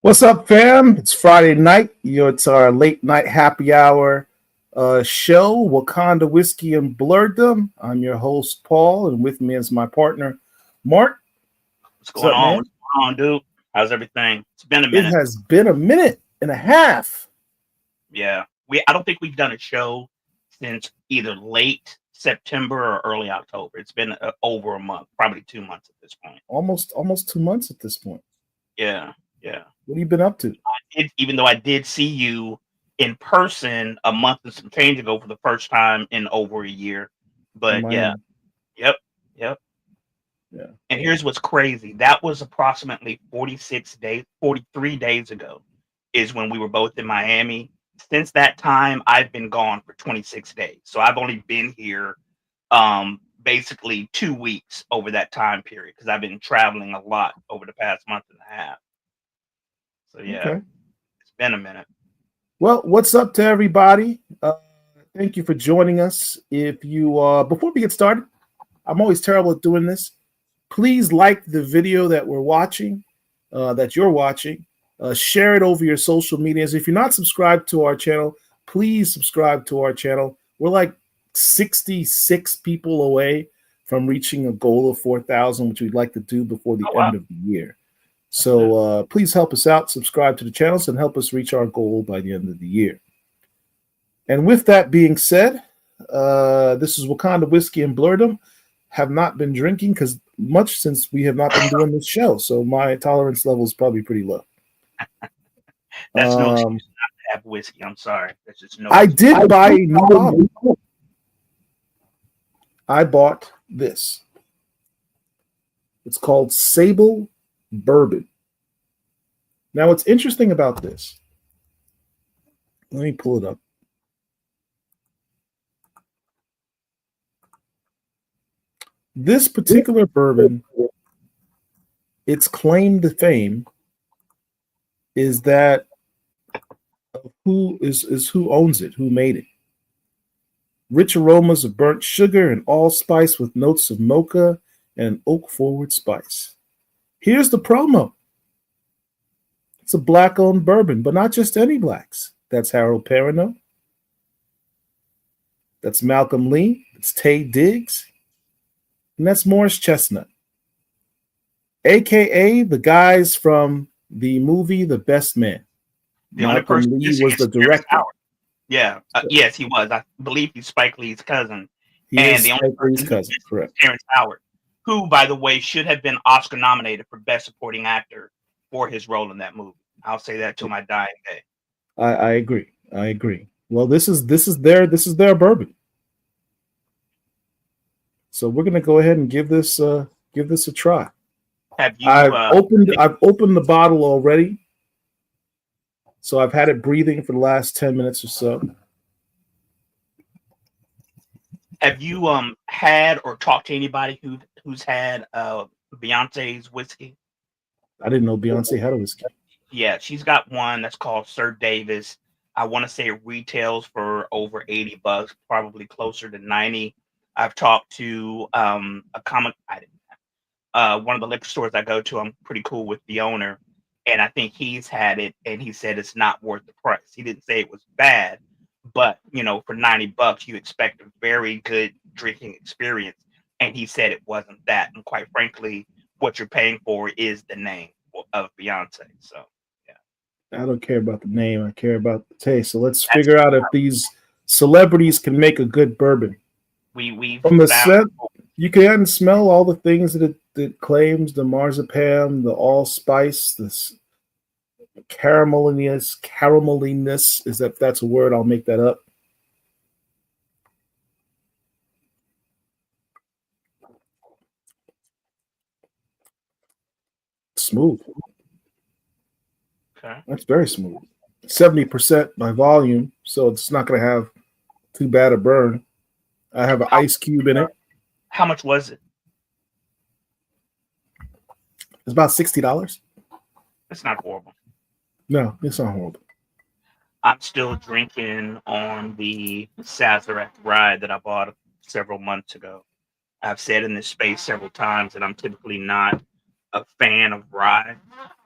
What's up, fam? It's Friday night. It's our late night happy hour show, Wakanda Whiskey and Blurredom. I'm your host, Paul, and with me is my partner, Marc. What's What's going up, on? man? What's going on, dude? How's everything? It's been a It minute. has been a minute and a half. Yeah. I don't think we've done a show since either late September or early October. It's been over a month, probably 2 months at this point. Almost 2 months at this point. Yeah. Yeah. What have you been up to? Even though I did see you in person a month and some change ago for the first time in over a year. In But yeah. Miami. Yep. Yep. Yeah. And here's what's crazy. That was approximately 46 days, 43 days ago is when we were both in Miami. Since that time, I've been gone for 26 days. So I've only been here basically 2 weeks over that time period because I've been traveling a lot over the past month and a half. So yeah, Okay. it's been a minute. Well, what's up to everybody? Thank you for joining us. If you before we get started, I'm always terrible at doing this. Please like the video that we're watching, that you're watching. Share it over your social medias. If you're not subscribed to our channel, please subscribe to our channel. We're like 66 people away from reaching a goal of 4,000, which we'd like to do before the Oh end wow. of the year. That's good. So please help us out, subscribe to the channels, and help us reach our goal by the end of the year. And with that being said, this is Wakanda Whiskey and Blurredom. Have not been drinking because much since we have not been doing this show, so my tolerance level is probably pretty low. That's no excuse not to have whiskey. I'm sorry. That's just no I excuse. did buy a new bottle. I bought this. It's called Sable Bourbon. Now, what's interesting about this? Let me pull it up. This particular bourbon, its claim to fame is that who owns it, who made it. Rich aromas of burnt sugar and allspice with notes of mocha and oak forward spice. Here's the promo. It's a black-owned bourbon, but not just any blacks. That's Harold Perrineau. That's Malcolm Lee. It's Tay Diggs. And that's Morris Chestnut, a.k.a. the guys from the movie The Best Man. The only Malcolm person Lee missing was is the Terrence director. Howard. Yeah. Yes, he was. I believe he's Spike Lee's cousin. He And is the only Spike Lee's person who's cousin, missing is correct. Terrence Howard, who, by the way, should have been Oscar nominated for Best Supporting Actor for his role in that movie. I'll say that till my dying day. I agree. I agree. Well, this is their bourbon. So we're gonna go ahead and give this a try. Have you? I've opened the bottle already. So I've had it breathing for the last 10 minutes or so. Have you had or talked to anybody who's had Beyonce's whiskey? I didn't know Beyonce had a whiskey. Yeah, she's got one that's called Sir Davis. I want to say it retails for over $80, probably closer to 90. I've talked to one of the liquor stores I go to. I'm pretty cool with the owner, and I think he's had it, and he said it's not worth the price. He didn't say it was bad, but for $90, you expect a very good drinking experience, and he said it wasn't that. And quite frankly, what you're paying for is the name of Beyonce. So yeah, I don't care about the name. I care about the taste. So let's that's figure out if these celebrities can make a good bourbon. we've From the found. scent, you can smell all the things that it claims: the marzipan, the allspice, this carameliness. Is that's a word? I'll make that up. Smooth. Okay. That's very smooth. 70% by volume, so it's not going to have too bad a burn. I have an ice cube in it. How much was it? It's about $60. It's not horrible. No, it's not horrible. I'm still drinking on the Sazerac ride that I bought several months ago. I've said in this space several times that I'm typically not a fan of rye,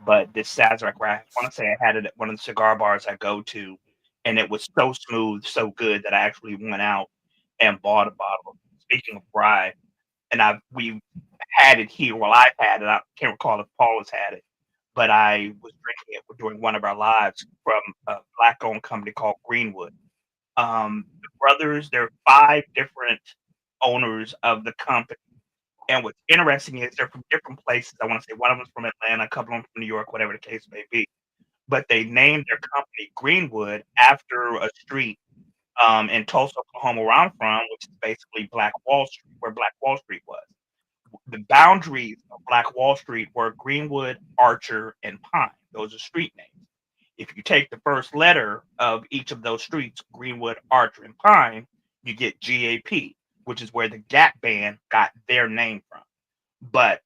but this Sazerac rye, I want to say I had it at one of the cigar bars I go to, and it was so smooth, so good that I actually went out and bought a bottle. Speaking of rye, and we had it here. Well, I've had it. I can't recall if Paul has had it, but I was drinking it during one of our lives from a black-owned company called Greenwood. The brothers, there are 5 different owners of the company. And what's interesting is they're from different places. I want to say one of them's from Atlanta, a couple of them from New York, whatever the case may be. But they named their company Greenwood after a street in Tulsa, Oklahoma, where I'm from, which is basically Black Wall Street, where Black Wall Street was. The boundaries of Black Wall Street were Greenwood, Archer, and Pine. Those are street names. If you take the first letter of each of those streets, Greenwood, Archer, and Pine, you get GAP, which is where the Gap Band got their name from. But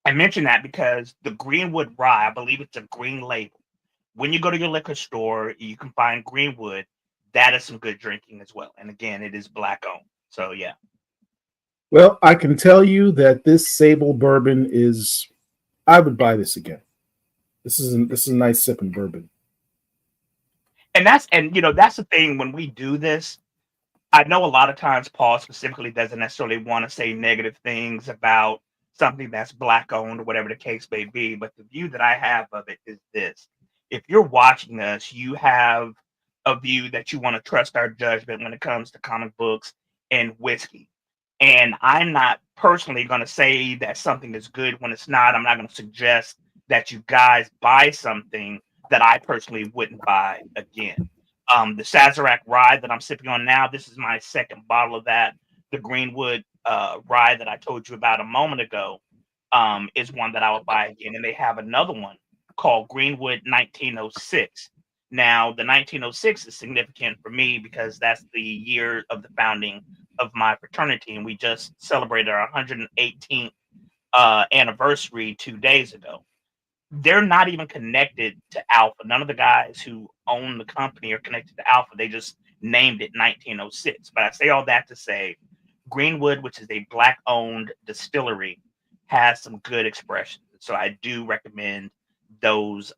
I mention that because the Greenwood rye, I believe it's a green label. When you go to your liquor store, you can find Greenwood. That is some good drinking as well. And again, it is black owned. So yeah. Well, I can tell you that this Sable bourbon is. I would buy this again. This is a nice sipping bourbon. And that's the thing when we do this. I know a lot of times Paul specifically doesn't necessarily want to say negative things about something that's black owned or whatever the case may be, but the view that I have of it is this. If you're watching us, you have a view that you want to trust our judgment when it comes to comic books and whiskey. And I'm not personally going to say that something is good when it's not. I'm not going to suggest that you guys buy something that I personally wouldn't buy again. The Sazerac rye that I'm sipping on now, this is my second bottle of that. The Greenwood rye that I told you about a moment ago is one that I would buy again. And they have another one called Greenwood 1906. Now, the 1906 is significant for me because that's the year of the founding of my fraternity. And we just celebrated our 118th anniversary 2 days ago. They're not even connected to Alpha. None of the guys who own the company are connected to Alpha. They just named it 1906. But I say all that to say Greenwood, which is a black owned distillery, has some good expressions. So I do recommend those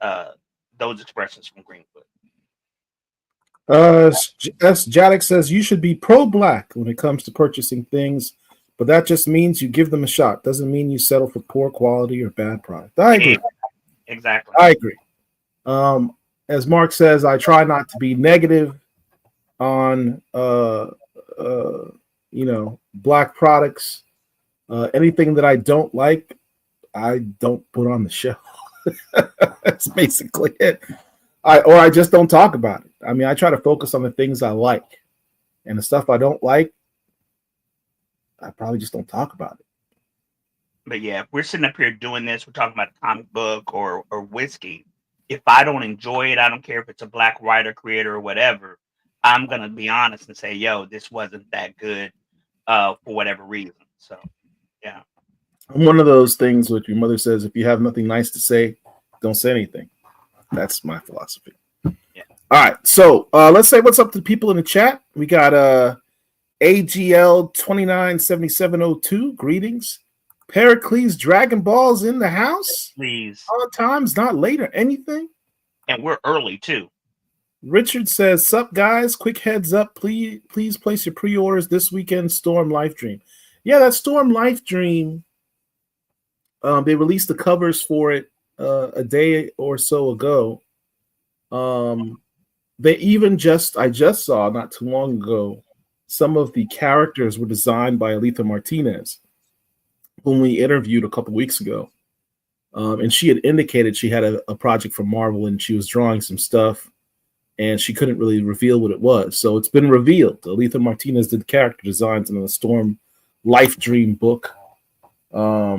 expressions from Greenwood. S. Jadek says you should be pro-black when it comes to purchasing things, but that just means you give them a shot. Doesn't mean you settle for poor quality or bad product. I agree. Exactly. I agree. As Mark says, I try not to be negative on black products. Anything that I don't like, I don't put on the show. That's basically it. I just don't talk about it. I mean, I try to focus on the things I like, and the stuff I don't like, I probably just don't talk about it. But yeah, if we're sitting up here doing this, we're talking about a comic book or whiskey. If I don't enjoy it, I don't care if it's a black writer, creator, or whatever. I'm gonna be honest and say, yo, this wasn't that good for whatever reason. So yeah. I'm one of those things which your mother says, if you have nothing nice to say, don't say anything. That's my philosophy. Yeah. All right. So let's say what's up to the people in the chat. We got AGL 297702. Greetings. Pericles Dragon Ball's in the house. Please. All times, not late or anything. And we're early too. Richard says, sup guys, quick heads up. Please place your pre-orders this weekend. Storm Life Dream. Yeah, that Storm Life Dream. They released the covers for it a day or so ago. They even I just saw not too long ago, some of the characters were designed by Aletha Martinez, whom we interviewed a couple weeks ago. And she had indicated she had a project for Marvel and she was drawing some stuff and she couldn't really reveal what it was. So it's been revealed. Aletha Martinez did character designs in the Storm Life Dream book for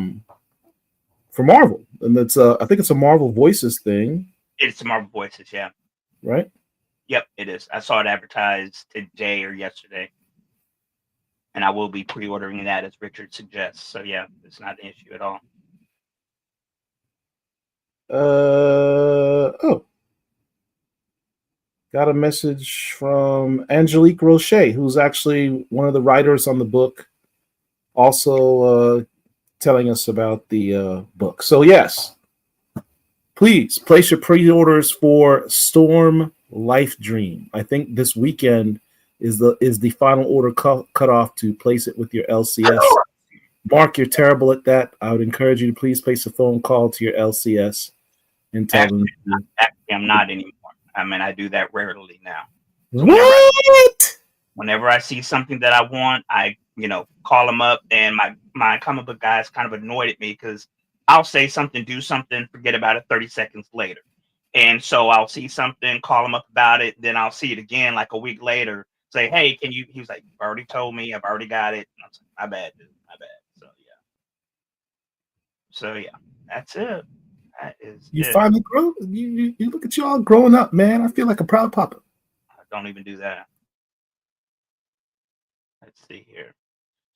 Marvel. And that's I think it's a Marvel Voices thing. It's a Marvel Voices, yeah. Right? Yep, it is. I saw it advertised today or yesterday. And I will be pre-ordering that as Richard suggests. So yeah, it's not an issue at all. Got a message from Angelique Roche, who's actually one of the writers on the book. Also telling us about the book. So yes, please place your pre-orders for Storm Life Dream. I think this weekend is the final order cut off to place it with your LCS. Mark, you're terrible at that. I would encourage you to please place a phone call to your LCS and tell them. Actually, I'm not anymore. I mean, I do that rarely now. So What? Whenever I see something that I want, I call them up, and my comic book guys kind of annoyed at me because I'll say something, do something, forget about it 30 seconds later. And so I'll see something, call them up about it, then I'll see it again like a week later, say, hey, can you? He was like, you've already told me, I've already got it. And I was like, my bad, dude, my bad. So yeah, that's it. That is You it. finally grow. You look at you all growing up, man. I feel like a proud papa. Don't even do that. Let's see here.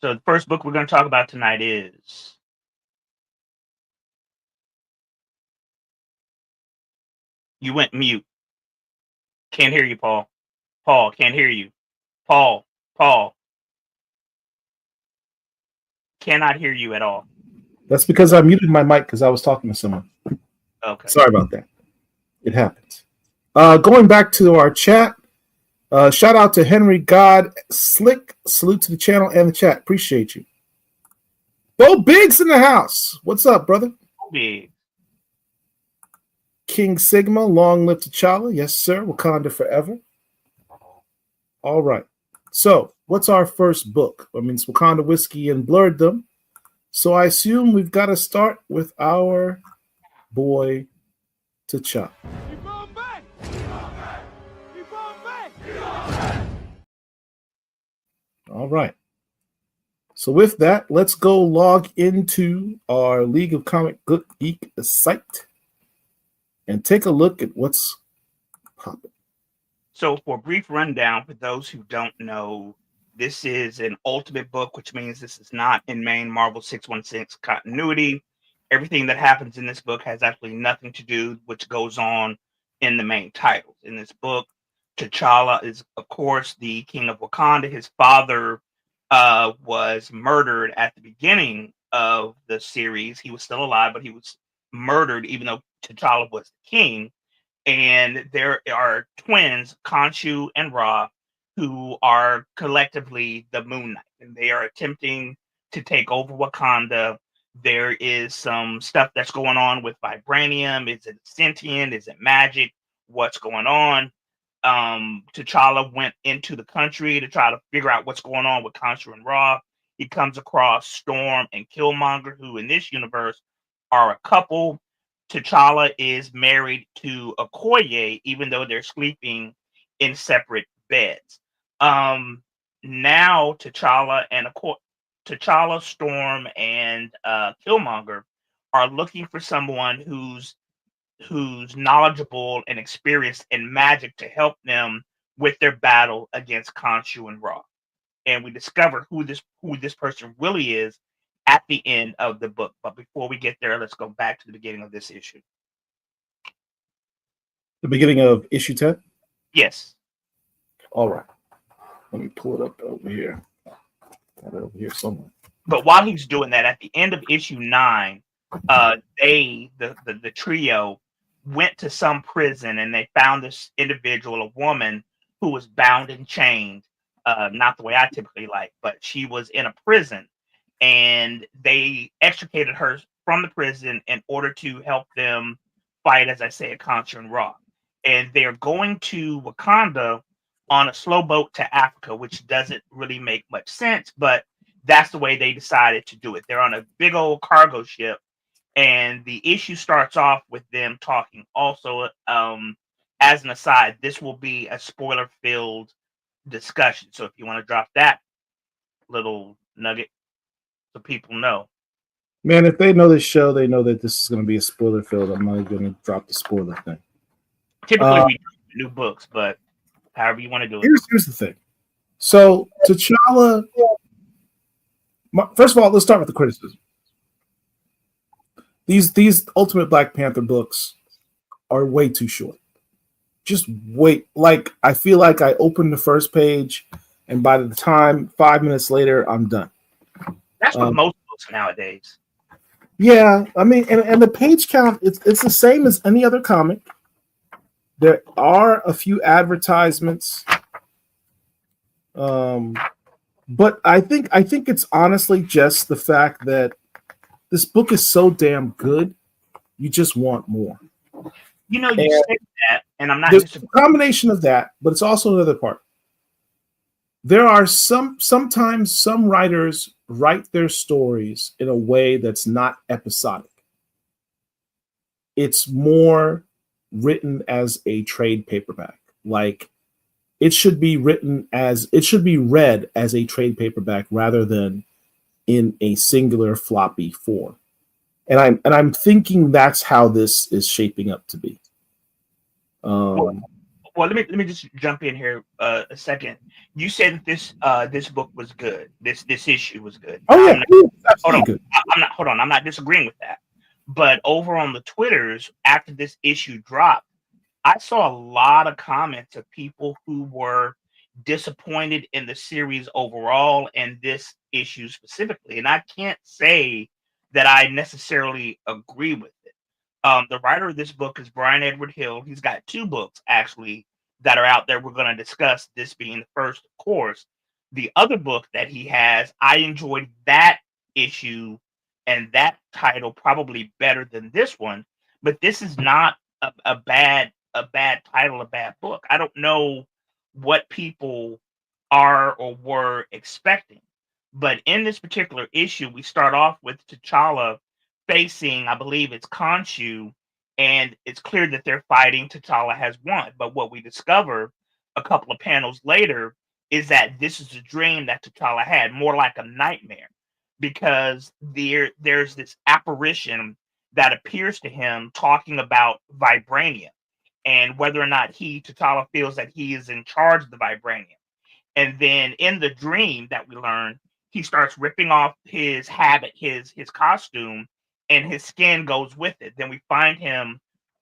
So the first book we're going to talk about tonight is You Went Mute. Can't hear you, Paul. Paul, can't hear you. Paul, cannot hear you at all. That's because I muted my mic because I was talking to someone. Okay. Sorry about that. It happens. Going back to our chat, shout out to Henry God Slick. Salute to the channel and the chat. Appreciate you. Bo Biggs in the house. What's up, brother? Big. King Sigma, long live T'Challa. Yes, sir. Wakanda forever. All right. So, what's our first book? I mean, it's Wakanda Whiskey and Blurredom. So, I assume we've got to start with our boy T'Challa. All right. So with that, let's go log into our League of Comic Book Geek site and take a look at what's popping. So for a brief rundown, for those who don't know, this is an ultimate book, which means this is not in main Marvel 616 continuity. Everything that happens in this book has absolutely nothing to do with what goes on in the main titles. In this book, T'Challa is, of course, the king of Wakanda. His father was murdered at the beginning of the series. He was still alive, but he was murdered, even though T'Challa was the king. And there are twins, Khonshu and Ra, who are collectively the Moon Knight, and they are attempting to take over Wakanda. There is some stuff that's going on with vibranium. Is it sentient? Is it magic? What's going on? T'Challa went into the country to try to figure out what's going on with Khonshu and Ra. He comes across Storm and Killmonger, who in this universe are a couple. T'Challa is married to Okoye, even though they're sleeping in separate beds. Now T'Challa, Storm, and Killmonger are looking for someone who's knowledgeable and experienced in magic to help them with their battle against Khonshu and Ra. And we discover who this person really is at the end of the book. But before we get there, let's go back to the beginning of this issue. The beginning of issue 10? Yes. All right. Let me pull it up over here. Got it over here somewhere. But while he's doing that, at the end of issue 9, the trio went to some prison and they found this individual, a woman who was bound and chained. Not the way I typically like, but she was in a prison, and they extricated her from the prison in order to help them fight, as I say, Khonshu and Ra. And they're going to Wakanda on a slow boat to Africa, which doesn't really make much sense, but that's the way they decided to do it. They're on a big old cargo ship, and the issue starts off with them talking. Also, as an aside, this will be a spoiler-filled discussion. So if you want to drop that little nugget so people know. Man, if they know this show, they know that this is going to be a spoiler filled. I'm not going to drop the spoiler thing. Typically, we do new books, but however you want to do it. Here's the thing. So, T'Challa, first of all, let's start with the criticism. These Ultimate Black Panther books are way too short. Just wait. Like, I feel like I opened the first page, and by the time 5 minutes later, I'm done. That's what most books nowadays. Yeah, I mean, and the page count, it's the same as any other comic. There are a few advertisements, um, but I think it's honestly just the fact that this book is so damn good, you just want more. You know, you And say that, and I'm not there's disagreeing. a combination of that, but it's also another part. There are sometimes some writers write their stories in a way that's not episodic. It's more written as a trade paperback. Like it should be read as a trade paperback rather than in a singular floppy form. And I'm thinking that's how this is shaping up to be. Well, Um, let me just jump in here a second. You said that this book was good. This issue was good. oh Now yeah, I'm not, it's hold on. absolutely good. I'm not hold on. I'm not disagreeing with that. But over on the Twitters after this issue dropped, I saw a lot of comments of people who were disappointed in the series overall and this issue specifically. And I can't say that I necessarily agree with it. The writer of this book is Brian Edward Hill. He's got two books actually that are out there. We're going to discuss this being the first, of course. The other book that he has, I enjoyed that issue and that title probably better than this one. But this is not a bad title, a bad book. I don't know what people are or were expecting. But in this particular issue, we start off with T'Challa facing, I believe it's Khonshu, and it's clear that they're fighting. T'Challa has won. But what we discover a couple of panels later is that this is a dream that T'Challa had, more like a nightmare, because there's this apparition that appears to him talking about vibranium and whether or not T'Challa, feels that he is in charge of the vibranium. And then in the dream that we learn, he starts ripping off his habit, his costume, and his skin goes with it. Then we find him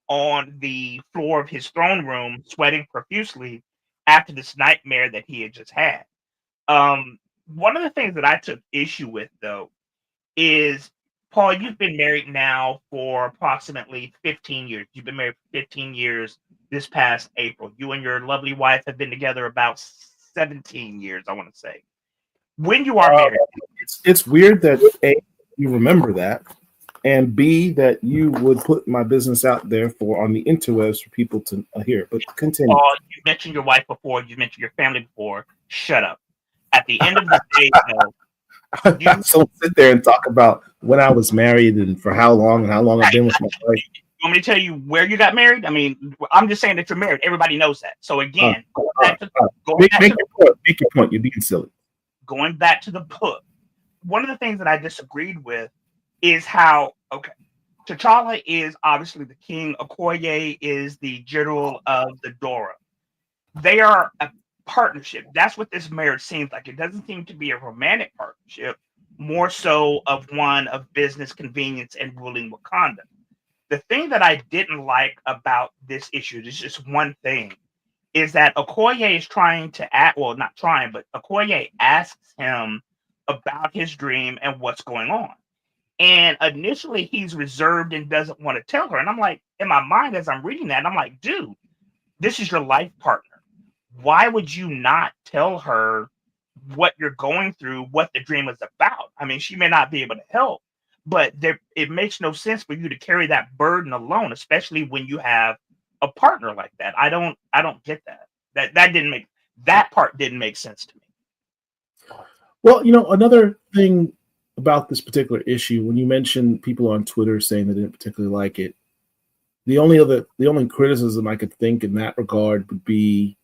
on the floor of his throne room, sweating profusely after this nightmare that he had just had. One of the things that I took issue with, though, is Paul, you've been married now for approximately 15 years. You've been married for 15 years this past April. You and your lovely wife have been together about 17 years, I want to say. When you are married, It's weird that A, you remember that, and B, that you would put my business out there for on the interwebs for people to hear. But continue. Paul, you mentioned your wife before, you mentioned your family before. Shut up. At the end of the day, though, you So sit there and talk about when I was married and for how long and how long I've right, been with my wife. you want me to tell you where you got married? I mean, I'm just saying that you're married. Everybody knows that. So again, going back to Make your point. You're being silly. going back to the book, one of the things that I disagreed with is how okay, T'Challa is obviously the king. Okoye is the general of the Dora. They are a partnership. That's what this marriage seems like. It doesn't seem to be a romantic partnership, more so of one of business convenience and ruling Wakanda. The thing that I didn't like about this issue, there's just one thing, is that Okoye is trying to act, well, not trying, but Okoye asks him about his dream and what's going on. And initially he's reserved and doesn't want to tell her. And I'm like, in my mind, as I'm reading that, I'm like, dude, this is your life partner. Why would you not tell her what you're going through, what the dream is about? I mean, she may not be able to help, but it makes no sense for you to carry that burden alone, especially when you have a partner like that. I don't get that. That part didn't make sense to me. Well, another thing about this particular issue, when you mentioned people on Twitter saying they didn't particularly like it, the only criticism I could think in that regard would be,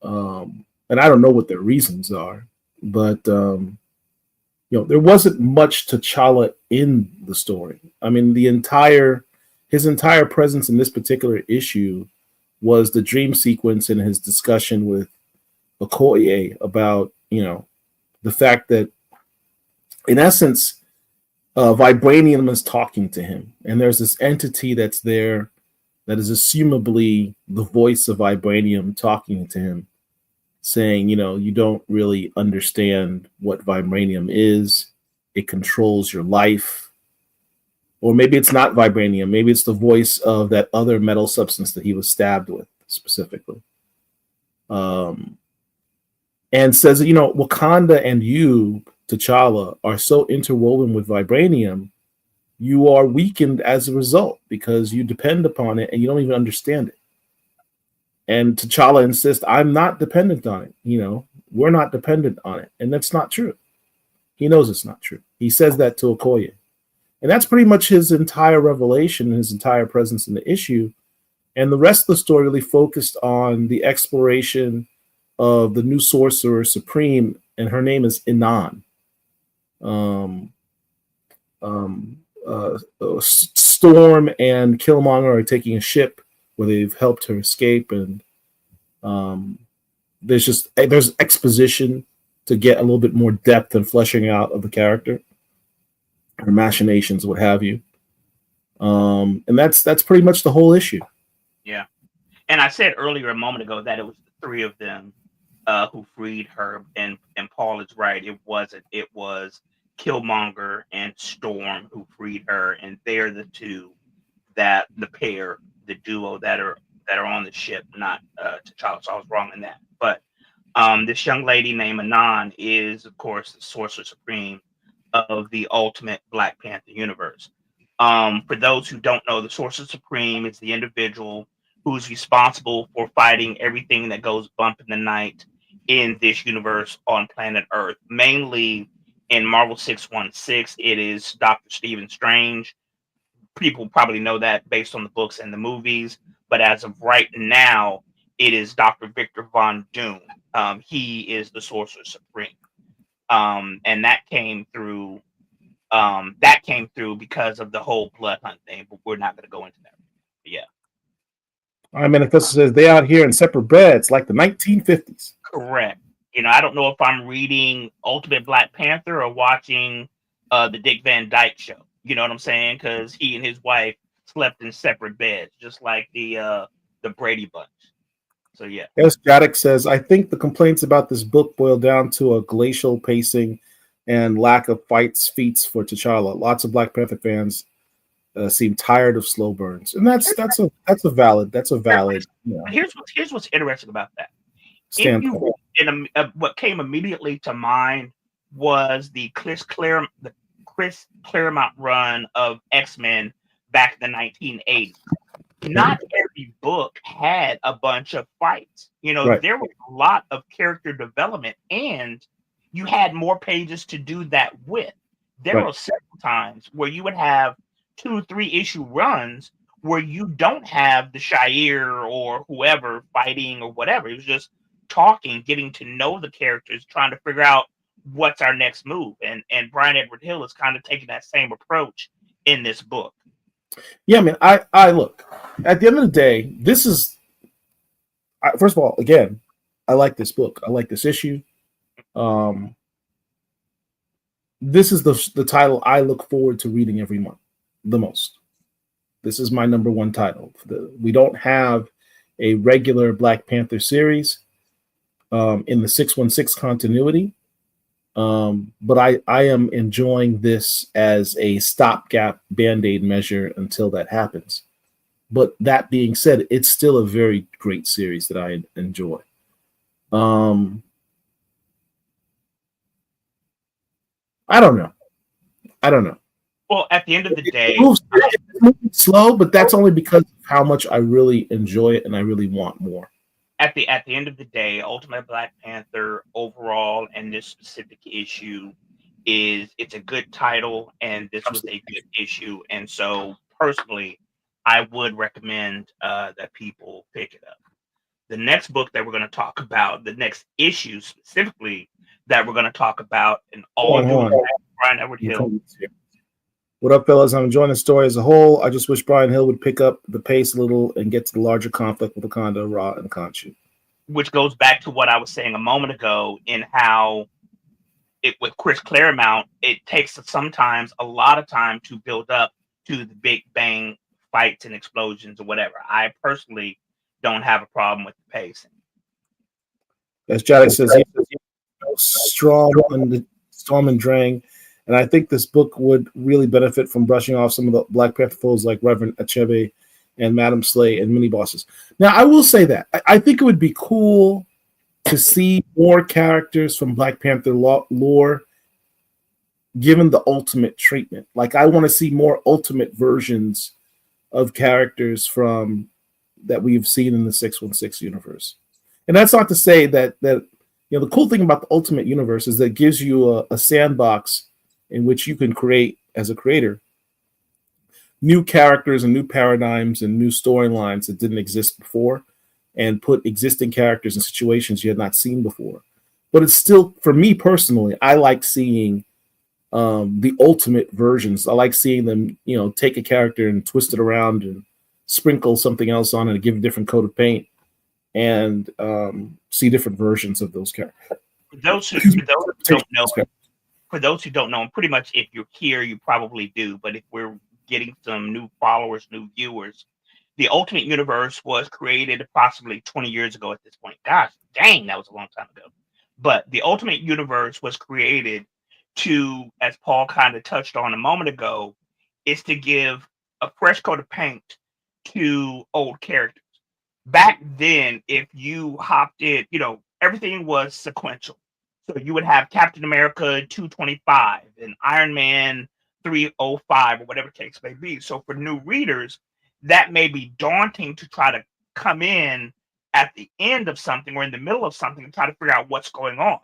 and I don't know what their reasons are, but there wasn't much T'Challa in the story. I mean, his entire presence in this particular issue was the dream sequence and his discussion with Okoye about the fact that in essence vibranium is talking to him, and there's this entity that's there that is assumably the voice of vibranium talking to him, saying, you don't really understand what vibranium is. It controls your life. Or maybe it's not vibranium. Maybe it's the voice of that other metal substance that he was stabbed with specifically. And says, Wakanda and you, T'Challa, are so interwoven with vibranium, you are weakened as a result because you depend upon it and you don't even understand it. And T'Challa insists, I'm not dependent on it. We're not dependent on it. And that's not true. He knows it's not true. He says that to Okoye. And that's pretty much his entire revelation, his entire presence in the issue. And the rest of the story really focused on the exploration of the new Sorcerer Supreme, and her name is Inan. Storm and Killmonger are taking a ship where they've helped her escape, and there's exposition to get a little bit more depth and fleshing out of the character, her machinations, what have you. And that's pretty much the whole issue. Yeah. And I said earlier a moment ago that it was the three of them who freed her, and Paul is right. It wasn't. It was Killmonger and Storm who freed her, and they're the two the duo that are on the ship, not T'Challa. So I was wrong in that. But this young lady named Anan is, of course, the Sorcerer Supreme of the Ultimate Black Panther universe. For those who don't know, the Sorcerer Supreme is the individual who's responsible for fighting everything that goes bump in the night in this universe on planet Earth. Mainly in Marvel 616, it is Dr. Stephen Strange. People probably know that based on the books and the movies, but as of right now, it is Dr. Victor Von Doom. He is the Sorcerer Supreme, and that came through because of the whole blood hunt thing. But we're not going to go into that. But yeah. All right, Manifesto says they out here in separate beds like the 1950s. Correct. I don't know if I'm reading Ultimate Black Panther or watching the Dick Van Dyke Show. You know what I'm saying? Because he and his wife slept in separate beds, just like the Brady Bunch. So yeah. Yes, Jadek says, I think the complaints about this book boil down to a glacial pacing and lack of feats for T'Challa. Lots of Black Panther fans seem tired of slow burns, and that's a valid. Here's what's interesting about that. Standpoint. What came immediately to mind was the Chris Claremont run of X-Men back in the 1980s. Not every book had a bunch of fights. Right. There was a lot of character development, and you had more pages to do that with. There were several times where you would have 2-3 issue runs where you don't have the Shire or whoever fighting or whatever. It was just talking, getting to know the characters, trying to figure out what's our next move. And Brian Edward Hill is kind of taking that same approach in this book. Yeah, man. I look, at the end of the day, this is, first of all, again, I like this book. I like this issue. This is the title I look forward to reading every month the most. This is my number one title. We don't have a regular Black Panther series in the 616 continuity. But I am enjoying this as a stopgap Band-Aid measure until that happens. But that being said, it's still a very great series that I enjoy. I don't know. Well, at the end of the day, it's moving slow, but that's only because of how much I really enjoy it and I really want more. At the end of the day, Ultimate Black Panther overall and this specific issue it's a good title, and this was a good issue. And so personally, I would recommend that people pick it up. The next book that we're going to talk about, the next issue specifically that we're going to talk about, and all Brian Edward Hill. What up, fellas? I'm enjoying the story as a whole. I just wish Brian Hill would pick up the pace a little and get to the larger conflict with Wakanda, Ra, and Khonshu. Which goes back to what I was saying a moment ago in how with Chris Claremont, it takes sometimes a lot of time to build up to the big bang fights and explosions or whatever. I personally don't have a problem with the pacing. As Jadek says, Storm and Drang And I think this book would really benefit from brushing off some of the Black Panther foes like Reverend Achebe and Madam Slay and mini bosses. Now, I will say that I think it would be cool to see more characters from Black Panther lore given the ultimate treatment. Like, I want to see more ultimate versions of characters from that we've seen in the 616 universe. And that's not to say that the cool thing about the ultimate universe is that it gives you a sandbox in which you can create, as a creator, new characters and new paradigms and new storylines that didn't exist before, and put existing characters in situations you had not seen before. But it's still, for me personally, I like seeing the ultimate versions. I like seeing them, take a character and twist it around and sprinkle something else on it and give a different coat of paint, and see different versions of those characters. For those who don't know, and pretty much if you're here, you probably do. But if we're getting some new followers, new viewers, the Ultimate Universe was created approximately 20 years ago at this point. Gosh, dang, that was a long time ago. But the Ultimate Universe was created to, as Paul kind of touched on a moment ago, is to give a fresh coat of paint to old characters. Back then, if you hopped in, everything was sequential. So you would have Captain America 225 and Iron Man 305 or whatever the case may be. So for new readers, that may be daunting to try to come in at the end of something or in the middle of something and try to figure out what's going on.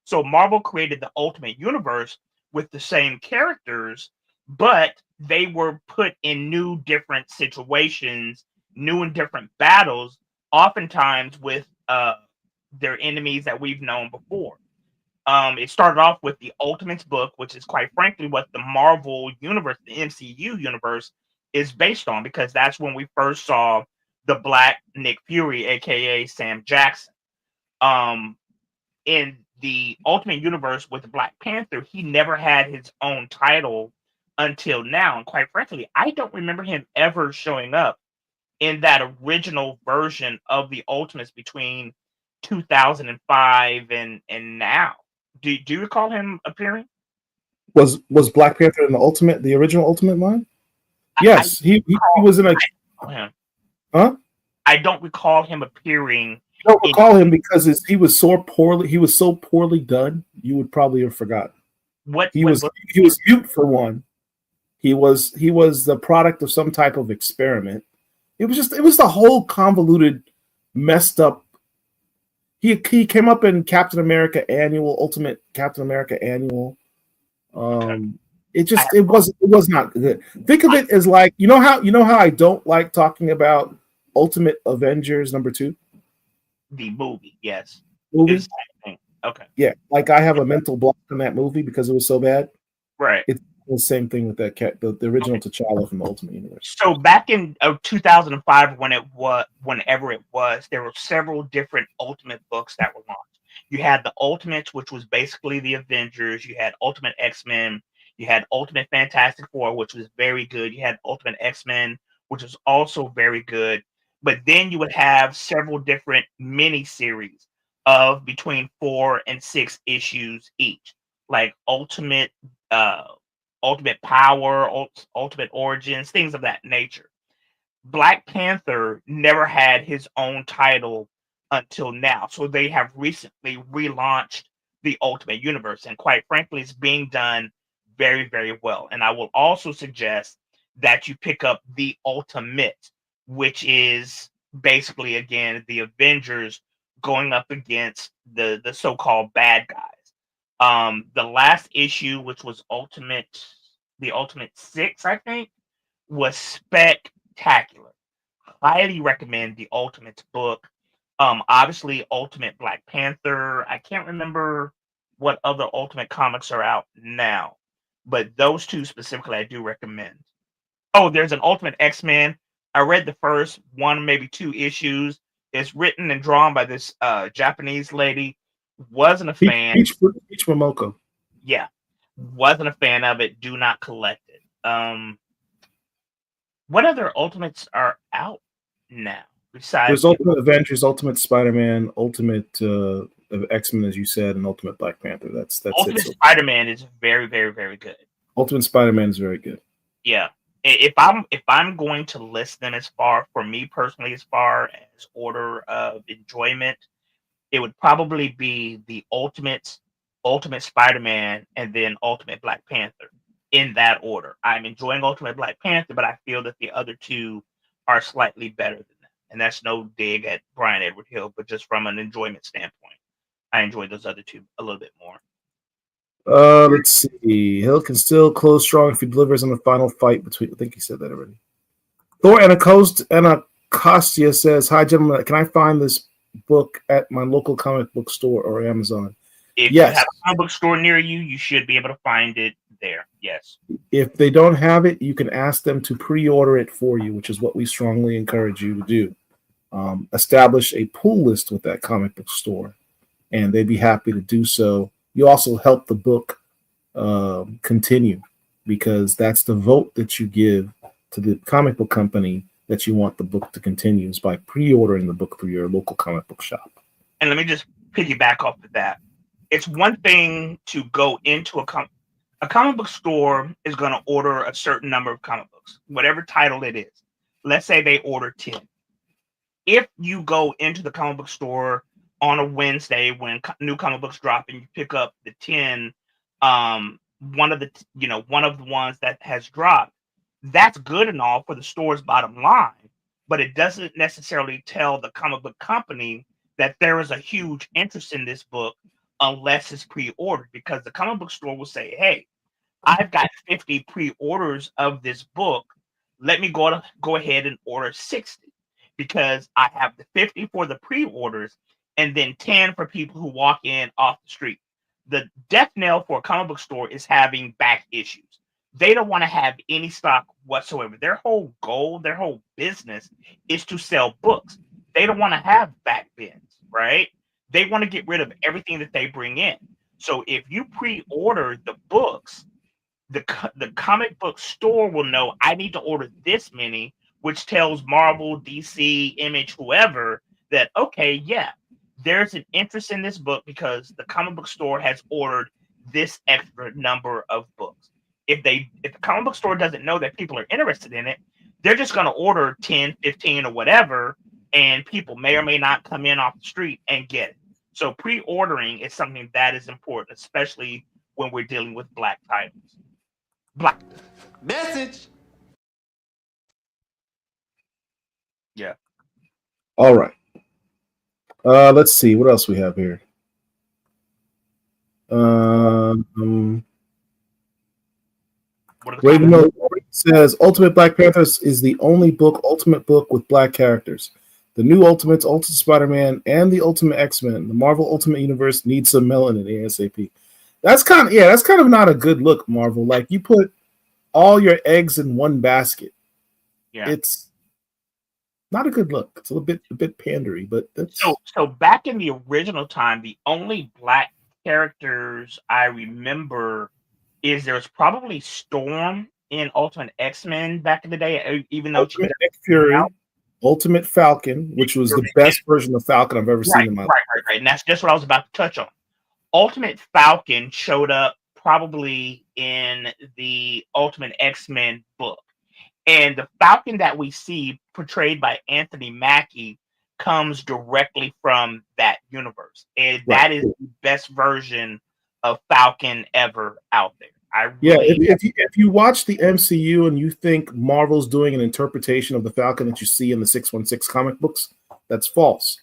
So Marvel created the Ultimate Universe with the same characters, but they were put in new, different situations, new and different battles, oftentimes with their enemies that we've known before. It started off with the Ultimates book, which is quite frankly what the Marvel universe, the MCU universe, is based on, because that's when we first saw the Black Nick Fury, aka Sam Jackson. In the Ultimate Universe with the Black Panther, he never had his own title until now. And quite frankly, I don't remember him ever showing up in that original version of the Ultimates between 2005 and now. Do you recall him appearing? Was Black Panther in the original Ultimate line? Yes, he was in a. Huh? I don't recall him appearing. I don't recall him because he was so poorly done. You would probably have forgotten. He was mute for one. He was the product of some type of experiment. It was the whole convoluted, messed up. He came up in Captain America Annual, Ultimate Captain America Annual. It was not good. Think of it as like, you know how I don't like talking about Ultimate Avengers #2? The movie, yes. Movie? Okay. Yeah, like I have a mental block on that movie because it was so bad. Right. It's the same thing with that the original T'Challa from the Ultimate Universe. So back in 2005, whenever it was, there were several different Ultimate books that were launched. You had the Ultimates, which was basically the Avengers. You had Ultimate X-Men. You had Ultimate Fantastic Four, which was very good. You had Ultimate X-Men, which was also very good. But then you would have several different mini-series of between 4 and 6 issues each, like Ultimate Power, Ultimate Origins, things of that nature. Black Panther never had his own title until now. So they have recently relaunched the Ultimate Universe. And quite frankly, it's being done very, very well. And I will also suggest that you pick up the Ultimate, which is basically, again, the Avengers going up against the so-called bad guys. The last issue, which was the Ultimate 6, I think, was spectacular. Highly recommend the Ultimate book. Obviously, Ultimate Black Panther. I can't remember what other Ultimate comics are out now, but those two specifically I do recommend. Oh, there's an Ultimate X-Men. I read the first one, maybe 2 issues. It's written and drawn by this Japanese lady. Wasn't a fan. Peach Momoko. Yeah, wasn't a fan of it. Do not collect it. What other Ultimates are out now? Besides, there's Ultimate Avengers, Ultimate Spider-Man, Ultimate of X-Men, as you said, and Ultimate Black Panther. That's Ultimate it. So Spider-Man is very, very, very good. Ultimate Spider-Man is very good. Yeah. If I'm going to list them as far, for me personally, as far as order of enjoyment, it would probably be the Ultimate Spider-Man, and then Ultimate Black Panther, in that order. I'm enjoying Ultimate Black Panther, but I feel that the other two are slightly better than that. And that's no dig at Brian Edward Hill, but just from an enjoyment standpoint, I enjoy those other two a little bit more. Let's see. Hill can still close strong if he delivers on the final fight between. I think he said that already. Thor Anacostia says, "Hi, gentlemen. Can I find this book at my local comic book store or Amazon?" If Yes. you have a comic book store near you, you should be able to find it there. Yes. If they don't have it, you can ask them to pre-order it for you, which is what we strongly encourage you to do. Establish a pull list with that comic book store, and they'd be happy to do so. You also help the book continue, because that's the vote that you give to the comic book company that you want the book to continue, is by pre-ordering the book through your local comic book shop. And let me just piggyback off of that. It's one thing to go into a comic book store is going to order a certain number of comic books, whatever title it is. Let's say they order 10. If you go into the comic book store on a Wednesday when new comic books drop and you pick up the 10, one of the ones that has dropped, that's good and all for the store's bottom line, but it doesn't necessarily tell the comic book company that there is a huge interest in this book unless it's pre-ordered, because the comic book store will say, hey, I've got 50 pre-orders of this book. Let me go ahead and order 60, because I have the 50 for the pre-orders and then 10 for people who walk in off the street. The death knell for a comic book store is having back issues. They don't want to have any stock whatsoever. Their whole goal, their whole business is to sell books. They don't want to have back bins, right? They want to get rid of everything that they bring in. So if you pre-order the books, the comic book store will know I need to order this many, which tells Marvel, DC, Image, whoever that, okay, yeah, there's an interest in this book because the comic book store has ordered this extra number of books. If the comic book store doesn't know that people are interested in it, they're just going to order 10, 15 or whatever, and people may or may not come in off the street and get it. So pre-ordering is something that is important, especially when we're dealing with Black titles. Black message. Yeah. All right. Let's see what else we have here. Raven says Ultimate Black Panther is the only ultimate book with black characters. The new Ultimates, Ultimate Spider-Man, and the Ultimate X-Men, the Marvel Ultimate Universe needs some melanin ASAP. That's kind of not a good look, Marvel. Like, you put all your eggs in one basket. Yeah. It's not a good look. It's a bit pandery, but that's so back in the original time, the only black characters I remember is there's probably Storm in Ultimate X-Men back in the day, even though Ultimate X Fury, Ultimate Falcon, which was the best version of Falcon I've ever seen in my life. Right. And that's just what I was about to touch on. Ultimate Falcon showed up probably in the Ultimate X-Men book. And the Falcon that we see portrayed by Anthony Mackie comes directly from that universe. And that is the best version of Falcon ever out there. If you watch the MCU and you think Marvel's doing an interpretation of the Falcon that you see in the 616 comic books, that's false.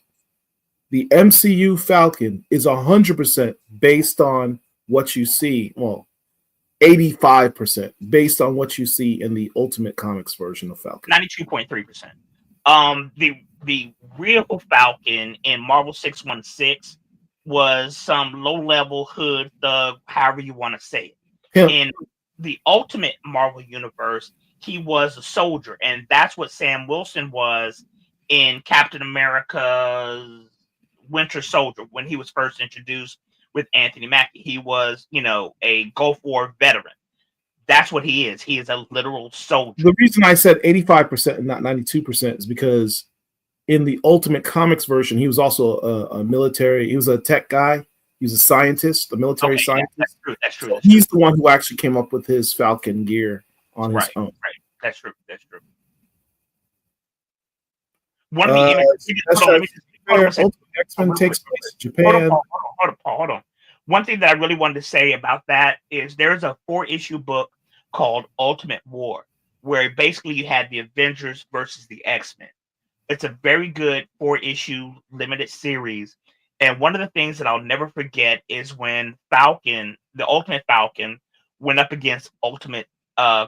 The MCU Falcon is 100% based on what you see. Well, 85% based on what you see in the Ultimate Comics version of Falcon. 92.3%. The real Falcon in Marvel 616 was some low-level hood thug, however you want to say it. In the Ultimate Marvel universe, he was a soldier, and that's what Sam Wilson was in Captain America's Winter Soldier when he was first introduced with Anthony Mackie. He was, a Gulf War veteran. That's what he is. He is a literal soldier. The reason I said 85% and not 92% is because in the Ultimate Comics version, he was also a military. He was a tech guy. He was a scientist, a military scientist. Yeah, that's true. That's true. So That's he's true. the one who actually came up with his Falcon gear on his own. Right. That's true. That's true. One of the images. Ultimate X-Men takes place in Japan. Hold on. One thing that I really wanted to say about that is there's a 4-issue book called Ultimate War, where basically you had the Avengers versus the X-Men. It's a very good 4-issue limited series. And one of the things that I'll never forget is when Falcon, the Ultimate Falcon, went up against Ultimate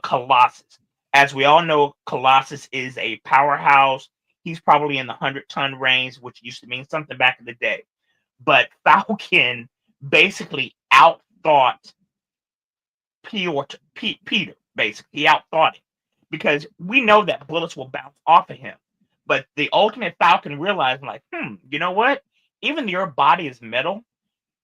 Colossus. As we all know, Colossus is a powerhouse. He's probably in the 100-ton range, which used to mean something back in the day. But Falcon basically outthought Peter. Basically, he outthought him because we know that bullets will bounce off of him. But the Ultimate Falcon realized, like, you know what? Even your body is metal.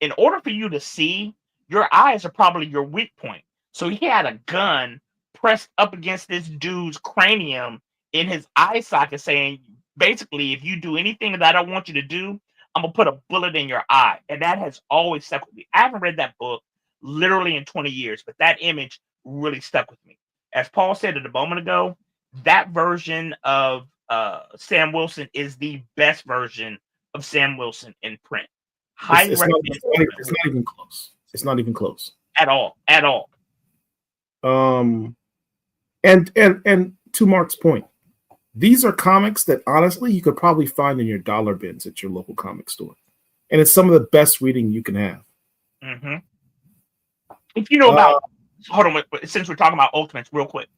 In order for you to see, your eyes are probably your weak point. So he had a gun pressed up against this dude's cranium in his eye socket, saying, basically, if you do anything that I don't want you to do, I'm gonna put a bullet in your eye. And that has always stuck with me. I haven't read that book literally in 20 years, but that image really stuck with me. As Paul said a moment ago, that version of Sam Wilson is the best version of Sam Wilson in print. It's not even close. It's not even close at all. And to Mark's point, these are comics that honestly you could probably find in your dollar bins at your local comic store, and it's some of the best reading you can have. Mm-hmm. If you know about, hold on, since we're talking about Ultimates, real quick,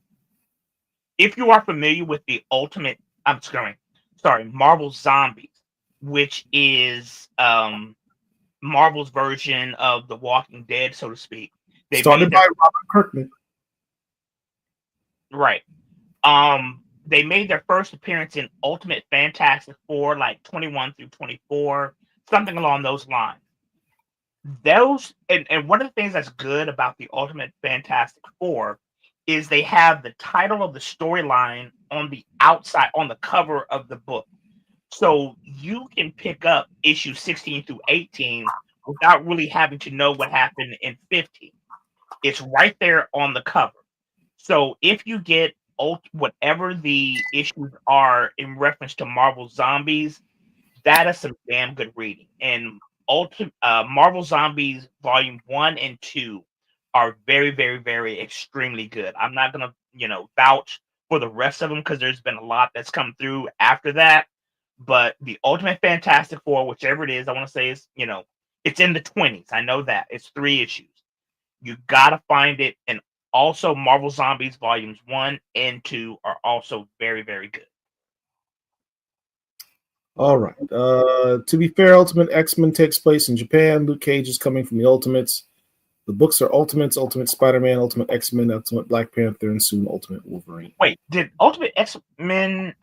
if you are familiar with the Marvel Zombies, which is Marvel's version of The Walking Dead, so to speak. Started by Robert Kirkman. Right. They made their first appearance in Ultimate Fantastic Four, like 21 through 24, something along those lines. And one of the things that's good about the Ultimate Fantastic Four is they have the title of the storyline on the outside, on the cover of the book. So you can pick up issue 16 through 18 without really having to know what happened in 15. It's right there on the cover. So if you get whatever the issues are in reference to Marvel Zombies, that is some damn good reading. And Marvel Zombies Volume 1 and 2 are very, very, very extremely good. I'm not going to, vouch for the rest of them because there's been a lot that's come through after that. But the Ultimate Fantastic Four, whichever it is, I want to say is, it's in the 20s. I know that. It's 3 issues. You got to find it. And also Marvel Zombies Volumes 1 and 2 are also very, very good. All right. To be fair, Ultimate X-Men takes place in Japan. Luke Cage is coming from the Ultimates. The books are Ultimates, Ultimate Spider-Man, Ultimate X-Men, Ultimate Black Panther, and soon Ultimate Wolverine. Wait, did Ultimate X-Men,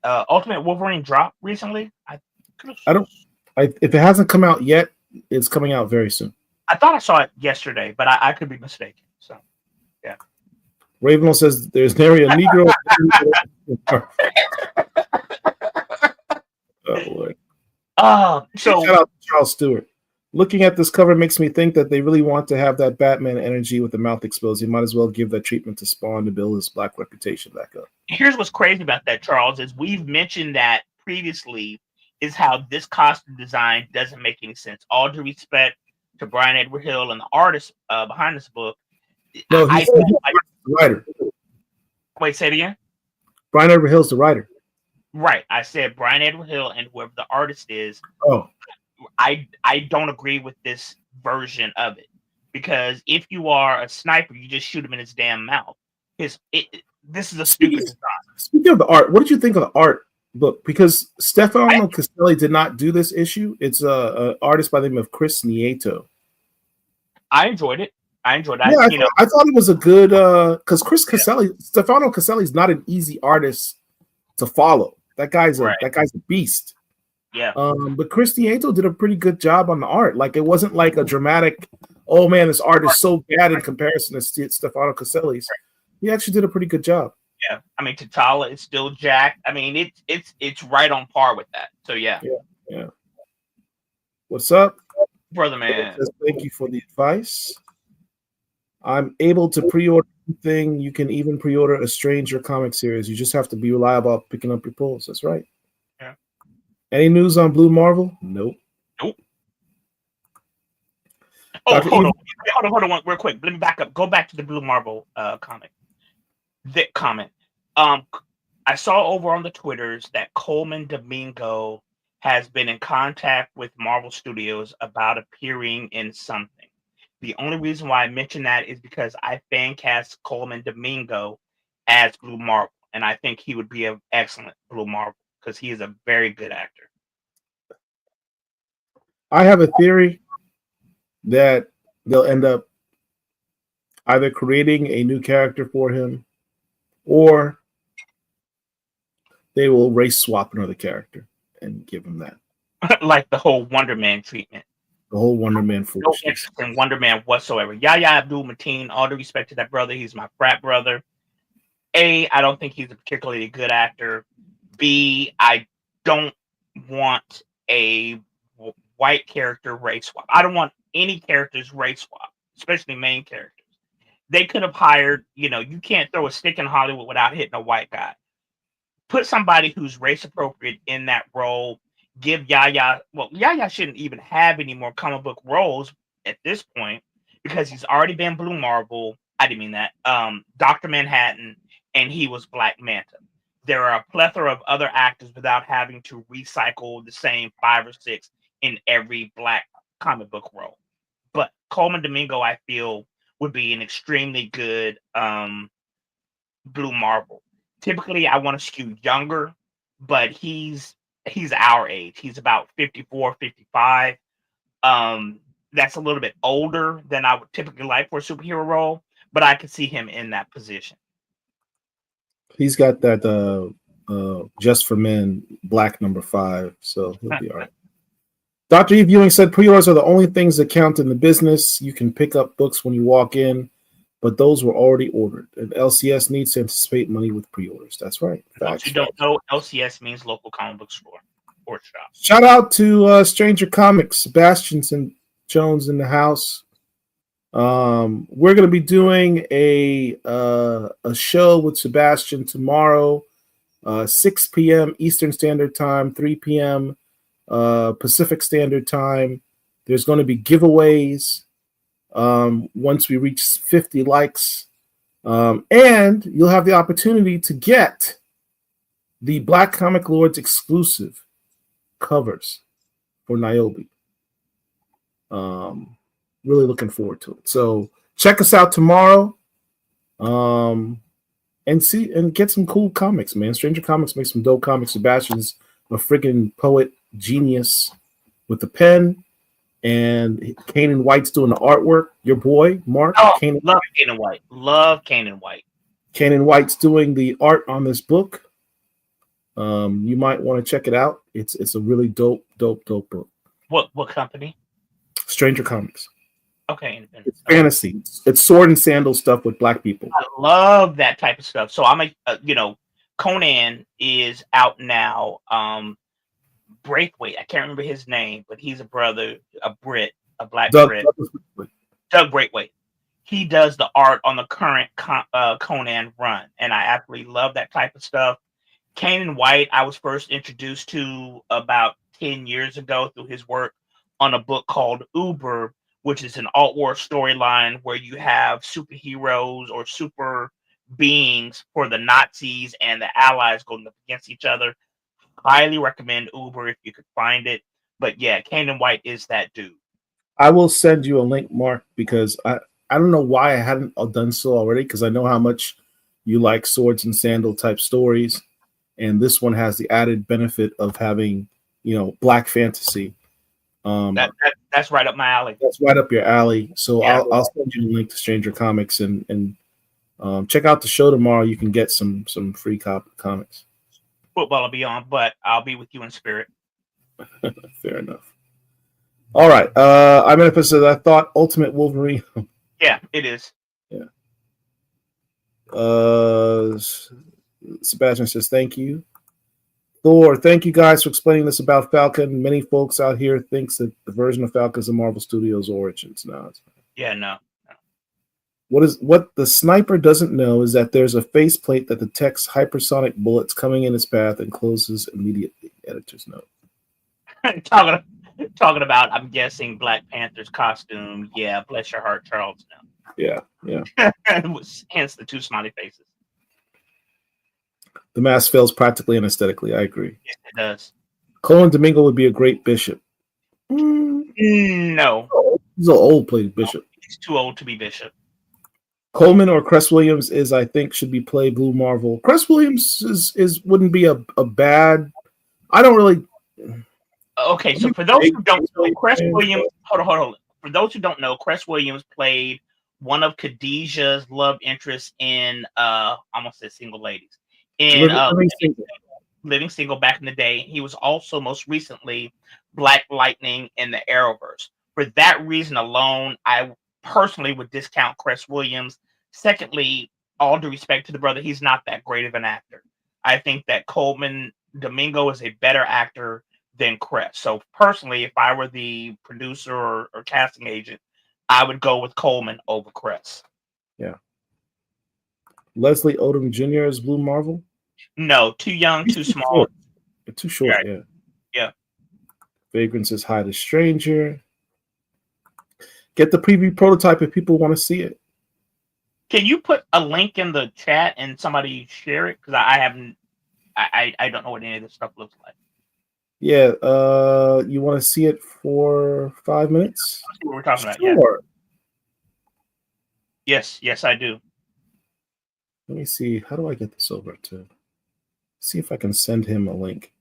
Ultimate Wolverine drop recently? If it hasn't come out yet, it's coming out very soon. I thought I saw it yesterday, but I could be mistaken. So, yeah. Ravenel says there's nary a Negro. Oh, Lord. So shout out to Charles Stewart. Looking at this cover makes me think that they really want to have that Batman energy with the mouth exposed. He might as well give that treatment to Spawn to build his black reputation back up. Here's what's crazy about that, Charles, is we've mentioned that previously, is how this costume design doesn't make any sense. All due respect to Brian Edward Hill and the artist behind this book. No, he's the writer. Wait, say it again? Brian Edward Hill's the writer. Right. I said Brian Edward Hill and whoever the artist is. Oh. I don't agree with this version of it. Because if you are a sniper, you just shoot him in his damn mouth. This is a stupid design. Speaking of the art, what did you think of the art book? Because Stefano Caselli did not do this issue. It's an artist by the name of Chris Nieto. I enjoyed it. I thought it was a good because Stefano Caselli is not an easy artist to follow. That guy's a beast. Yeah. But Chris Nieto did a pretty good job on the art. Like it wasn't like a dramatic, oh man, this art is so bad in comparison to Stefano Caselli's. He actually did a pretty good job. Yeah, I mean T'Challa is still jacked. I mean it's right on par with that. So yeah, Yeah. What's up? brother Philip man. says, thank you for the advice. I'm able to pre-order anything. You can even pre-order a Stranger comic series. You just have to be reliable about picking up your pulls. That's right. Yeah. Any news on Blue Marvel? Nope. Nope. Oh, Dr. Eve, hold on, real quick. Let me back up. Go back to the Blue Marvel comic. The comment. I saw over on the Twitters that Coleman Domingo has been in contact with Marvel Studios about appearing in something. The only reason why I mention that is because I fan cast Coleman Domingo as Blue Marvel, and I think he would be an excellent Blue Marvel because he is a very good actor. I have a theory that they'll end up either creating a new character for him or they will race swap another character and give him that. Like the whole Wonder Man treatment. The whole Wonder Man No foolishness. interest in Wonder Man whatsoever. Yahya Abdul-Mateen, all due respect to that brother, he's my frat brother. A, I don't think he's a particularly good actor. B, I don't want a white character race swap. I don't want any characters race swap, especially main characters. They could have hired, you can't throw a stick in Hollywood without hitting a white guy. Put somebody who's race appropriate in that role. Give Yaya shouldn't even have any more comic book roles at this point because he's already been Blue Marvel. I didn't mean that. Dr. Manhattan, and he was Black Manta. There are a plethora of other actors without having to recycle the same 5 or 6 in every Black comic book role. But Coleman Domingo, I feel, would be an extremely good Blue Marvel. Typically, I want to skew younger, but he's our age. He's about 54, 55. That's a little bit older than I would typically like for a superhero role, but I could see him in that position. He's got that Just for Men Black #5, so he'll be all right. Dr. Eve Ewing said pre-orders are the only things that count in the business. You can pick up books when you walk in, but those were already ordered. And LCS needs to anticipate money with pre-orders. That's right. If you don't know, LCS means local comic book store or shop. Shout out to Stranger Comics, Sebastian Jones in the house. We're going to be doing a show with Sebastian tomorrow, 6 p.m. Eastern Standard Time, 3 p.m. Pacific Standard Time. There's going to be giveaways once we reach 50 likes. And you'll have the opportunity to get the Black Comic Lords exclusive covers for Niobe. Really looking forward to it. So check us out tomorrow and get some cool comics, man. Stranger Comics makes some dope comics. Sebastian's a freaking poet genius with the pen, and Kanan White's doing the artwork. Your boy, Marc. Love Kanan White. Love Kanan White. Kanan White's doing the art on this book. You might want to check it out. It's a really dope book. What company? Stranger Comics. Okay. It's fantasy. It's sword and sandal stuff with Black people. I love that type of stuff. So I'm Conan is out now. Braithwaite, I can't remember his name, but he's a brother, a Brit, a Black Brit. Doug Braithwaite. He does the art on the current Conan run, and I absolutely love that type of stuff. Kanan White, I was first introduced to about 10 years ago through his work on a book called Uber, which is an alt-war storyline where you have superheroes or super beings for the Nazis and the Allies going up against each other. Highly recommend Uber if you could find it. But yeah, Kanan White is that dude. I will send you a link, Marc, because I don't know why I hadn't done so already, because I know how much you like swords and sandal type stories. And this one has the added benefit of having, Black fantasy. That's right up my alley. That's right up your alley. So yeah, I'll send you the link to Stranger Comics and check out the show tomorrow. You can get some free comics. Football will be on, but I'll be with you in spirit. Fair enough. All right. I'm in a position. I thought Ultimate Wolverine. Yeah, it is. Yeah. Sebastian says, thank you. Thor, thank you guys for explaining this about Falcon. Many folks out here thinks that the version of Falcon is a Marvel Studios Origins. No, it's not. Yeah, no. What the sniper doesn't know is that there's a faceplate that detects hypersonic bullets coming in its path and closes immediately. Editor's note. talking about, I'm guessing, Black Panther's costume. Yeah, bless your heart, Charles. No. Yeah. Hence the 2 smiley faces. The mask fails practically and aesthetically. I agree. Yes, it does. Colin Domingo would be a great bishop. No. He's an old played bishop. He's too old to be bishop. Coleman or Cress Williams I think should be played Blue Marvel. Cress Williams wouldn't be a bad. I don't really. Okay, so for those who don't know, Cress Williams. Hold on. For those who don't know, Cress Williams played one of Khadijah's love interests in almost said Single Ladies in Living Single back in the day. He was also most recently Black Lightning in the Arrowverse. For that reason alone, I personally would discount Cress Williams. Secondly, all due respect to the brother, he's not that great of an actor. I think that Coleman Domingo is a better actor than Cress. So personally, if I were the producer or casting agent, I would go with Coleman over Cress. Yeah. Leslie Odom Jr. is Blue Marvel? No, too young, too small. Too short, right. Yeah. Yeah. Vagrant says hi to Stranger. Get the preview prototype if people want to see it. Can you put a link in the chat and somebody share it? Because I don't know what any of this stuff looks like. Yeah, you want to see it for 5 minutes? That's what we're talking about. Sure. Yeah. Yes, I do. Let me see. How do I get this over to? See if I can send him a link.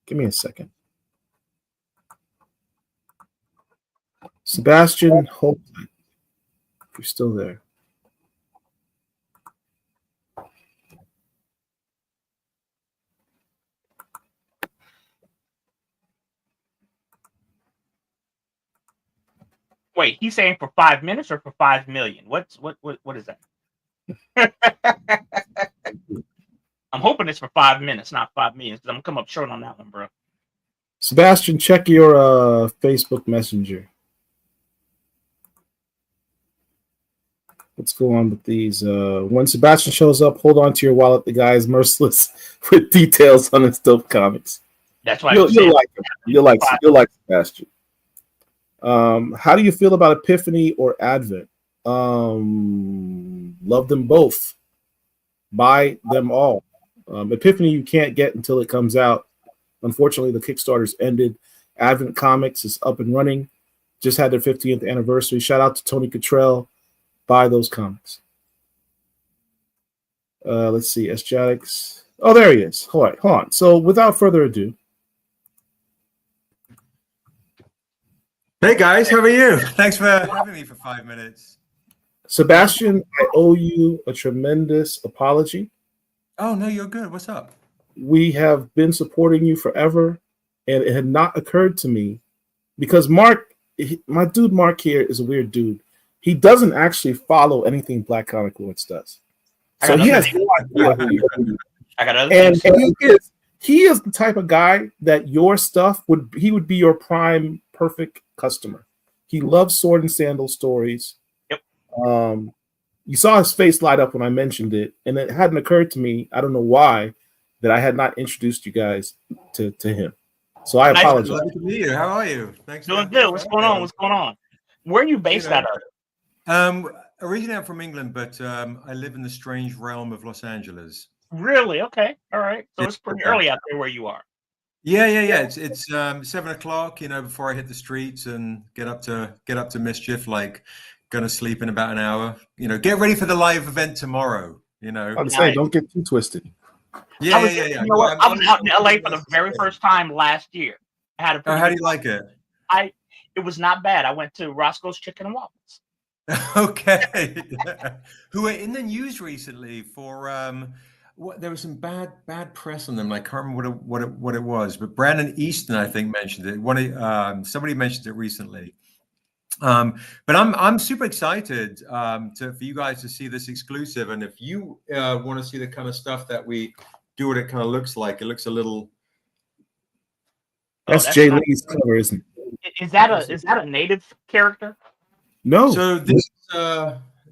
Give me a second. Sebastian, hold tight. If you're still there. Wait, he's saying for 5 minutes or for 5 million? What is that? I'm hoping it's for 5 minutes, not 5 million, because I'm gonna come up short on that one, bro. Sebastian, check your Facebook Messenger. What's going on with these? When Sebastian shows up, hold on to your wallet. The guy is merciless with details on his dope comics. That's why you'll like him. You'll like Sebastian. How do you feel about Epiphany or Advent? Love them both. Buy them all. Epiphany you can't get until it comes out. Unfortunately, the Kickstarter's ended. Advent Comics is up and running. Just had their 50th anniversary. Shout out to Tony Cottrell. Buy those comics. Let's see. Esjatics. Oh, there he is. Hold on. So without further ado. Hey guys, how are you? Thanks for having me for 5 minutes. Sebastian, I owe you a tremendous apology. Oh, no, you're good. What's up? We have been supporting you forever, and it had not occurred to me because Mark, my dude Mark here is a weird dude. He doesn't actually follow anything Black Comic Lords does. So he has no idea who you are. I got other and things. he is the type of guy that your stuff would be your prime perfect customer. He loves sword and sandal stories. Yep. You saw his face light up when I mentioned it, and it hadn't occurred to me, I don't know why, that I had not introduced you guys to him. So I apologize. Nice to meet you. How are you? Thanks. Doing good. What's going on? Where are you based out of? Originally I'm from England, but I live in the strange realm of Los Angeles. Really? Okay. All right. So it's pretty early out there where you are. Yeah. It's 7 o'clock, before I hit the streets and get up to mischief, like gonna sleep in about an hour. Get ready for the live event tomorrow. I'd say don't get too twisted. Yeah. I was out in LA for the very first time last year. I had how do you like it? It was not bad. I went to Roscoe's Chicken and Waffles. Okay. Who were in the news recently for there was some bad press on them. I can't remember what it was, but Brandon Easton, I think, mentioned it. Somebody mentioned it recently. But I'm super excited for you guys to see this exclusive. And if you want to see the kind of stuff that we do, what it kind of looks like, it looks a little. That's Jay Lee's cover, isn't it? Is that a native character? No. So this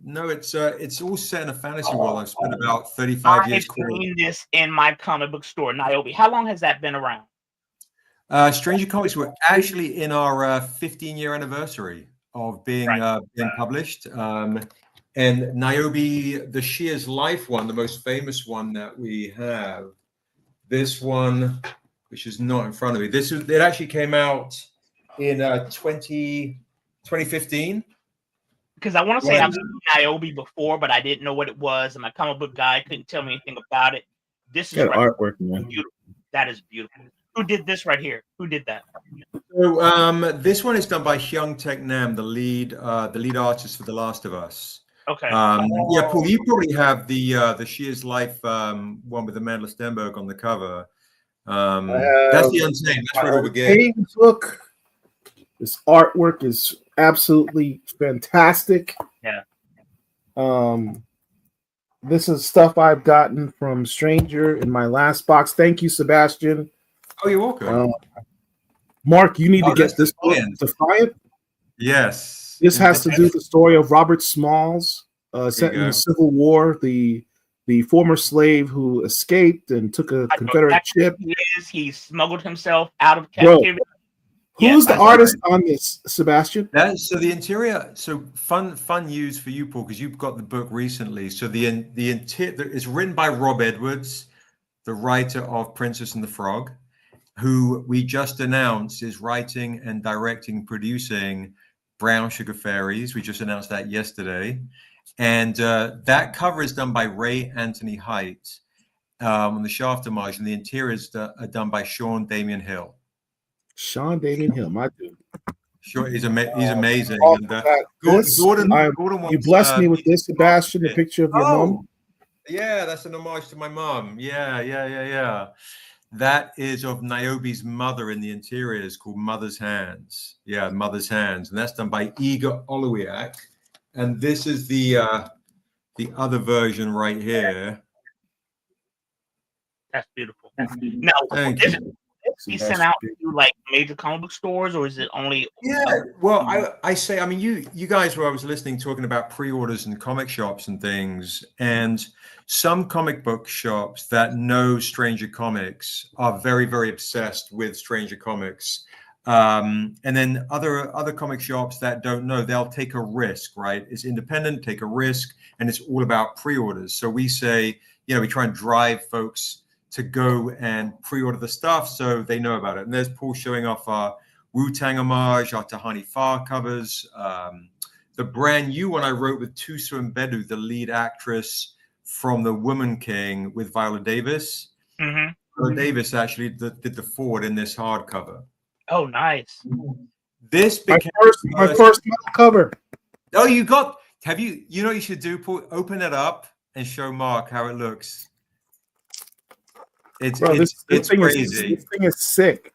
no, it's all set in a fantasy world. I've spent about 35 years. I've seen this in my comic book store, Niobe. How long has that been around? Stranger Comics were actually in our 15-year anniversary of being published. And Niobe, the Shear's Life one, the most famous one that we have, this one, which is not in front of me. It actually came out in 2015. Because I want to say I've seen Niobe before, but I didn't know what it was, and my comic book guy couldn't tell me anything about it. This is artwork, man. Beautiful. That is beautiful. Who did this right here? Who did that? So this one is done by Hyung Taek Nam, the lead artist for The Last of Us. Okay. Yeah, Paul, you probably have the Shear's Life one with Amanda Stenberg on the cover. That's the Untamed. That's where it all began. Look, this artwork is absolutely fantastic. Yeah. This is stuff I've gotten from Stranger in my last box. Thank you, Sebastian. Oh, you're welcome. Mark, you need to get this book, Defiant. Yes. This has to do with the story of Robert Smalls, set in the Civil War, the former slave who escaped and took a Confederate ship. He smuggled himself out of captivity. Who's the artist on this, Sebastian? So the interior. So fun news for you, Paul, because you've got the book recently. So the interior is written by Rob Edwards, the writer of Princess and the Frog, who we just announced is writing and directing, producing Brown Sugar Fairies. We just announced that yesterday, and that cover is done by Ray Anthony Height on the Shaft homage, and the interiors are done by Sean Damian Hill. Sean Damian Hill, my dude. Sure, he's amazing. And, Gordon you blessed me with this, Sebastian, the picture of your mom. Yeah, that's an homage to my mom. Yeah. That is of Niobe's mother in the interiors, called Mother's Hands. Yeah, Mother's Hands, and that's done by Igor Olowiak. And this is the other version right here. That's beautiful. Now, be sent out to like major comic book stores, or is it only? Yeah, well, I say, I mean, you guys were, I was listening, talking about pre-orders and comic shops and things, and some comic book shops that know Stranger Comics are very, very obsessed with Stranger Comics. And then other comic shops that don't know, they'll take a risk, right? It's independent, take a risk, and it's all about pre-orders. So we say, we try and drive folks to go and pre-order the stuff so they know about it. And there's Paul showing off our Wu-Tang homage, our Tahani Farr covers. The brand new one I wrote with Tusa Mbedu, the lead actress from The Woman King, with Viola Davis. Mm-hmm. Viola Davis actually did the forward in this hardcover. Oh, nice. This became my first cover. Oh, have you know what you should do, Paul? Open it up and show Mark how it looks. It's crazy. This thing is sick.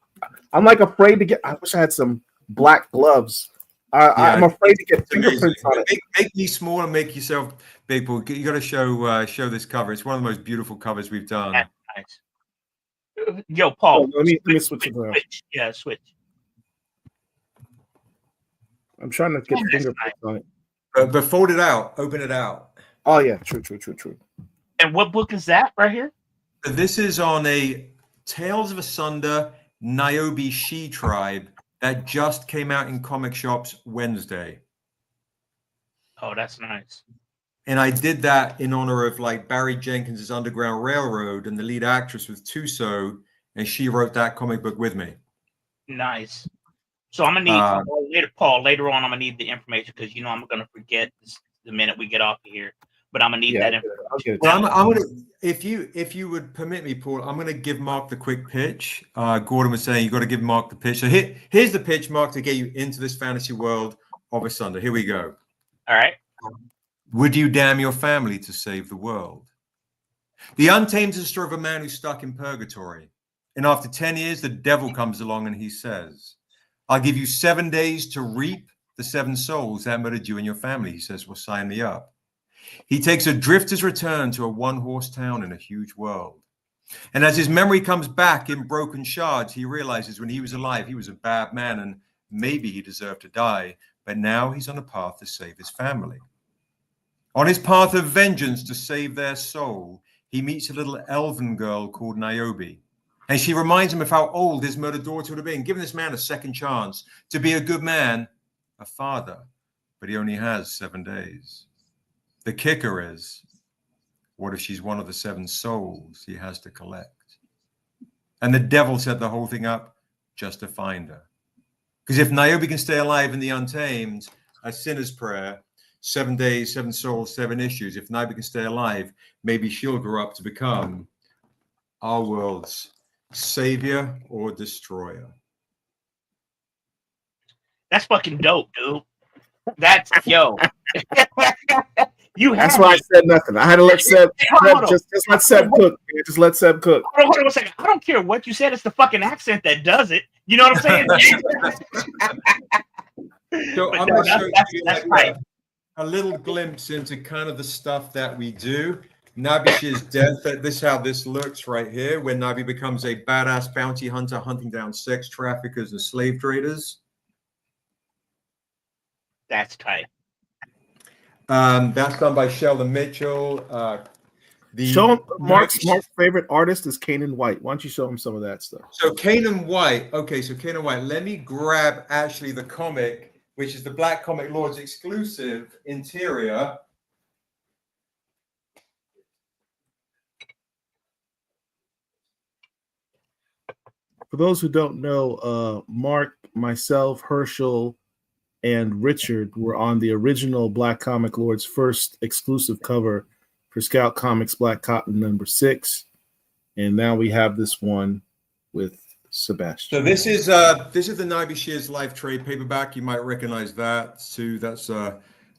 I'm like afraid to get. I wish I had some black gloves. I'm afraid to get fingerprints on it. Make me small and make yourself big, Paul. You got to show this cover. It's one of the most beautiful covers we've done. That's nice. Yo, Paul. Let me switch it around. Yeah, switch. I'm trying to get fingerprints on it. But fold it out. Open it out. Oh yeah, true. And what book is that right here? This is on a Tales of Asunder Niobe She Tribe that just came out in comic shops Wednesday. Oh, that's nice. And I did that in honor of like Barry Jenkins's Underground Railroad, and the lead actress was Tuso, and she wrote that comic book with me. Nice. So I'm gonna need later on. I'm gonna need the information because I'm gonna forget the minute we get off of here. But I'm gonna need that information. Well, I'm gonna, if you would permit me, Paul, I'm gonna give Mark the quick pitch. Gordon was saying you got to give Mark the pitch. So here's the pitch, Mark, to get you into this fantasy world of Asunder. Here we go. All right. Would you damn your family to save the world? The Untamed is the story of a man who's stuck in purgatory, and after 10 years, the devil comes along and he says, "I'll give you 7 days to reap the 7 souls that murdered you and your family. He says, well, sign me up. He takes a drifter's return to a one-horse town in a huge world. And as his memory comes back in broken shards, he realizes when he was alive, he was a bad man and maybe he deserved to die. But now he's on a path to save his family. On his path of vengeance to save their soul, he meets a little elven girl called Niobe. And she reminds him of how old his murdered daughter would have been, giving this man a second chance to be a good man, a father. But he only has 7 days. The kicker is, what if she's one of the 7 souls he has to collect? And the devil set the whole thing up just to find her. Because if Niobe can stay alive in the Untamed, a sinner's prayer, 7 days, 7 souls, 7 issues. If Niobe can stay alive, maybe she'll grow up to become our world's savior or destroyer. That's fucking dope, dude. That's yo. That's why I said nothing. I had to let Seb just let Seb cook. Man. Just let Seb cook. Hold on 1 second. I don't care what you said. It's the fucking accent that does it. You know what I'm saying? So I'm going to show you like a little glimpse into kind of the stuff that we do. Nabish's death. This is how this looks right here, when Nabi becomes a badass bounty hunter hunting down sex traffickers and slave traders. That's tight. That's done by Sheldon Mitchell. Mark's favorite artist is Kanan White. Why don't you show him some of that stuff? So Kanan White. Okay, so Kanan White. Let me grab actually the comic, which is the Black Comic Lords exclusive interior. For those who don't know, Mark, myself, Herschel, and Richard were on the original Black Comic Lords first exclusive cover for Scout Comics Black Cotton #6, and now we have this one with Sebastian. So this is the Niobe Shears Life Trade paperback. You might recognize that too. That's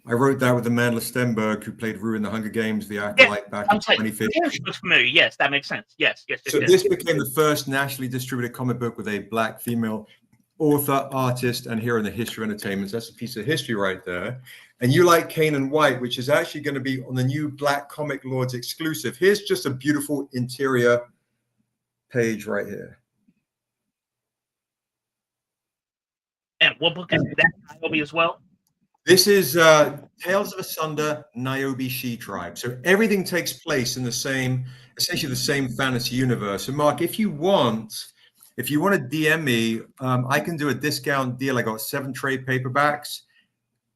I wrote that with Amanda Stenberg, who played Rue in the Hunger Games, the Acolyte, back in 2015. Looks familiar. Yes, that makes sense. Yes. So this became the first nationally distributed comic book with a Black female author, artist, and hero in the history of entertainment. So that's a piece of history right there. And you like Kanan White, which is actually going to be on the new Black Comic Lords exclusive. Here's just a beautiful interior page right here. And what book is that? Niobe as well? This is Tales of Asunder, Niobe She-Tribe. So everything takes place in essentially the same fantasy universe. So Mark, if you want to DM me, I can do a discount deal. I got 7 trade paperbacks.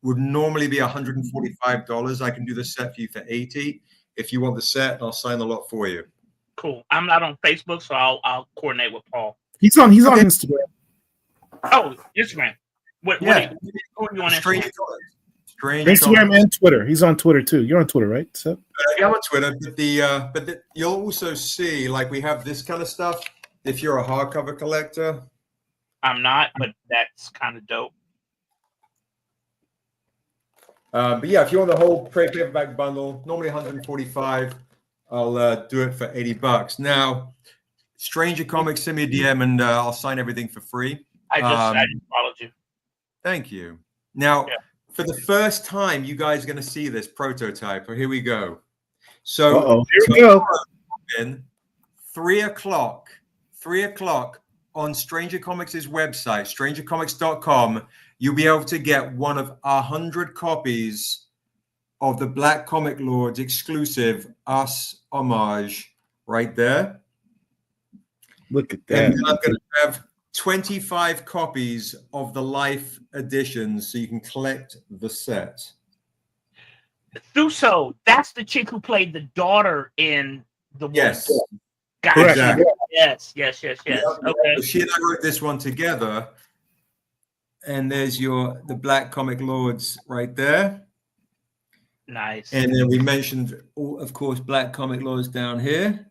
Would normally be $145. I can do the set for you for $80. If you want the set, I'll sign the lot for you. Cool. I'm not on Facebook, so I'll coordinate with Paul. He's on Instagram. Oh, Instagram. What are you on Instagram? Instagram and Twitter. He's on Twitter too. You're on Twitter, right? So yeah, I'm on Twitter, but you'll also see, like, we have this kind of stuff. If you're a hardcover collector, I'm not, but that's kind of dope. But yeah, if you want the whole trade paperback bundle, normally $145, I'll do it for $80. Now, Stranger Comics, send me a DM and I'll sign everything for free. I just followed you. Thank you. Now, for the first time, you guys are going to see this prototype. Here we go. So, here we go. 3 o'clock on Stranger Comics' website, strangercomics.com, you'll be able to get one of 100 copies of the Black Comic Lords exclusive Us homage right there. Look at that. And I'm going to have 25 copies of the Life editions so you can collect the set. Thuso, that's the chick who played the daughter in the Yes. Gotcha. Exactly. Yes. Okay. So she and I wrote this one together. And there's the Black Comic Lords right there. Nice. And then we mentioned, of course, Black Comic Lords down here.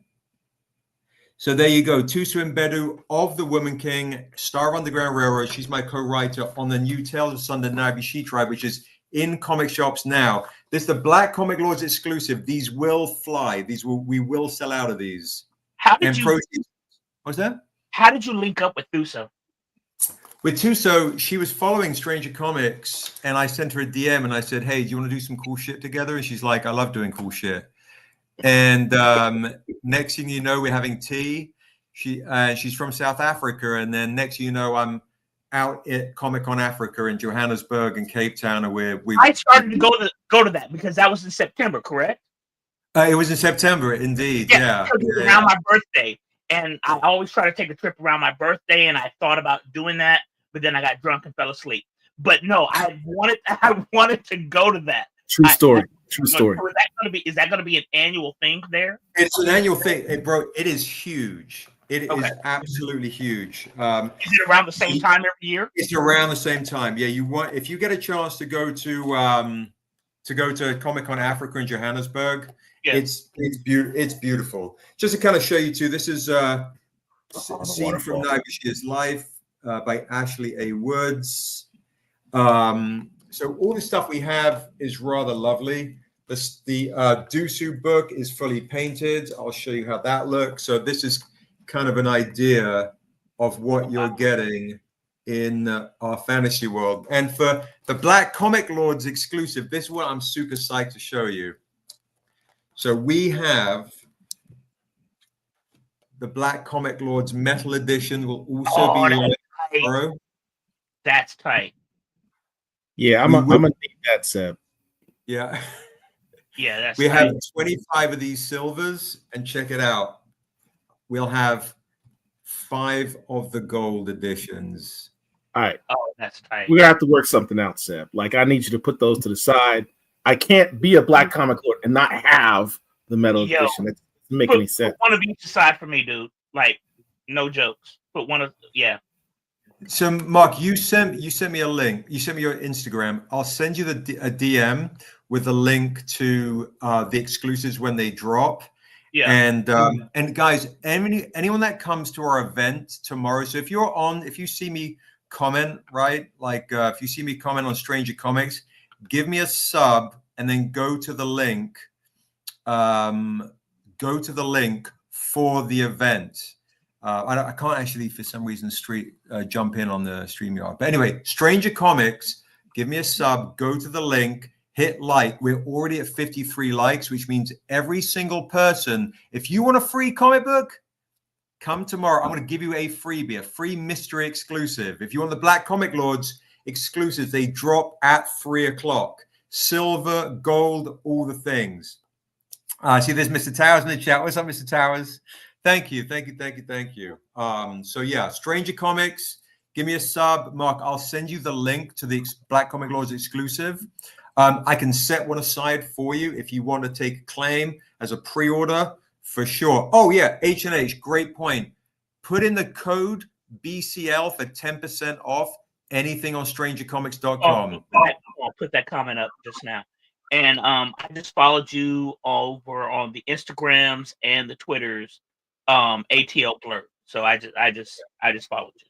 So there you go. Thuso Mbedu of the Woman King, star of Underground Railroad. She's my co-writer on the new Tales of Asunder Niobe She-Tribe, which is in comic shops now. This is the Black Comic Lords exclusive. These will fly. We will sell out of these. What's that? How did you link up with Thuso? With Tuso, she was following Stranger Comics, and I sent her a DM and I said, "Hey, do you want to do some cool shit together?" And she's like, "I love doing cool shit." And next thing you know, we're having tea. She's from South Africa, and then next thing you know, I'm out at Comic Con Africa in Johannesburg and Cape Town, and I started to go to that because that was in September, correct? It was in September, indeed. Yeah, it was around my birthday, and I always try to take a trip around my birthday, and I thought about doing that, but then I got drunk and fell asleep. But no, I wanted to go to that. True story. True story. Is that gonna be an annual thing there? It's an annual thing, bro. It is huge. It is absolutely huge. Is it around the same time every year? It's around the same time. Yeah, if you get a chance to go to Comic Con Africa in Johannesburg, it's beautiful. Just to kind of show you too, this is Scene from Nigeria's Life by Ashley A. Woods. So all the stuff we have is rather lovely. The Dusu book is fully painted. I'll show you how that looks. So this is kind of an idea of what you're getting in our fantasy world. And for the Black Comic Lords exclusive, this is what I'm super psyched to show you. So we have the Black Comic Lords Metal Edition will also be launched tomorrow. That's tight. Yeah, I'm gonna need that, Seb. Yeah. Yeah, that's we have 25 of these silvers, and check it out. We'll have 5 of the gold editions. All right. Oh, that's tight. We're gonna have to work something out, Seb. Like, I need you to put those to the side. I can't be a Black Comic Lord and not have the metal edition. It doesn't make any sense. Put one of each side for me, dude. Like, no jokes. Put one of So, Mark, you sent me a link. You sent me your Instagram. I'll send you a DM with a link to the exclusives when they drop. Yeah. And guys, anyone that comes to our event tomorrow. So if you see me comment, right? Like if you see me comment on Stranger Comics, give me a sub and then go to the link. Go to the link for the event. I can't actually, for some reason, jump in on the StreamYard. But anyway, Stranger Comics, give me a sub, go to the link, hit like. We're already at 53 likes, which means every single person, if you want a free comic book, come tomorrow. I'm going to give you a freebie, a free mystery exclusive. If you want the Black Comic Lords exclusives, they drop at 3 o'clock. Silver, gold, all the things. See, there's Mr. Towers in the chat. What's up, Mr. Towers? Thank you. So yeah, Stranger Comics, give me a sub. Mark, I'll send you the link to the Black Comic Lords exclusive. I can set one aside for you if you want to take a claim as a pre-order for sure. Oh yeah, H&H, great point. Put in the code BCL for 10% off anything on strangercomics.com. I'll put that comment up just now. And I just followed you over on the Instagrams and the Twitters. ATL Blur. So I just followed you.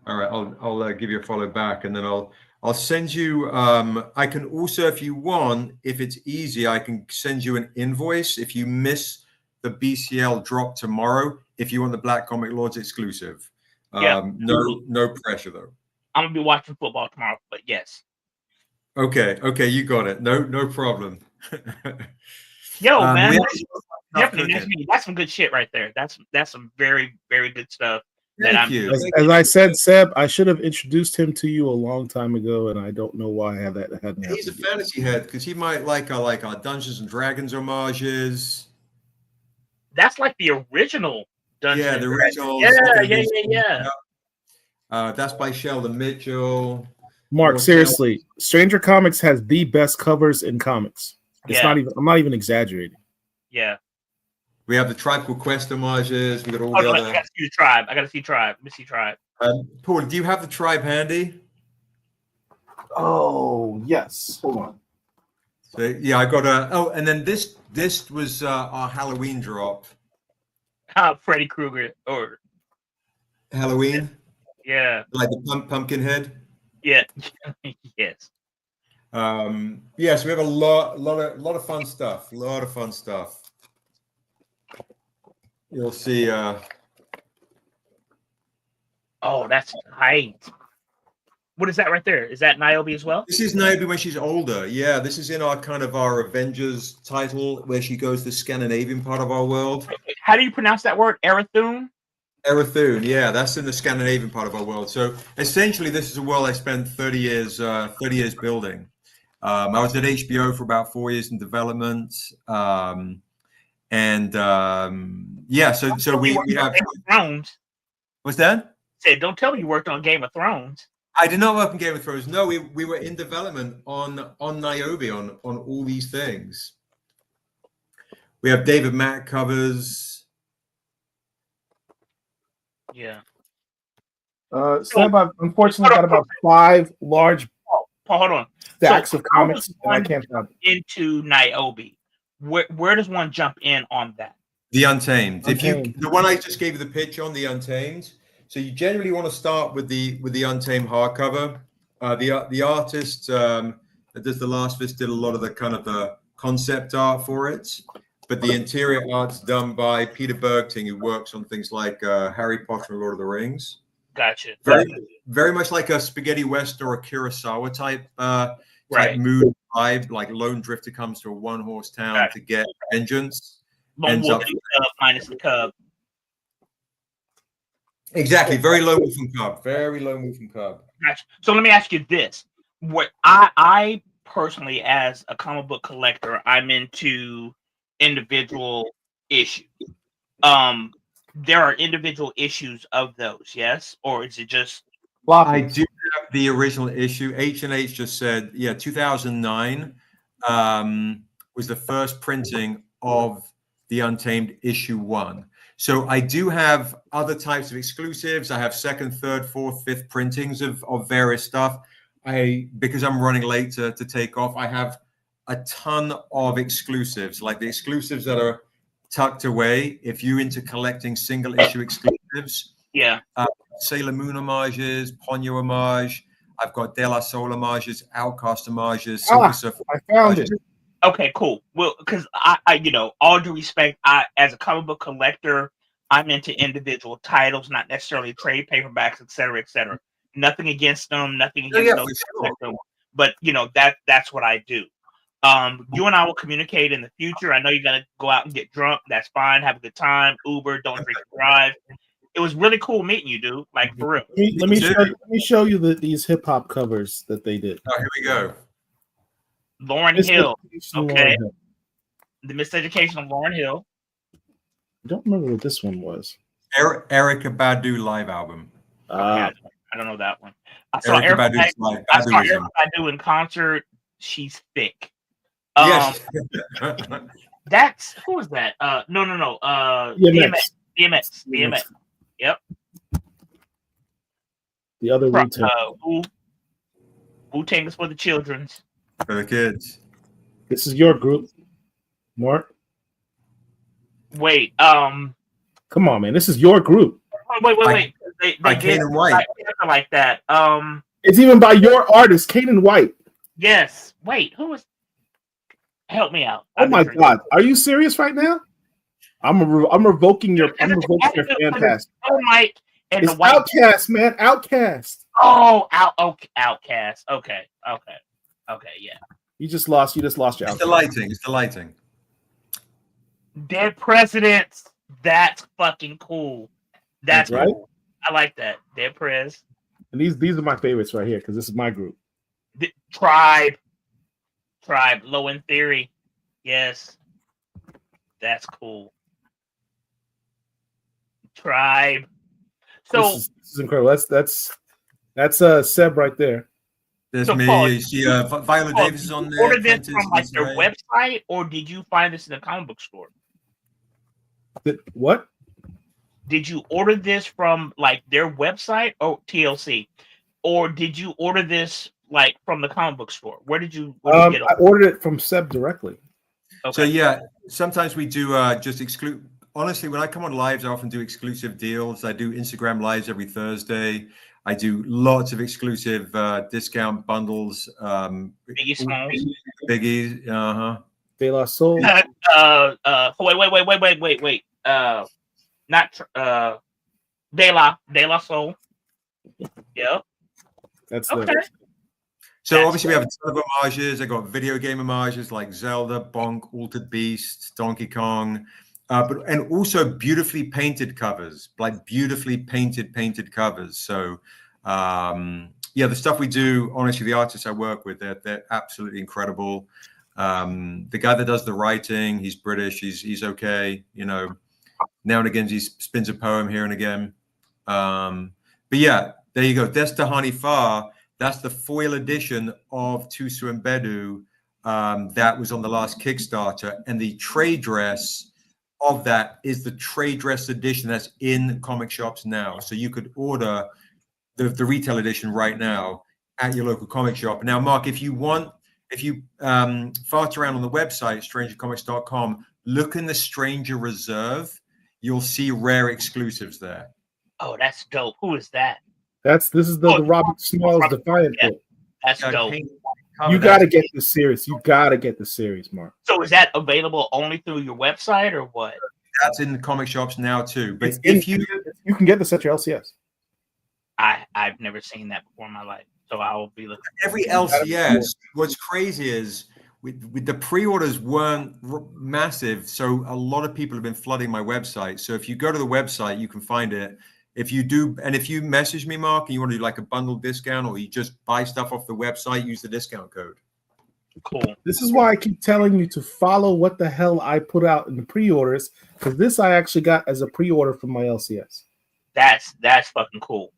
All right, I'll give you a follow back, and then I'll send you. I can also, if you want, if it's easy, I can send you an invoice if you miss the BCL drop tomorrow. If you want the Black Comic Lords exclusive, no pressure though. I'm gonna be watching football tomorrow, but yes. Okay, you got it. No problem. Yo, man. Definitely, that's some good shit right there. That's some very, very good stuff. Thank you. As I said, Seb, I should have introduced him to you a long time ago, and I don't know why I hadn't happened. He's a fantasy head because he might like our Dungeons and Dragons homages. That's like the original Dungeons. Yeah, the original. Yeah. That's by Sheldon Mitchell. Mark, seriously, Stranger Comics has the best covers in comics. It's not even. I'm not even exaggerating. Yeah. We have the Tribe Called Quest homages. We got all the other. I gotta see the Tribe. I gotta see Tribe. Let me see Tribe. Paul, do you have the Tribe handy? Oh yes. Hold on. So yeah, I got a. Oh, and then this was our Halloween drop. Freddy Krueger or Halloween. Yeah. Like the pumpkin head. Yeah. Yes. Yeah, so we have a lot of fun stuff. You'll see. Oh, that's tight. What is that right there? Is that Niobe as well? This is Niobe when she's older. Yeah, this is in our kind of our Avengers title where she goes to the Scandinavian part of our world. How do you pronounce that word? Erathune? Erathune, yeah, that's in the Scandinavian part of our world. So essentially, this is a world I spent 30 years building. I was at HBO for about 4 years in development, yeah. So we have. Game of Thrones. What's that? Said, don't tell me you worked on Game of Thrones. I did not work on Game of Thrones. No, we were in development on Niobe on all these things. We have David Mack covers. Yeah. Seb, I've unfortunately got about 5 large Hold on. stacks of comics, and I can't find them. Into Niobe. Where does one jump in on that? The Untamed. Untamed. The one I just gave you the pitch on, the Untamed. So you generally want to start with the Untamed hardcover. The artist that does the last list did a lot of the kind of the concept art for it, but the interior art's done by Peter Bergting, who works on things like Harry Potter and Lord of the Rings. Gotcha. Very much like a spaghetti western or a Kurosawa type Right. mood vibe. Like Lone Drifter comes to a one-horse town to get vengeance. Lone ends Wolf up- and Cub minus the Cub. Exactly. Very Lone Wolf and Cub. Very Lone Wolf and Cub. Gotcha. So let me ask you this: what I personally, as a comic book collector, I'm into individual issues. There are individual issues of those, yes, or is it just? I do have the original issue. H&H just said, yeah, 2009 was the first printing of the Untamed issue 1. So I do have other types of exclusives. I have 2nd, 3rd, 4th, 5th printings of various stuff. Because I'm running late to take off, I have a ton of exclusives, like the exclusives that are tucked away. If you're into collecting single issue exclusives, Yeah. Sailor Moon homages, Ponyo homage. I've got De La Soul homages, Outcast homages, Silver Surfer. I found it. Okay, cool. Well, because I, all due respect, as a comic book collector, I'm into individual titles, not necessarily trade paperbacks, et cetera, et cetera. Nothing against them, nothing against them, but that's what I do. You and I will communicate in the future. I know you're gonna go out and get drunk. That's fine. Have a good time. Uber, don't drink and drive. It was really cool meeting you, dude. Like for real. Let me show you these hip hop covers that they did. Oh, here we go. Lauren Hill. Okay. Lauren Hill. The Miseducation of Lauren Hill. I don't remember what this one was. Erykah Badu live album. I don't know that one. I saw Erykah Erykah Badu in concert. She's thick. Yes. That's who is that? No. DMX. Yep. The other Wu-Tang. Wu-Tang is for the children's. For the kids. This is your group, Mark. Wait. Come on, man. This is your group. Wait. They did White. Like that. It's even by your artist, Kanan White. Yes. Wait. Who is? Help me out. Oh my God. Are you serious right now? I'm revoking your fan pass. Oh, Mike and it's the White Outcast, man. Outcast. Oh, Outcast. Okay, yeah. You just lost your Outcast. It's the lighting. Dead Presidents. That's fucking cool. That's right. Cool. I like that. Dead Prez. And these are my favorites right here because this is my group. Tribe. Low in Theory. Yes. That's cool. Tribe. So this is incredible. That's Seb right there. There's so me. Paul, Viola Davis is on there. Ordered this from like their website, or did you find this in a comic book store? What? Did you order this from like their website or TLC, or did you order this like from the comic book store? Where did you get it? I ordered it from Seb directly. Okay. So yeah, sometimes we do just exclude. Honestly, when I come on lives, I often do exclusive deals. I do Instagram lives every Thursday. I do lots of exclusive discount bundles. Biggie Smalls. Biggie, De La Soul. Wait. Not De La Soul. Yep. That's Okay. So obviously we have a ton of homages. I got video game homages like Zelda, Bonk, Altered Beast, Donkey Kong, and also beautifully painted covers, like beautifully painted covers. So yeah, the stuff we do, honestly, the artists I work with, they're absolutely incredible. The guy that does the writing, he's British, he's okay. You know, now and again he spins a poem here and again. But yeah, there you go. Destahani Fa. That's the foil edition of Tusu and Bedu that was on the last Kickstarter. And the trade dress of that is the trade dress edition that's in comic shops now. So you could order the retail edition right now at your local comic shop. Now, Mark, if you fart around on the website, strangercomics.com, look in the Stranger Reserve, you'll see rare exclusives there. Oh, that's dope. Who is that? This is the Robert Smalls Defiant book. That's dope. You got to get the series. You got to get the series, Mark. So is that available only through your website or what? That's in the comic shops now too. But you can get this at your LCS. I've never seen that before in my life, so I will be looking. Every LCS. What's crazy is with the pre-orders weren't massive, so a lot of people have been flooding my website. So if you go to the website, you can find it. If you do, and if you message me, Mark, and you want to do like a bundle discount, or you just buy stuff off the website, use the discount code. Cool. This is why I keep telling you to follow what the hell I put out in the pre-orders, because this I actually got as a pre-order from my LCS. That's fucking cool.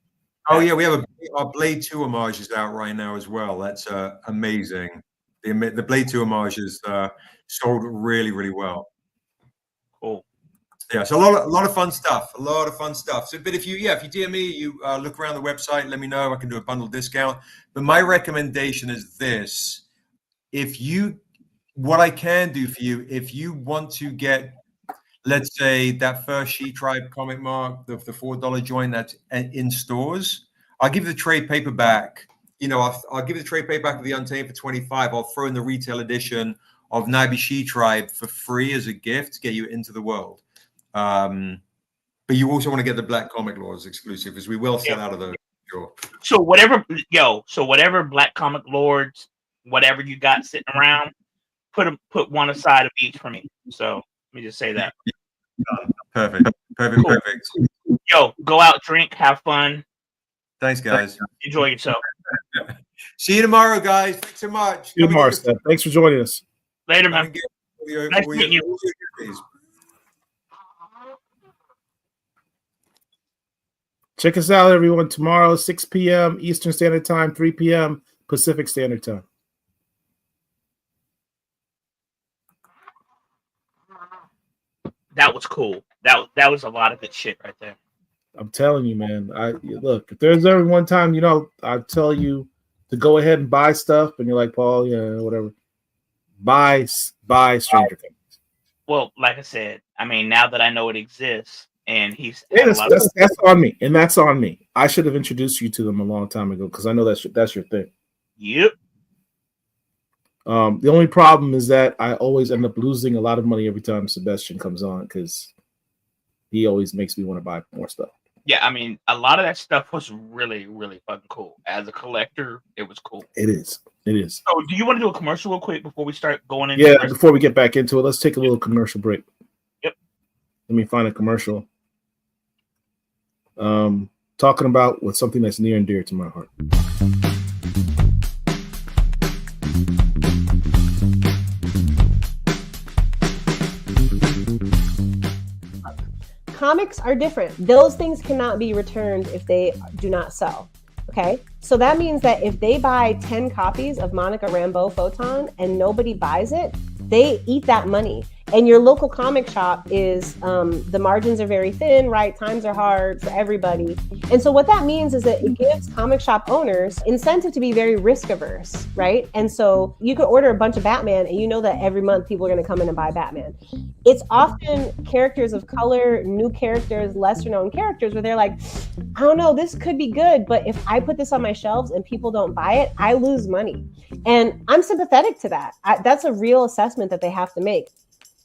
Oh yeah, we have our Blade 2 homage is out right now as well. That's amazing. The Blade 2 homage is sold really, really well. Cool. Yeah, so a lot of fun stuff. So, but if you DM me, you look around the website, let me know. I can do a bundle discount. But my recommendation is this: what I can do for you, if you want to get, let's say, that first She Tribe comic, Mark, the $4 joint that's in stores, I'll give you the trade paperback. You know, I'll give you the trade paperback of the Untamed for $25. I'll throw in the retail edition of Nabi She Tribe for free as a gift to get you into the world. But you also want to get the Black Comic Lords exclusive, because we will sell out of those. Sure. So whatever Black Comic Lords, whatever you got sitting around, put one aside of each for me. So let me just say that. Perfect. Cool. Yo, go out, drink, have fun. Thanks, guys. Enjoy yourself. See you tomorrow, guys. Thanks so much. See you tomorrow, Steph. Thanks for joining us. Later, man. Nice to meet you. Check us out, everyone. Tomorrow, 6 p.m. Eastern Standard Time, 3 p.m. Pacific Standard Time. That was cool. That was a lot of good shit right there. I'm telling you, man. Look, if there's ever one time, I tell you to go ahead and buy stuff, and you're like, Paul, yeah, whatever. Buy Stranger Things. Well, like I said, I mean, now that I know it exists, and that's on me, and that's on me. I should have introduced you to them a long time ago, because I know that's your thing. Yep. The only problem is that I always end up losing a lot of money every time Sebastian comes on, because he always makes me want to buy more stuff. Yeah, I mean, a lot of that stuff was really, really fucking cool. As a collector, it was cool. It is. So, do you want to do a commercial real quick before we start going into? Yeah, before we get back into it, let's take a little commercial break. Yep. Let me find a commercial. Talking about something that's near and dear to my heart. Comics are different. Those things cannot be returned if they do not sell. Okay, so that means that if they buy 10 copies of Monica Rambeau Photon and nobody buys it, they eat that money. And your local comic shop is, the margins are very thin, right? Times are hard for everybody. And so what that means is that it gives comic shop owners incentive to be very risk averse, right? And so you could order a bunch of Batman and you know that every month people are going to come in and buy Batman. It's often characters of color, new characters, lesser known characters where they're like, I don't know, this could be good, but if I put this on my shelves and people don't buy it, I lose money. And I'm sympathetic to that. That's a real assessment that they have to make.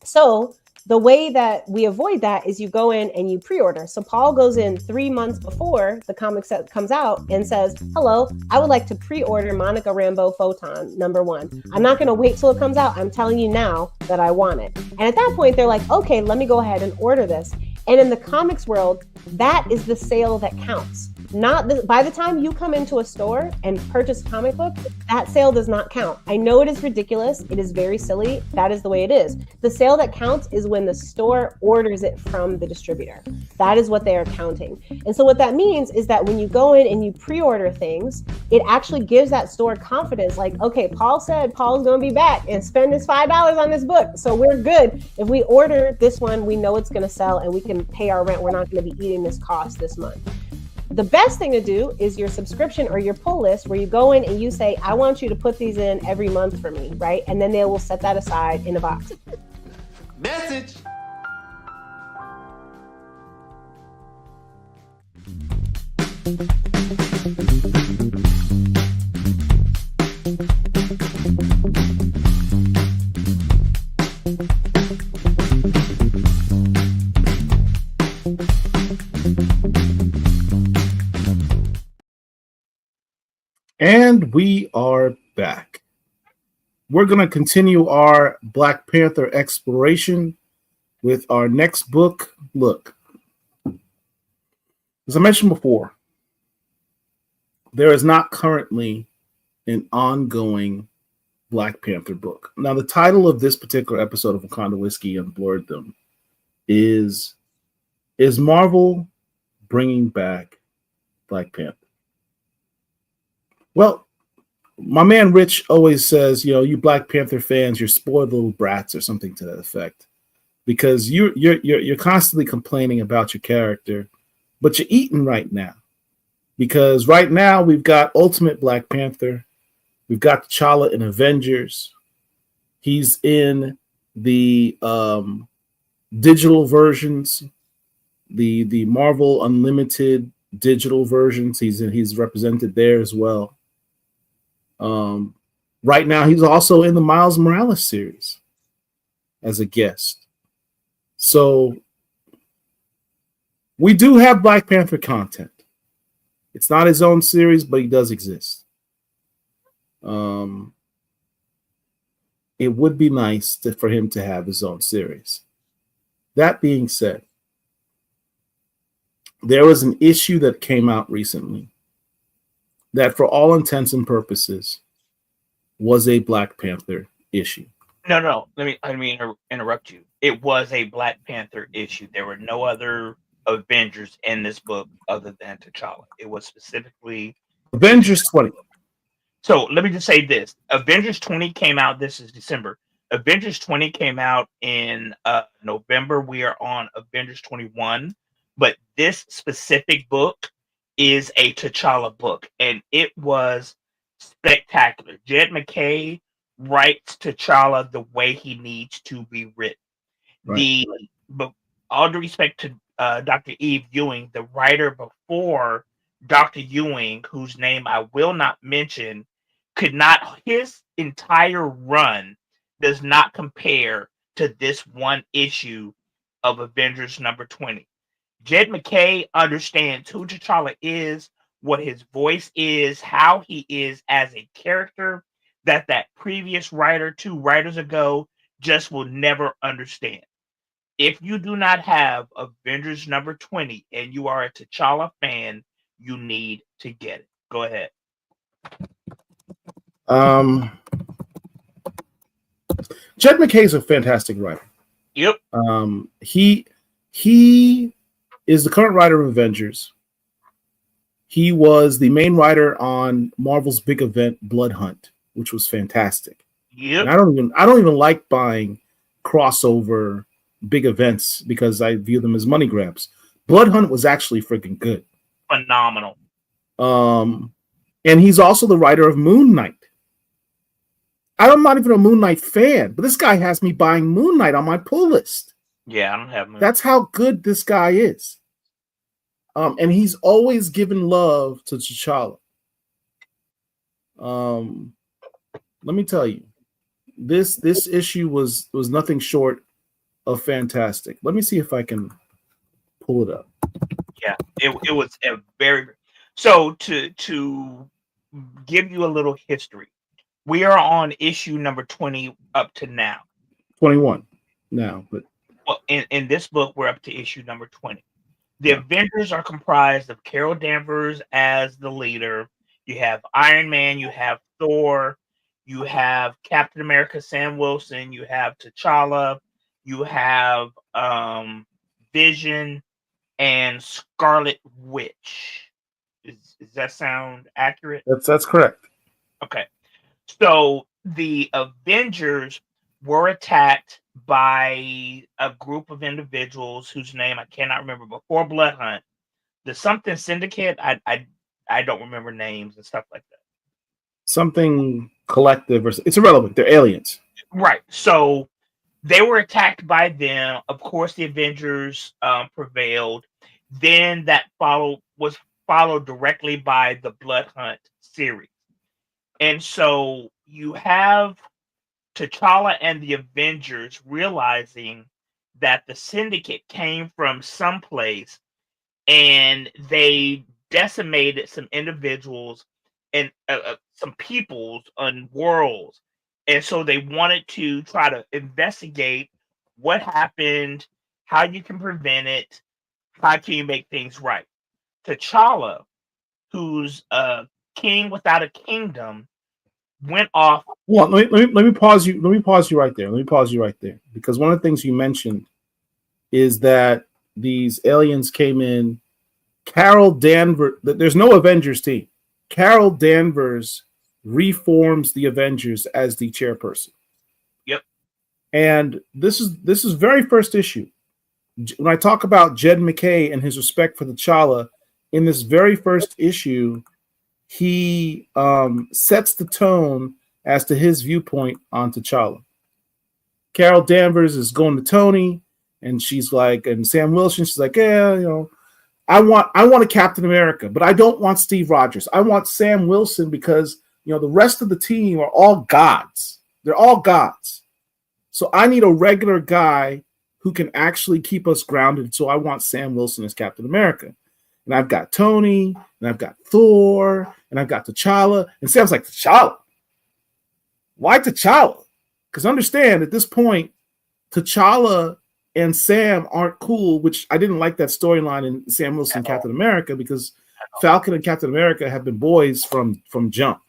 So The way that we avoid that is you go in and you pre-order. So Paul goes in 3 months before the comic set comes out and says, hello, I would like to pre-order Monica Rambeau Photon #1. I'm not going to wait till it comes out. I'm telling you now that I want it. And at that point, they're like, okay, let me go ahead and order this. And in the comics world, that is the sale that counts. By the time you come into a store and purchase a comic book, that sale does not count. I know it is ridiculous. It is very silly. That is the way it is. The sale that counts is when the store orders it from the distributor. That is what they are counting. And so what that means is that when you go in and you pre-order things, it actually gives that store confidence. Like, okay, Paul said Paul's going to be back and spend his $5 on this book. So we're good. If we order this one, we know it's going to sell and we can pay our rent. We're not going to be eating this cost this month. The best thing to do is your subscription or your pull list, where you go in and you say, I want you to put these in every month for me, right? And then they will set that aside in a box. Message. And we are back. We're going to continue our Black Panther exploration with our next book. Look, as I mentioned before, there is not currently an ongoing Black Panther book. Now, the title of this particular episode of Wakanda Whiskey and Blurredom is Marvel bringing back Black Panther? Well, my man Rich always says, you Black Panther fans, you're spoiled little brats or something to that effect, because you're constantly complaining about your character, but you're eating right now, because right now we've got Ultimate Black Panther, we've got T'Challa in Avengers, he's in the digital versions, the Marvel Unlimited digital versions. He's represented there as well. Right now, he's also in the Miles Morales series as a guest. So we do have Black Panther content. It's not his own series, but he does exist. It would be nice for him to have his own series. That being said, there was an issue that came out recently that, for all intents and purposes, was a Black Panther issue. No. Let me interrupt you. It was a Black Panther issue. There were no other Avengers in this book other than T'Challa. It was specifically Avengers 20. So let me just say this. Avengers 20 came out. This is December. Avengers 20 came out in November. We are on Avengers 21. But this specific book is a T'Challa book, and it was spectacular. Jed McKay writes T'Challa the way he needs to be written. Right. But all due respect to Dr. Eve Ewing, the writer before Dr. Ewing, whose name I will not mention, his entire run does not compare to this one issue of Avengers number 20. Jed McKay understands who T'Challa is, what his voice is, how he is as a character, that previous writer, 2 writers ago, just will never understand. If you do not have Avengers number 20 and you are a T'Challa fan, you need to get it. Go ahead. Jed McKay is a fantastic writer. Yep. He is the current writer of Avengers. He was the main writer on Marvel's big event Blood Hunt, which was fantastic. Yep. And I don't even like buying crossover big events because I view them as money grabs. Blood Hunt was actually freaking good. Phenomenal. And he's also the writer of Moon Knight. I'm not even a Moon Knight fan, but this guy has me buying Moon Knight on my pull list. Yeah, I don't have Moon. That's how good this guy is. And he's always given love to T'Challa. Let me tell you, this issue was nothing short of Fantastic. Let me see if I can pull it up. Yeah, it was a very so to give you a little history. We are on issue number 20 up to now. 21 now, but Well, in this book, we're up to issue number 20. The Yeah. Avengers are comprised of Carol Danvers as the leader. You have Iron Man, you have Thor, you have Captain America, Sam Wilson, you have T'Challa, you have Vision, and Scarlet Witch. Does that sound accurate? that's correct. Okay. So the Avengers were attacked by a group of individuals whose name I cannot remember before Blood Hunt. The something syndicate, I don't remember names and stuff like that. Something collective, or it's irrelevant. They're aliens. Right. So they were attacked by them. Of course, the Avengers prevailed. Then that was followed directly by the Blood Hunt series. And so you have T'Challa and the Avengers realizing that the syndicate came from someplace and they decimated some individuals and some peoples and worlds. And so they wanted to try to investigate what happened, how you can prevent it, how can you make things right. T'Challa, who's a king without a kingdom, went off. Well, let me pause you. Let me pause you right there. Let me pause you right there, because one of the things you mentioned is that these aliens came in. Carol Danvers. There's no Avengers team. Carol Danvers reforms the Avengers as the chairperson. Yep. And this is very first issue. When I talk about Jed MacKay and his respect for T'Challa, in this very first issue, he sets the tone as to his viewpoint on T'Challa. Carol Danvers is going to Tony, and she's like, and Sam Wilson, she's like, yeah, you know, I want a Captain America, but I don't want Steve Rogers. I want Sam Wilson because, you know, the rest of the team are all gods. They're all gods. So I need a regular guy who can actually keep us grounded. So I want Sam Wilson as Captain America. And I've got Tony, and I've got Thor, and I've got T'Challa. And Sam's like, T'Challa? Why T'Challa? Because understand, at this point, T'Challa and Sam aren't cool, which I didn't like that storyline in Sam Wilson Captain America, because Falcon and Captain America have been boys from jump.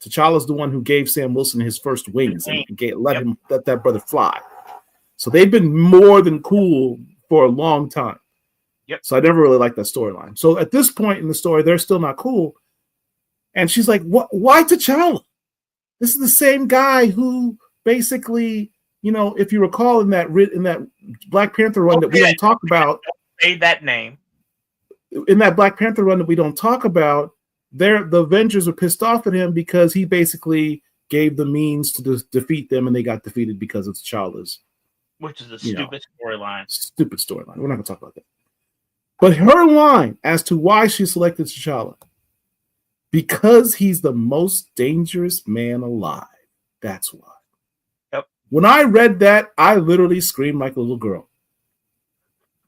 T'Challa's the one who gave Sam Wilson his first wings and let that brother fly. So they've been more than cool for a long time. Yep. So I never really liked that storyline. So at this point in the story, they're still not cool. And she's like, "What? Why T'Challa? This is the same guy who basically, you know, if you recall in that Black Panther run that we don't talk about, say that name. In that Black Panther run that we don't talk about, the Avengers were pissed off at him because he basically gave the means to defeat them, and they got defeated because of T'Challa's, which is a stupid storyline. Stupid storyline. We're not going to talk about that. But her line as to why she selected T'Challa, because he's the most dangerous man alive. That's why. Yep. When I read that, I literally screamed like a little girl.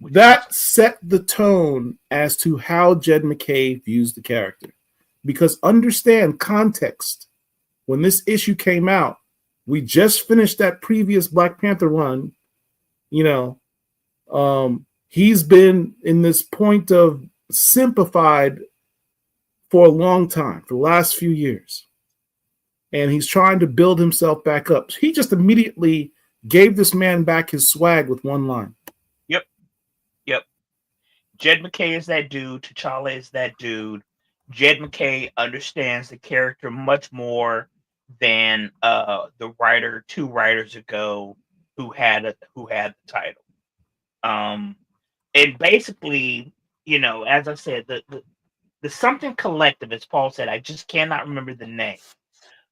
That set the tone as to how Jed MacKay views the character. Because understand context. When this issue came out, we just finished that previous Black Panther run. You know, he's been in this point of simplified for a long time, for the last few years. And he's trying to build himself back up. He just immediately gave this man back his swag with one line. Yep. Jed MacKay is that dude. T'Challa is that dude. Jed MacKay understands the character much more than the two writers ago who had the title. And basically, you know, as I said, the something collective, as Paul said, I just cannot remember the name.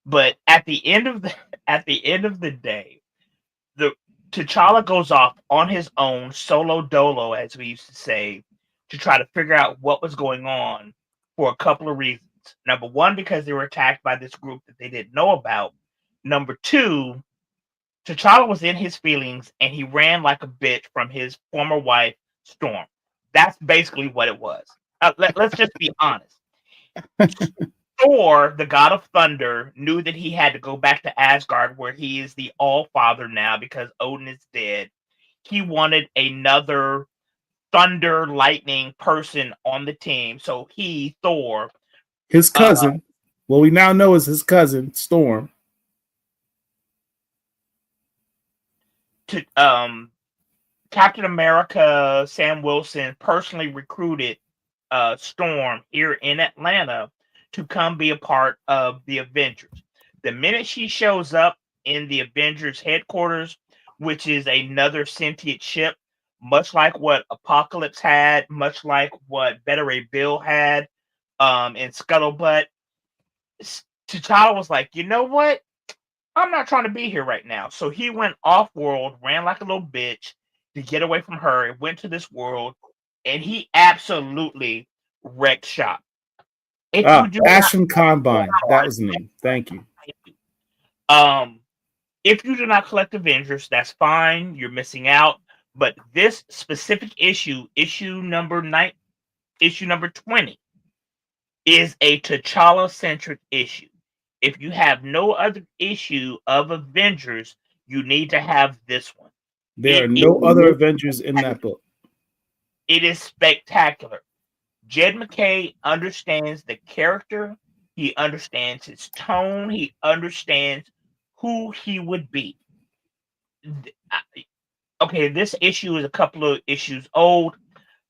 But at the end of the day, the T'Challa goes off on his own, solo dolo, as we used to say, to try to figure out what was going on for a couple of reasons. Number one, because they were attacked by this group that they didn't know about. Number two, T'Challa was in his feelings and he ran like a bitch from his former wife, Storm. That's basically what it was. Let's just be honest. Thor, the god of thunder, knew that he had to go back to Asgard, where he is the All Father now because Odin is dead. He wanted another thunder, lightning person on the team. So he, Thor, His cousin, well, we now know is his cousin, Storm. to Captain America, Sam Wilson personally recruited Storm here in Atlanta to come be a part of the Avengers. The minute she shows up in the Avengers headquarters, which is another sentient ship, much like what Apocalypse had, much like what Beta Ray Bill had in Scuttlebutt, T'Challa was like, you know what? I'm not trying to be here right now. So he went off world, ran like a little bitch to get away from her, and went to this world, and he absolutely wrecked shop. If you do Ashen Combine. That was the name. Thank you. If you do not collect Avengers, that's fine. You're missing out. But this specific issue, issue number 20, is a T'Challa-centric issue. If you have no other issue of Avengers, you need to have this one. There are no other Avengers in that book. It is spectacular. Jed McKay understands the character. He understands his tone. He understands who he would be. Okay, this issue is a couple of issues old.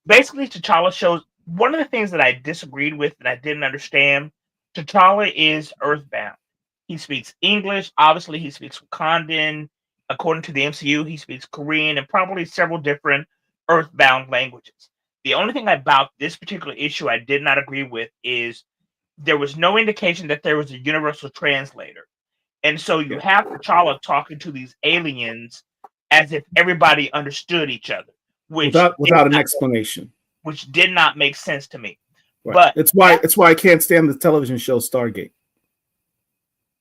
Basically, T'Challa shows one of the things that I disagreed with that I didn't understand. T'Challa is earthbound. He speaks English. Obviously, he speaks Wakandan. According to the MCU, he speaks Korean and probably several different earthbound languages. The only thing about this particular issue I did not agree with is there was no indication that there was a universal translator. And so you have T'Challa talking to these aliens as if everybody understood each other, without an explanation, which did not make sense to me. Right. But it's why I can't stand the television show Stargate.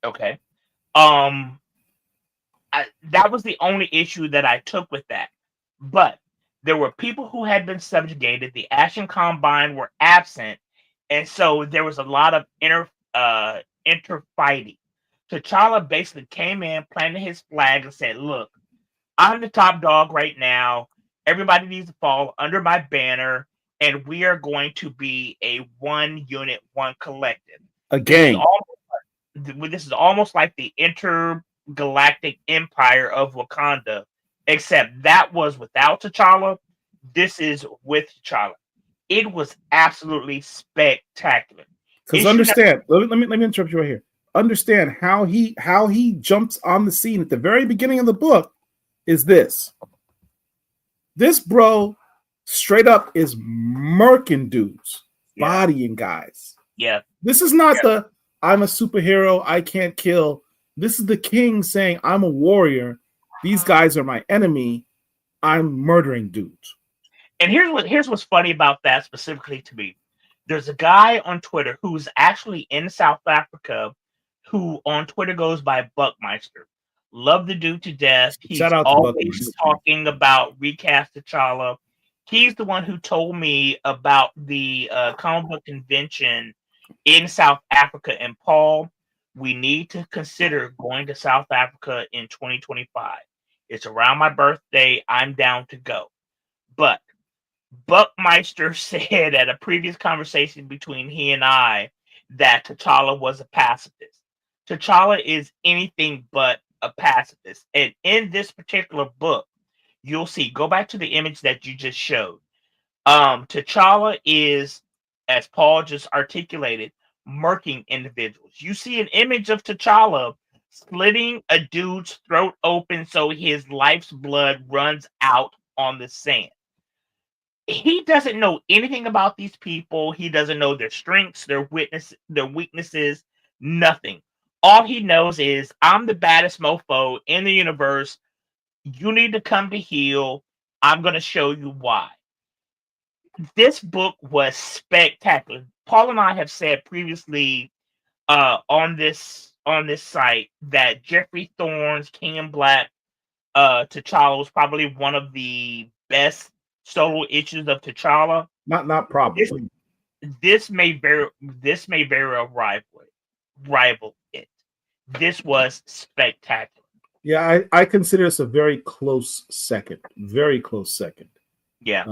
Okay. That was the only issue that I took with that. But there were people who had been subjugated. The Ashen Combine were absent. And so there was a lot of interfighting. T'Challa basically came in, planted his flag, and said, look, I'm the top dog right now. Everybody needs to fall under my banner, and we are going to be a one unit, one collective. A gang. This is almost like the intergalactic empire of Wakanda, except that was without T'Challa. This is with T'Challa. It was absolutely spectacular. Because understand, let me interrupt you right here. Understand how he jumps on the scene at the very beginning of the book is this. This bro straight up is murking dudes, bodying guys. Yeah. This is not the I'm a superhero, I can't kill. This is the king saying I'm a warrior. These guys are my enemy. I'm murdering dudes. And here's what's funny about that specifically to me. There's a guy on Twitter who's actually in South Africa who on Twitter goes by Buckmeister. Love the dude to death. He's always talking about recast T'Challa. He's the one who told me about the comic book convention in South Africa. And Paul, we need to consider going to South Africa in 2025. It's around my birthday. I'm down to go. But Buckmeister said at a previous conversation between he and I that T'Challa was a pacifist. T'Challa is anything but a pacifist. And in this particular book, you'll see, go back to the image that you just showed. T'Challa is, as Paul just articulated, murking individuals. You see an image of T'Challa slitting a dude's throat open so his life's blood runs out on the sand. He doesn't know anything about these people. He doesn't know their strengths, their weaknesses, nothing. All he knows is I'm the baddest mofo in the universe. You need to come to heal. I'm going to show you why. This book was spectacular. Paul and I have said previously on this site that Jeffrey Thorne's King in Black T'Challa was probably one of the best solo issues of T'Challa. Not probably. This may very well rival it. This was spectacular. Yeah, I consider this a very close second. Very close second. Yeah.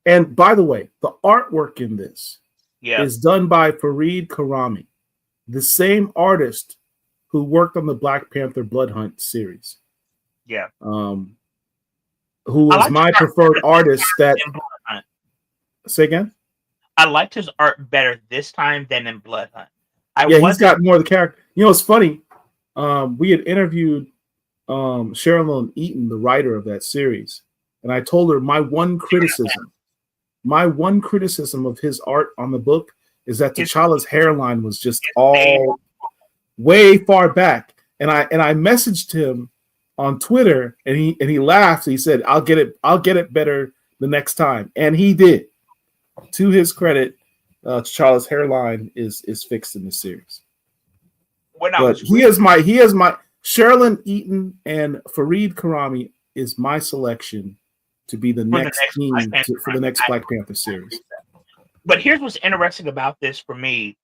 And by the way, the artwork in this Yeah. is done by Fareed Karami, the same artist who worked on the Black Panther Blood Hunt series. Yeah. Who was my preferred artist that say again? I liked his art better this time than in Blood Hunt. He's got more of the character. You know, it's funny. We had interviewed Sherilyn Eaton, the writer of that series, and I told her my one criticism of his art on the book is that T'Challa's hairline was just all way far back. And I messaged him on Twitter, and he laughed. He said, I'll get it better the next time. And he did. To his credit, T'Challa's hairline is fixed in the series. He is my Sherilyn Eaton and Fareed Karami is my selection to be the next team for the next Black Panther series. But here's what's interesting about this for me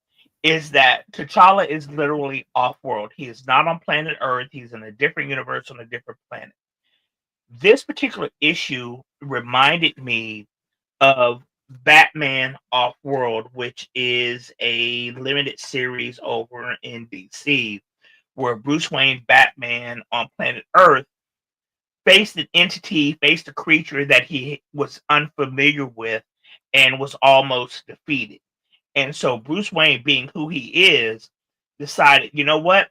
is that T'Challa is literally off-world. He is not on planet Earth. He's in a different universe on a different planet. This particular issue reminded me of Batman Off-World, which is a limited series over in DC, where Bruce Wayne Batman on planet Earth faced an entity, faced a creature that he was unfamiliar with and was almost defeated. And so Bruce Wayne, being who he is, decided, you know what?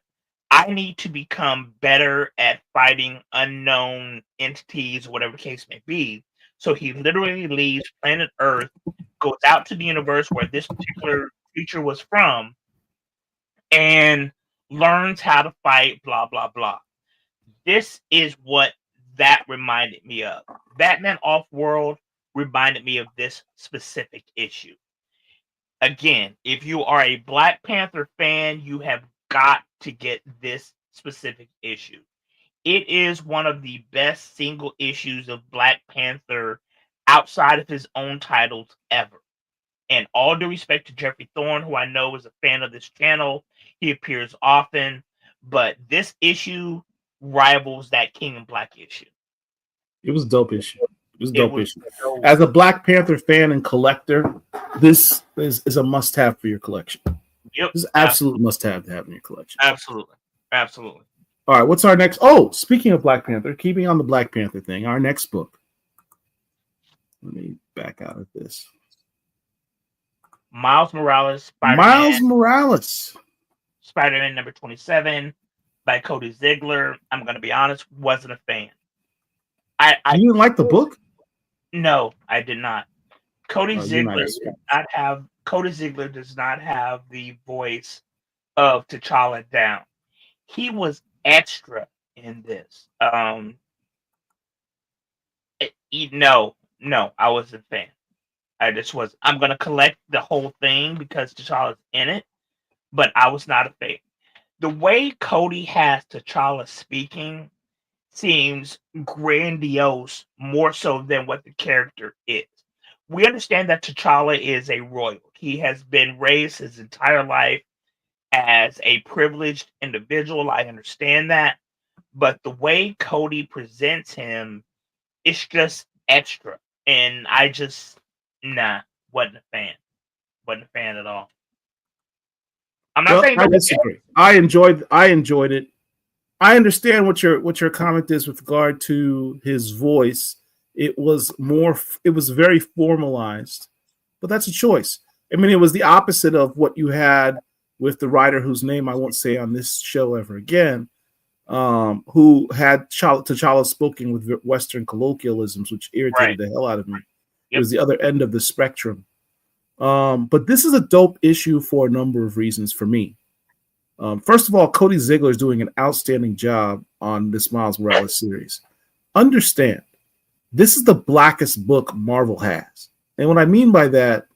I need to become better at fighting unknown entities, whatever the case may be. So he literally leaves planet Earth, goes out to the universe where this particular creature was from, and learns how to fight, blah, blah, blah. This is what that reminded me of. Batman Off-World reminded me of this specific issue. Again, if you are a Black Panther fan, you have got to get this specific issue. It is one of the best single issues of Black Panther outside of his own titles ever. And all due respect to Jeffrey Thorne, who I know is a fan of this channel, he appears often, but this issue rivals that King in Black issue. It was a dope issue. As a Black Panther fan and collector, this is a must-have for your collection. Yep. This is absolute must-have to have in your collection. Absolutely. All right, what's our next? Oh, speaking of Black Panther, keeping on the Black Panther thing, our next book. Let me back out of this. Miles Morales, Spider-Man number 27 by Cody Ziegler. I'm going to be honest, wasn't a fan. You didn't like the book? No, I did not. Cody Ziegler does not have the voice of T'Challa down. He was extra in this. No, I wasn't a fan. I just was. I'm gonna collect the whole thing because T'Challa's in it, but I was not a fan. The way Cody has T'Challa speaking seems grandiose, more so than what the character is. We understand that T'Challa is a royal. He has been raised his entire life as a privileged individual. I understand that. But the way Cody presents him, it's just extra. And I just, wasn't a fan. Wasn't a fan at all. I'm not saying I disagree. I enjoyed it. I understand what your comment is with regard to his voice. It was very formalized, but that's a choice. I mean, it was the opposite of what you had with the writer whose name I won't say on this show ever again, who had T'Challa spoken with Western colloquialisms, which irritated the hell out of me. Yep. It was the other end of the spectrum. But this is a dope issue for a number of reasons for me. First of all, Cody Ziegler is doing an outstanding job on this Miles Morales series. Understand, this is the blackest book Marvel has. And what I mean by that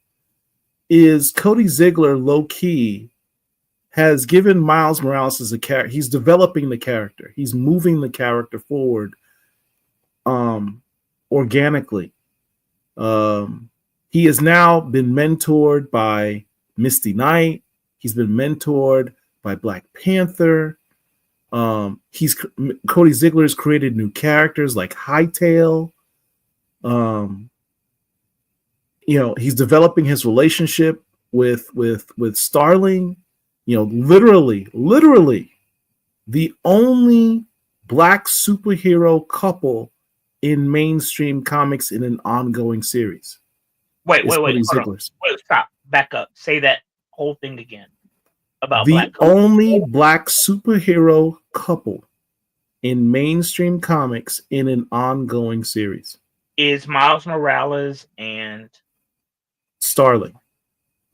is Cody Ziegler low-key has given Miles Morales as a character. He's developing the character. He's moving the character forward organically. He has now been mentored by Misty Knight. He's been mentored by Black Panther. Cody Ziegler has created new characters like Hightail. He's developing his relationship with Starling. Literally the only Black superhero couple in mainstream comics in an ongoing series. Wait, stop. Back up. Say that whole thing again. About the only Black superhero couple in mainstream comics in an ongoing series is Miles Morales and Starling,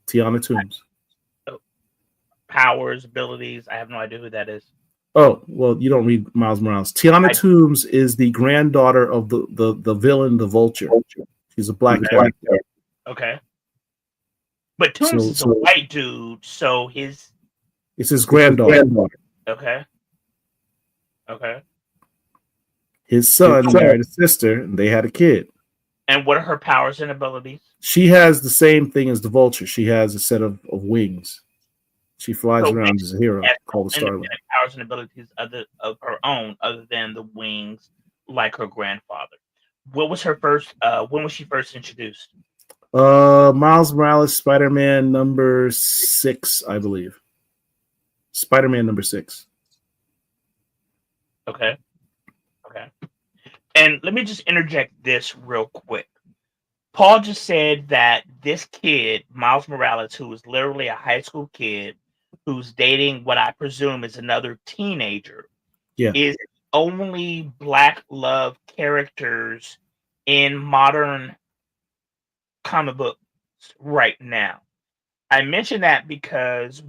Tiana Toombs. Powers, abilities. I have no idea who that is. Oh, well, you don't read Miles Morales. Tiana Toombs is the granddaughter of the villain, the Vulture. She's a Black character. Okay. But Toombs is a white dude, so it's his granddaughter. Okay. His son married a sister, and they had a kid. And what are her powers and abilities? She has the same thing as the Vulture. She has a set of wings. She flies around as a hero called the Starling. Powers and abilities of her own, other than the wings, like her grandfather. What was her first? When was she first introduced? Miles Morales, Spider-Man number 6, I believe. Spider-Man number 6. Okay. And let me just interject this real quick. Paul just said that this kid, Miles Morales, who is literally a high school kid, who's dating what I presume is another teenager, is only Black love characters in modern comic books right now. I mention that because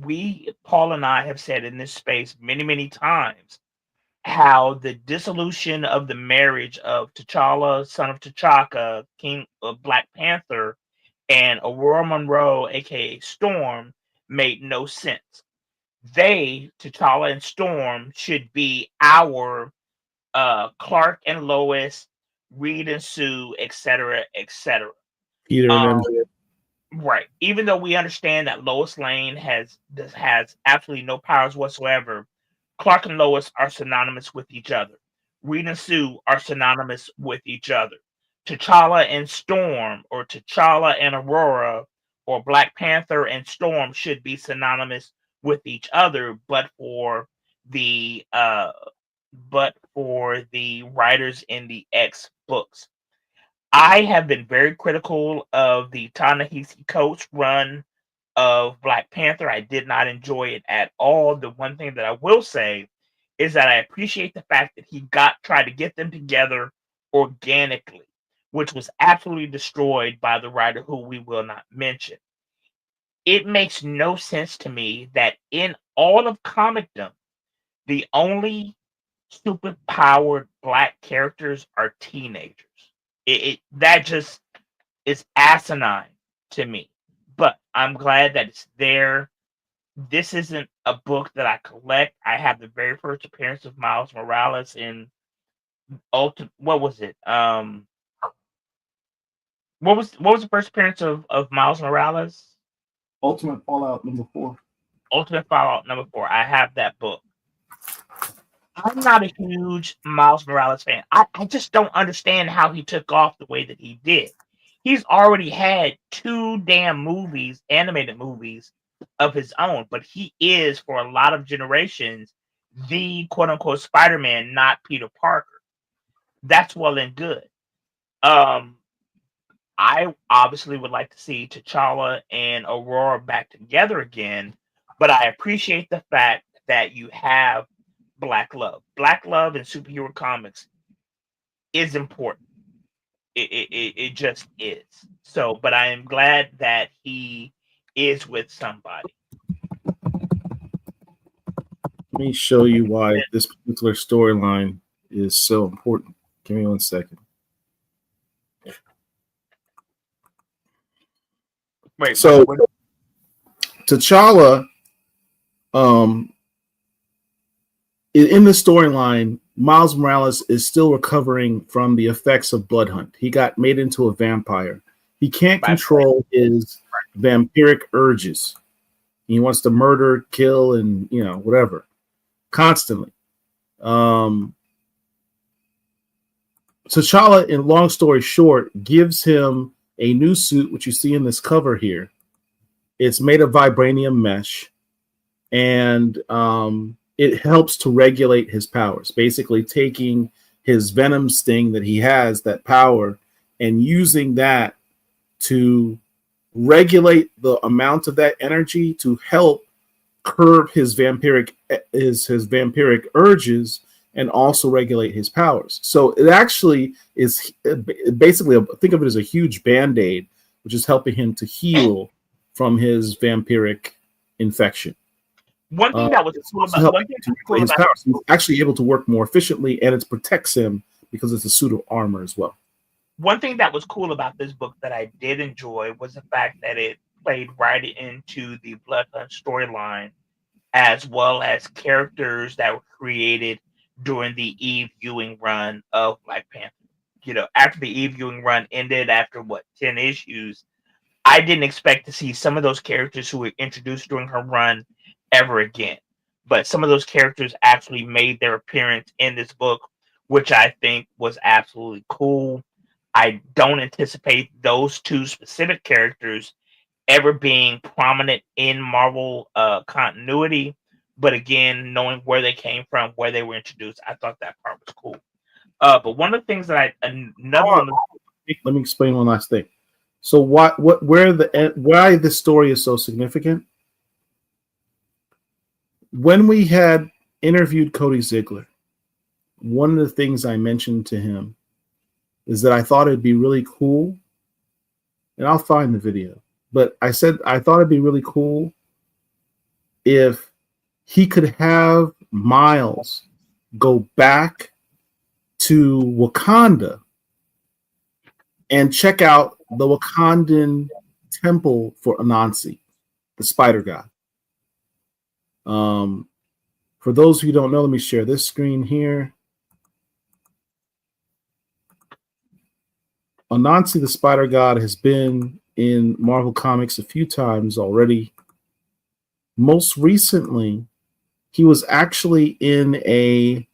Paul and I have said in this space many, many times how the dissolution of the marriage of T'Challa, son of T'Chaka, King of Black Panther, and Aurora Monroe, aka Storm, made no sense. T'Challa and Storm, should be our Clark and Lois, Reed and Sue, etc., etc. Peter and MJ. Right. Even though we understand that Lois Lane has absolutely no powers whatsoever, Clark and Lois are synonymous with each other. Reed and Sue are synonymous with each other. T'Challa and Storm, or T'Challa and Aurora, or Black Panther and Storm should be synonymous with each other, but for the writers in the X books. I have been very critical of the Ta-Nehisi Coates run of Black Panther. I did not enjoy it at all. The one thing that I will say is that I appreciate the fact that he tried to get them together organically, which was absolutely destroyed by the writer who we will not mention. It makes no sense to me that in all of comicdom, the only super powered Black characters are teenagers. That just is asinine to me. But I'm glad that it's there. This isn't a book that I collect. I have the very first appearance of Miles Morales in what was it? What was the first appearance of Miles Morales? Ultimate Fallout number 4. Ultimate Fallout number 4. I have that book. I'm not a huge Miles Morales fan. I just don't understand how he took off the way that he did. He's already had 2 damn movies, animated movies of his own, but he is, for a lot of generations, the quote-unquote Spider-Man, not Peter Parker. That's well and good. I obviously would like to see T'Challa and Aurora back together again, but I appreciate the fact that you have Black love. Black love in superhero comics is important. It just is. So, but I am glad that he is with somebody. Let me show you why this particular storyline is so important. Give me 1 second. Wait, so T'Challa Um, in the storyline, Miles Morales is still recovering from the effects of Blood Hunt. He got made into a vampire. He can't control his vampiric urges. He wants to murder, kill, and whatever, constantly. T'Challa, in long story short, gives him a new suit, which you see in this cover here. It's made of vibranium mesh, and it helps to regulate his powers, basically taking his venom sting that he has, that power, and using that to regulate the amount of that energy to help curb his vampiric urges and also regulate his powers. So it actually is basically, think of it as a huge band-aid, which is helping him to heal from his vampiric infection. One thing that was cool about his powers. He's actually able to work more efficiently, and it protects him because it's a suit of armor as well. One thing that was cool about this book that I did enjoy was the fact that it played right into the Blood Hunt storyline, as well as characters that were created during the Eve Ewing run of Black Panther. After the Eve Ewing run ended after 10 issues, I didn't expect to see some of those characters who were introduced during her run ever again. But some of those characters actually made their appearance in this book, which I think was absolutely cool. I don't anticipate those two specific characters ever being prominent in Marvel continuity. But again, knowing where they came from, where they were introduced, I thought that part was cool. But one of the things that let me explain one last thing. So why this story is so significant? When we had interviewed Cody Ziegler, one of the things I mentioned to him is that I thought it'd be really cool, and I'll find the video, but I said I thought it'd be really cool if he could have Miles go back to Wakanda and check out the Wakandan temple for Anansi, the spider god. For those who don't know, let me share this screen here. Anansi, the spider god, has been in Marvel Comics a few times already. Most recently, he was actually in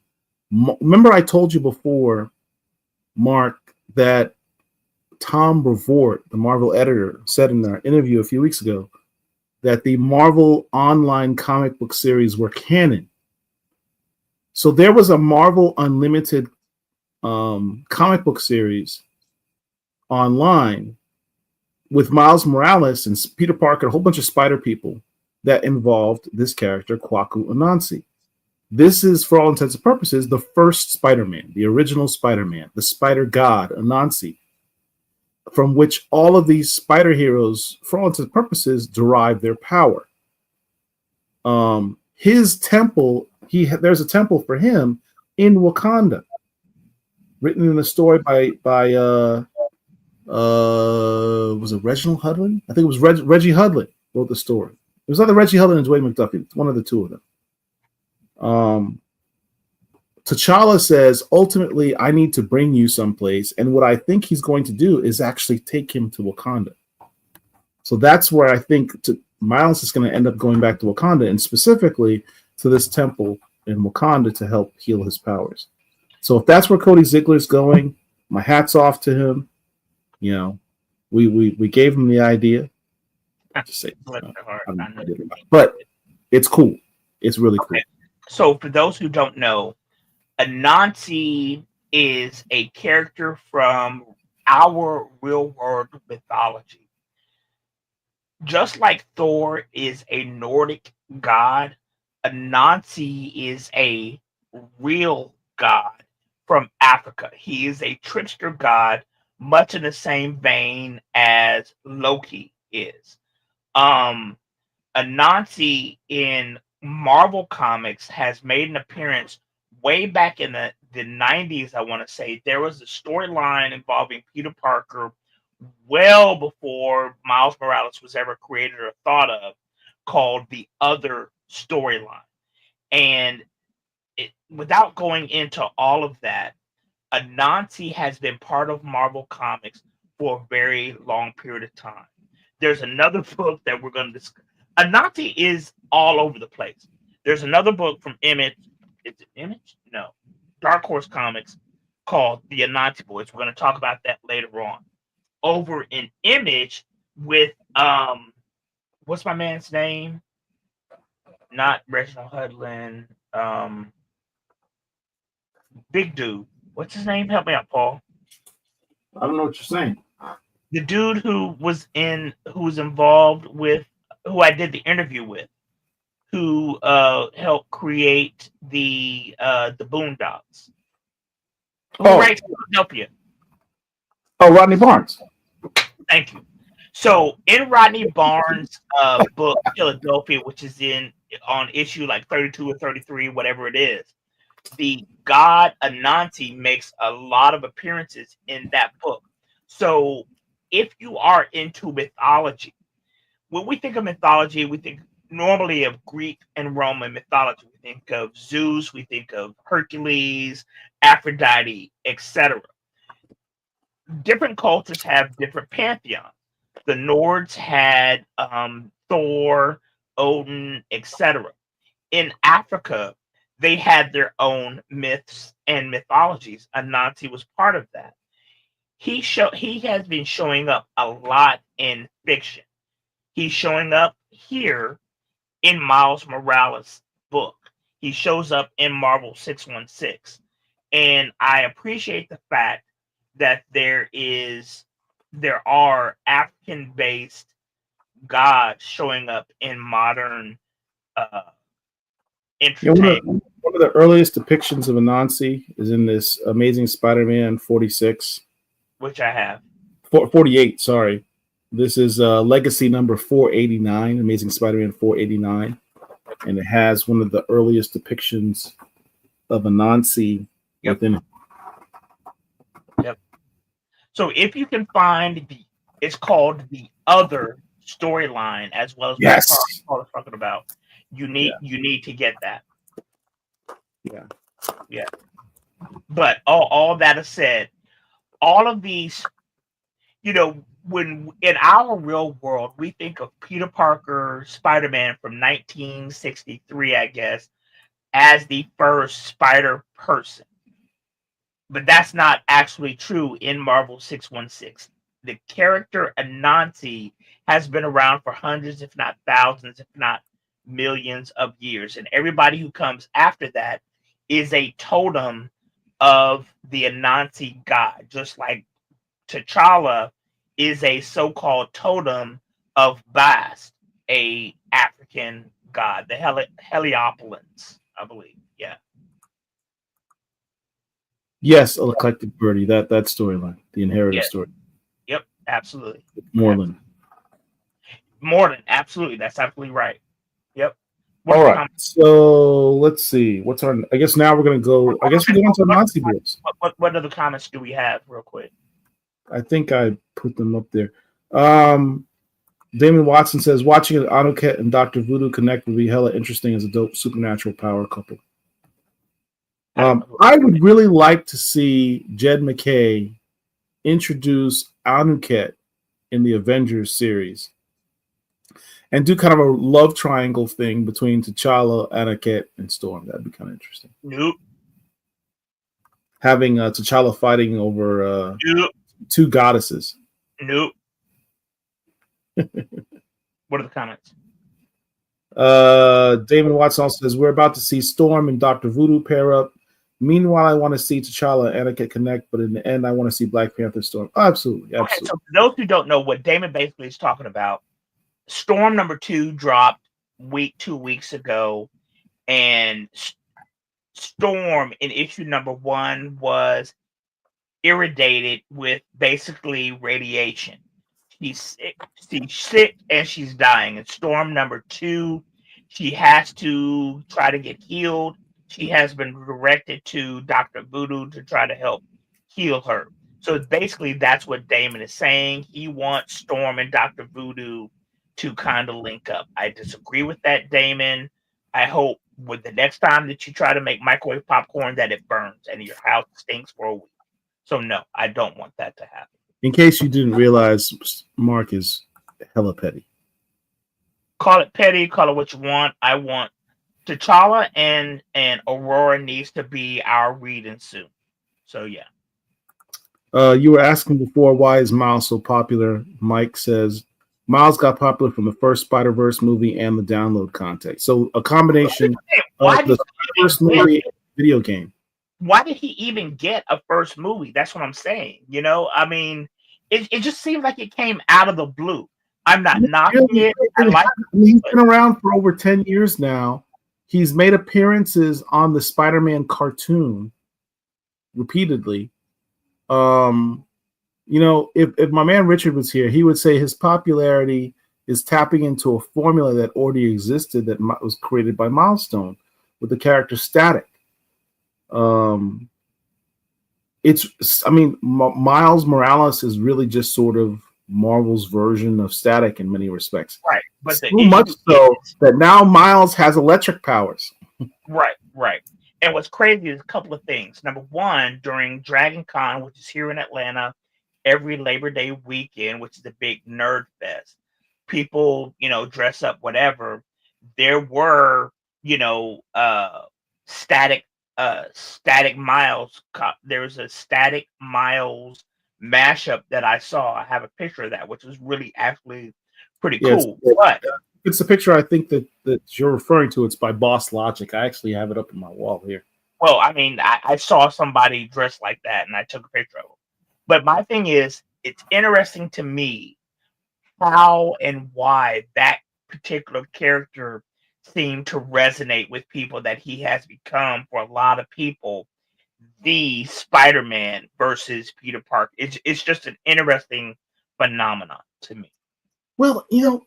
remember I told you before, Mark, that Tom Brevoort, the Marvel editor, said in our interview a few weeks ago that the Marvel online comic book series were canon. So there was a Marvel Unlimited comic book series online with Miles Morales and Peter Parker, a whole bunch of spider people that involved this character, Kwaku Anansi. This is, for all intents and purposes, the first Spider-Man, the original Spider-Man, the spider god, Anansi, from which all of these spider heroes, for all intents and purposes, derive their power. His temple, there's a temple for him in Wakanda, written in a story by was it Reginald Hudlin? I think it was Reggie Hudlin wrote the story. It was either Reggie Hudlin and Dwayne McDuffie. It's one of the two of them. T'Challa says, ultimately, I need to bring you someplace. And what I think he's going to do is actually take him to Wakanda. So that's where I think Miles is going to end up going back to Wakanda, and specifically to this temple in Wakanda to help heal his powers. So if that's where Cody Ziegler's going, my hat's off to him. We gave him the idea. Just say, but it's cool. It's really cool. So for those who don't know, Anansi is a character from our real world mythology. Just like Thor is a Nordic god, Anansi is a real god from Africa. He is a trickster god, much in the same vein as Loki is. Anansi in Marvel Comics has made an appearance way back in the 90s, I want to say. There was a storyline involving Peter Parker well before Miles Morales was ever created or thought of, called The Other storyline. And without going into all of that, Anansi has been part of Marvel Comics for a very long period of time. There's another book that we're going to discuss. Anansi is all over the place. There's another book from Image. Is it Image? No. Dark Horse Comics called The Anansi Boys. We're going to talk about that later on. Over in Image with what's my man's name? Not Reginald Hudlin. Big dude. What's his name? Help me out, Paul. I don't know what you're saying. The dude who was involved with, who I did the interview with, who helped create the Boondocks. Who writes Philadelphia? Oh, Rodney Barnes. Thank you. So in Rodney Barnes' book Philadelphia, which is on issue like 32 or 33, whatever it is, the god Anansi makes a lot of appearances in that book. So if you are into mythology, when we think of mythology, we think normally of Greek and Roman mythology. We think of Zeus, we think of Hercules, Aphrodite, etc. Different cultures have different pantheons. The Nords had Thor, Odin, etc. In Africa, they had their own myths and mythologies. Anansi was part of that. He has been showing up a lot in fiction. He's showing up here in Miles Morales' book. He shows up in Marvel 616. And I appreciate the fact that there are African-based gods showing up in modern entertainment. One of the earliest depictions of Anansi is in this Amazing Spider-Man 46. Which I have. 48, sorry. This is legacy number 489, Amazing Spider-Man 489. And it has one of the earliest depictions of Anansi within it. Yep. So if you can find it's called the Other storyline, as well as what Paul is talking about. You need to get that. Yeah. But all that is said, all of these, when in our real world, we think of Peter Parker, Spider-Man from 1963, I guess, as the first Spider person. But that's not actually true in Marvel 616. The character Anansi has been around for hundreds, if not thousands, if not millions of years. And everybody who comes after that is a totem of the Anansi god, just like T'Challa is a so-called totem of Bast, a African god, the Heliopolians, I believe. Yeah. Yes, Eclectic Birdie, that storyline, the inherited story. Yep, absolutely. Moreland, absolutely. That's absolutely right. Yep. All right. So let's see. I guess now we're going to go. I guess we go into Nazi boys. What other comments do we have, real quick? I think I put them up there. Damon Watson says watching Anuket and Dr. Voodoo connect would be hella interesting as a dope supernatural power couple. I would really like to see Jed MacKay introduce Anuket in the Avengers series and do kind of a love triangle thing between T'Challa, Anuket, and Storm. That'd be kind of interesting. Nope. Having T'Challa fighting over two goddesses. Nope. What are the comments? Damon Watson also says we're about to see Storm and Dr. Voodoo pair up. Meanwhile, I want to see T'Challa and Anuket connect, but in the end, I want to see Black Panther Storm. Absolutely. Okay, so for those who don't know what Damon basically is talking about, Storm number 2 dropped 2 weeks ago, and Storm in issue number 1 was irradiated with basically radiation. She's sick and she's dying. And Storm number 2, she has to try to get healed. She has been directed to Dr. Voodoo to try to help heal her. So basically, that's what Damon is saying. He wants Storm and Dr. Voodoo to kind of link up. I disagree with that, Damon, I hope with the next time that you try to make microwave popcorn that it burns and your house stinks for a week. So no, I don't want that to happen. In case you didn't realize, Mark is hella petty. Call it petty, call it what you want. I want T'Challa and Aurora needs to be our Reed and Sue. So yeah. You were asking before, why is Miles so popular? Mike says Miles got popular from the first Spider-Verse movie and the download content. So a combination Why of the first movie and video game. Why did he even get a first movie? That's what I'm saying. You know, I mean, it just seems like it came out of the blue. I'm not knocking it. He's been around for over 10 years now. He's made appearances on the Spider-Man cartoon repeatedly. You know, if my man Richard was here, he would say his popularity is tapping into a formula that already existed that was created by Milestone with the character Static. Miles Morales is really just sort of Marvel's version of Static in many respects. Right. But so much so that now Miles has electric powers. Right. And what's crazy is a couple of things. Number one, during Dragon Con, which is here in Atlanta, every Labor Day weekend, which is a big nerd fest, people, you know, dress up, whatever. There were, you know, Static Miles. There was a Static Miles mashup that I saw. I have a picture of that, which was really actually pretty cool. But it's a picture I think that you're referring to. It's by Boss Logic. I actually have it up on my wall here. Well, I mean, I saw somebody dressed like that, and I took a picture of them. But my thing is, it's interesting to me how and why that particular character seemed to resonate with people, that he has become, for a lot of people, the Spider-Man versus Peter Parker. It's just an interesting phenomenon to me. Well, you know,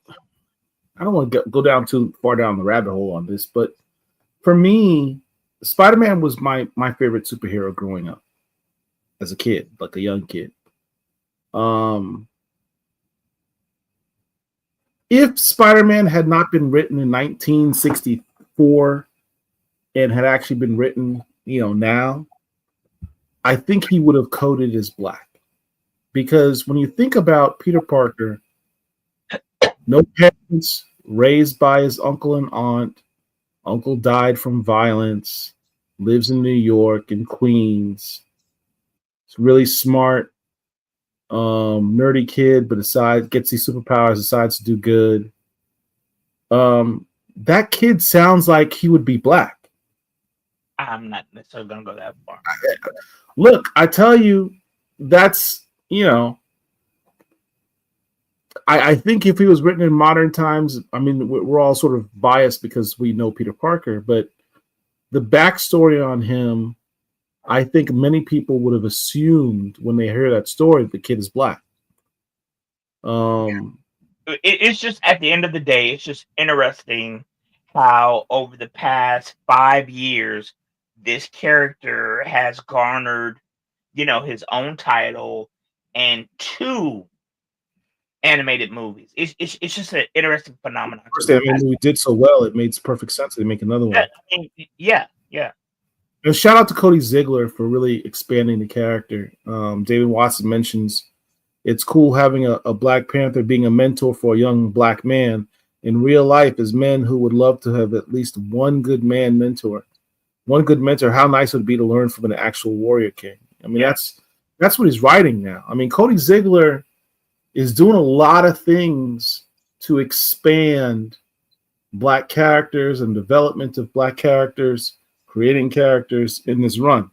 I don't want to go down too far down the rabbit hole on this, but for me, Spider-Man was my favorite superhero growing up as a kid, like a young kid. If Spider-Man had not been written in 1964 and had actually been written, you know, now, I think he would have coded as black. Because when you think about Peter Parker, no parents, raised by his uncle and aunt, uncle died from violence, lives in New York and Queens. He's really smart, nerdy kid, but gets these superpowers, decides to do good. That kid sounds like he would be black. I'm not necessarily going to go that far. Look, I tell you, that's, you know, I think if he was written in modern times, I mean, we're all sort of biased because we know Peter Parker, but the backstory on him, I think many people would have assumed when they hear that story the kid is black. It's just, at the end of the day, it's just interesting how over the past 5 years, this character has garnered, you know, his own title and 2 animated movies. It's just an interesting phenomenon. First animated movie did so well, it made perfect sense to make another one. Yeah. And shout out to Cody Ziegler for really expanding the character. David Watson mentions it's cool having a Black Panther being a mentor for a young black man. In real life, as men who would love to have at least one good mentor. How nice it would be to learn from an actual warrior king. I mean, that's what he's writing now. I mean, Cody Ziegler is doing a lot of things to expand black characters and development of black characters, creating characters in this run.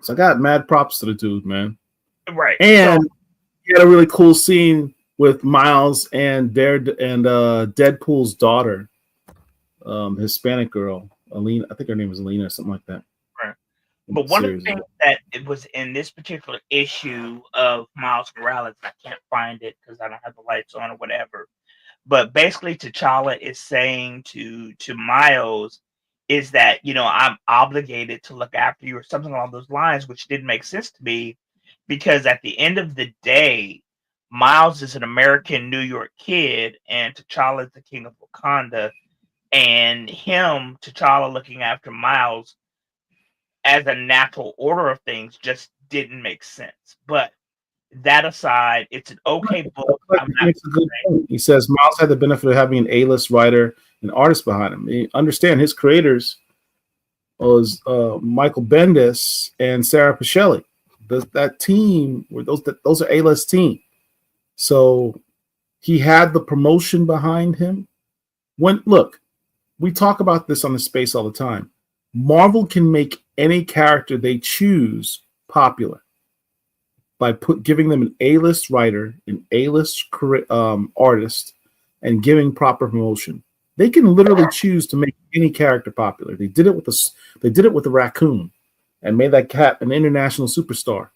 So I got mad props to the dude, man. Right. And he had a really cool scene with Miles and Deadpool's daughter, Hispanic girl, Alina. I think her name was Alina or something like that. Right. But one of the things that it was in this particular issue of Miles Morales, I can't find it because I don't have the lights on or whatever. But basically, T'Challa is saying to Miles is that, you know, I'm obligated to look after you or something along those lines, which didn't make sense to me because at the end of the day, Miles is an American New York kid and T'Challa is the king of Wakanda. and him, T'Challa, looking after Miles as a natural order of things just didn't make sense. But that aside, it's an okay book. He makes a good point. He says Miles had the benefit of having an A-list writer and artist behind him. Understand his creators was Michael Bendis and Sarah Pichelli. That team were those are A-list team. So he had the promotion behind him. Look, we talk about this on the space all the time. Marvel can make any character they choose popular by giving them an A-list writer, an A-list artist, and giving proper promotion. They can literally choose to make any character popular. They did it with the raccoon, and made that cat an international superstar.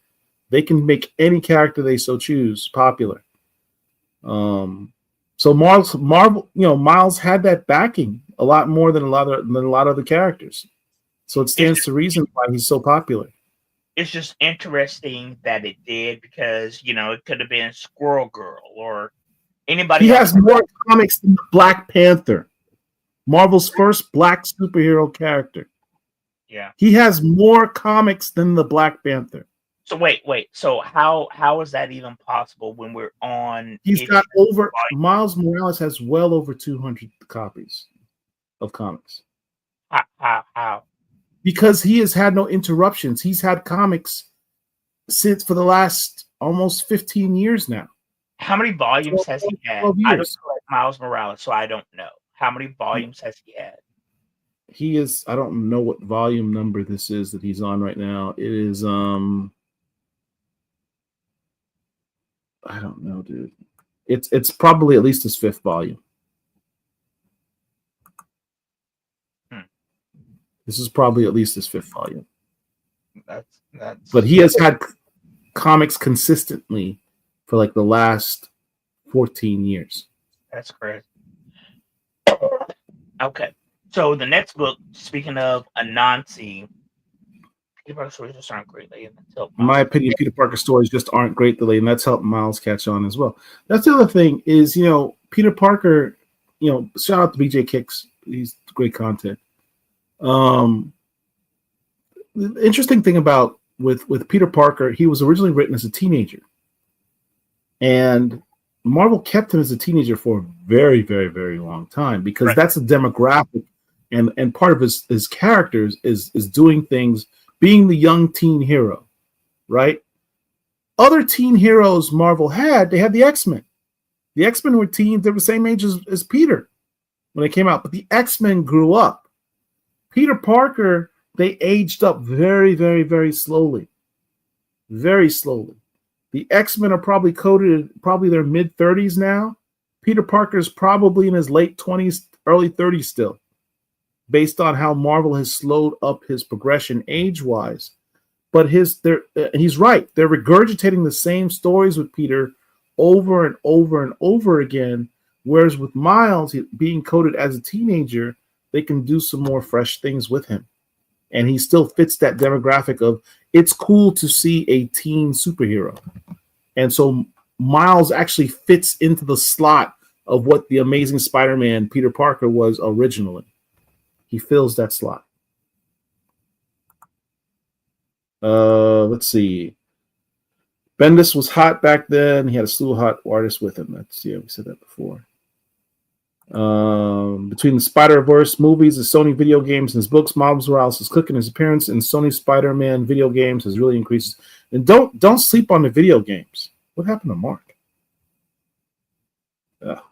They can make any character they so choose popular. So Miles had that backing a lot more than a lot of other characters. So it stands to reason why he's so popular. It's just interesting that it did, because it could have been Squirrel Girl or anybody. He has more comics than Black Panther, Marvel's first black superhero character. Yeah, he has more comics than the Black Panther. So wait. So how is that even possible when we're on? He's got Miles Morales has well over 200 copies of comics. How? Because he has had no interruptions. He's had comics for the last almost 15 years now. How many volumes has he had? I don't know Miles Morales, so I don't know. How many volumes has he had? He is, I don't know what volume number this is that he's on right now. It is, I don't know, dude. It's probably at least his 5th volume. This is probably at least his 5th volume. But he has had comics consistently for like the last 14 years. That's crazy. Okay. So the next book, speaking of Anansi, Peter Parker stories just aren't great. In my opinion, Peter Parker stories just aren't great lately, and that's helped Miles catch on as well. That's the other thing is, Peter Parker, shout out to BJ Kicks. He's great content. The interesting thing about with Peter Parker, he was originally written as a teenager, and Marvel kept him as a teenager for a very, very, very long time because that's a demographic, and part of his characters is doing things, being the young teen hero, right? Other teen heroes Marvel they had the X-Men. The X-Men were teens; they were the same age as Peter when they came out, but the X-Men grew up. Peter Parker, they aged up very, very, very slowly. Very slowly. The X-Men are probably their mid-30s now. Peter Parker is probably in his late 20s, early 30s still, based on how Marvel has slowed up his progression age-wise. But he's right. They're regurgitating the same stories with Peter over and over and over again, whereas with Miles being coded as a teenager, they can do some more fresh things with him. And he still fits that demographic of it's cool to see a teen superhero. And so Miles actually fits into the slot of what the Amazing Spider-Man Peter Parker was originally. He fills that slot. Let's see. Bendis was hot back then. He had a slew of hot artists with him. We said that before. Between the Spider-Verse movies, the Sony video games, and his books, Miles Morales is cooking. His appearance in Sony Spider-Man video games has really increased. And don't sleep on the video games. What happened to Mark?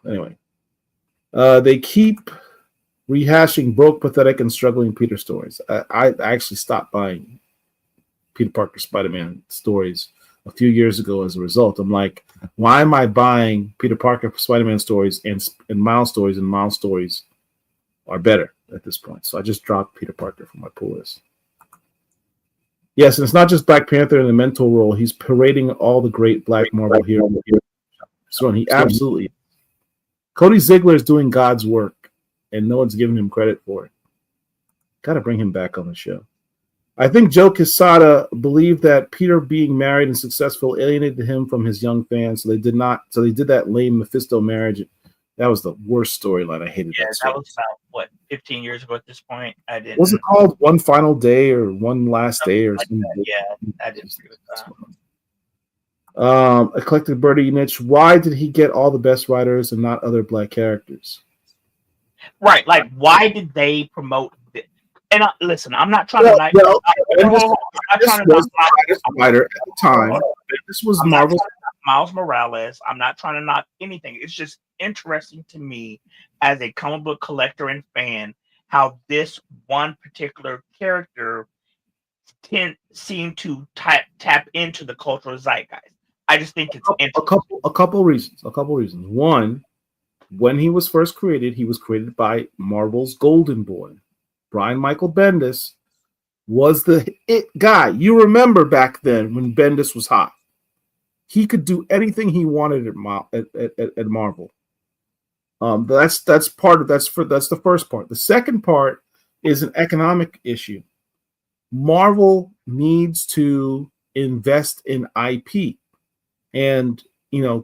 Anyway, they keep rehashing broke, pathetic, and struggling Peter stories. I actually stopped buying Peter Parker Spider-Man stories a few years ago as a result. I'm like, why am I buying Peter Parker Spider-Man stories and Miles stories, and Miles stories are better at this point? So I just dropped Peter Parker from my pull list. Yes, and it's not just Black Panther in the mentor role. He's parading all the great Black Marvel heroes. So he absolutely. Cody Ziegler is doing God's work, and no one's giving him credit for it. Got to bring him back on the show. I think Joe Quesada believed that Peter being married and successful alienated him from his young fans, so they did that lame Mephisto marriage That was the worst storyline. I hated Yeah, that that story. was about what 15 years ago at this point. I didn't. Was it called One Final Day or One Last Day or like something? that. Yeah, I didn't agree with that. Eclectic Birdie Niche. Why did he get all the best writers and not other black characters? Right, like why did they promote this? And listen, I'm not trying Well, to. well, I'm not this trying to was knock the brightest writer at the time. This was I'm not Marvel's. trying to knock Miles Morales. I'm not trying to knock anything. It's just interesting to me as a comic book collector and fan how this one particular character seem to tap into the cultural zeitgeist. I just think it's interesting. A couple reasons. One, when he was first created, he was created by Marvel's Golden Boy. Brian Michael Bendis was the it guy. You remember back then when Bendis was hot. He could do anything he wanted at Marvel. That's the first part. The second part is an economic issue. Marvel needs to invest in IP. And,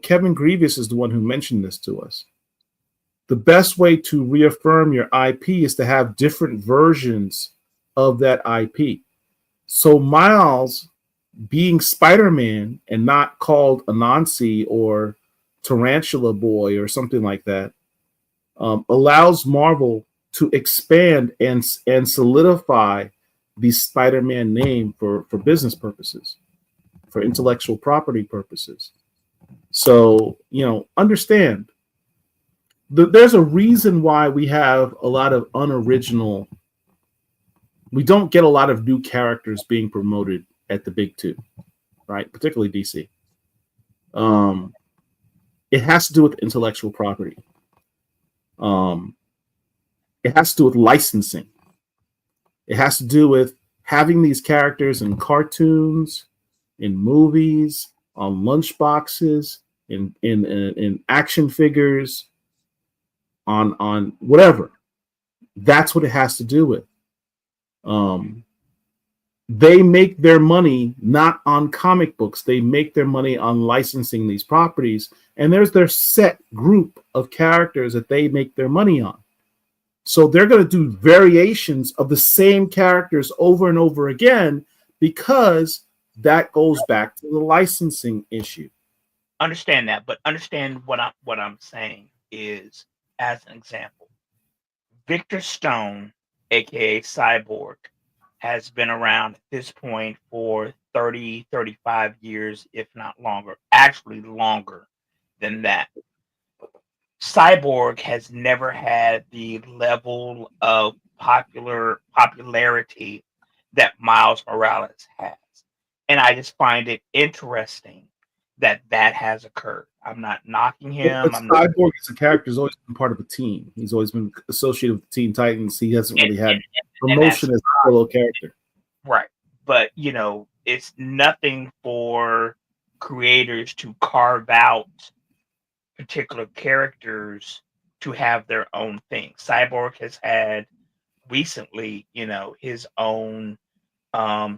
Kevin Grievous is the one who mentioned this to us. The best way to reaffirm your IP is to have different versions of that IP. So Miles being Spider-Man and not called Anansi or Tarantula Boy or something like that allows Marvel to expand and solidify the Spider-Man name for business purposes, for intellectual property purposes. So, understand there's a reason why we have a lot of unoriginal. We don't get a lot of new characters being promoted at the big two, right? Particularly DC. It has to do with intellectual property. It has to do with licensing. It has to do with having these characters in cartoons, in movies, on lunchboxes, in action figures, on whatever. That's what it has to do with. They make their money not on comic books. They make their money on licensing these properties. And there's their set group of characters that they make their money on. So they're going to do variations of the same characters over and over again because that goes back to the licensing issue. Understand that, but understand what I'm saying is, as an example, Victor Stone, aka Cyborg, has been around at this point for 30, 35 years, if not longer. Actually, longer than that. Cyborg has never had the level of popularity that Miles Morales has. And I just find it interesting that has occurred. I'm not knocking him. Cyborg as a character has always been part of a team. He's always been associated with the Teen Titans. He hasn't really had promotion as a solo character. Right. But, it's nothing for creators to carve out particular characters to have their own thing. Cyborg has had recently, his own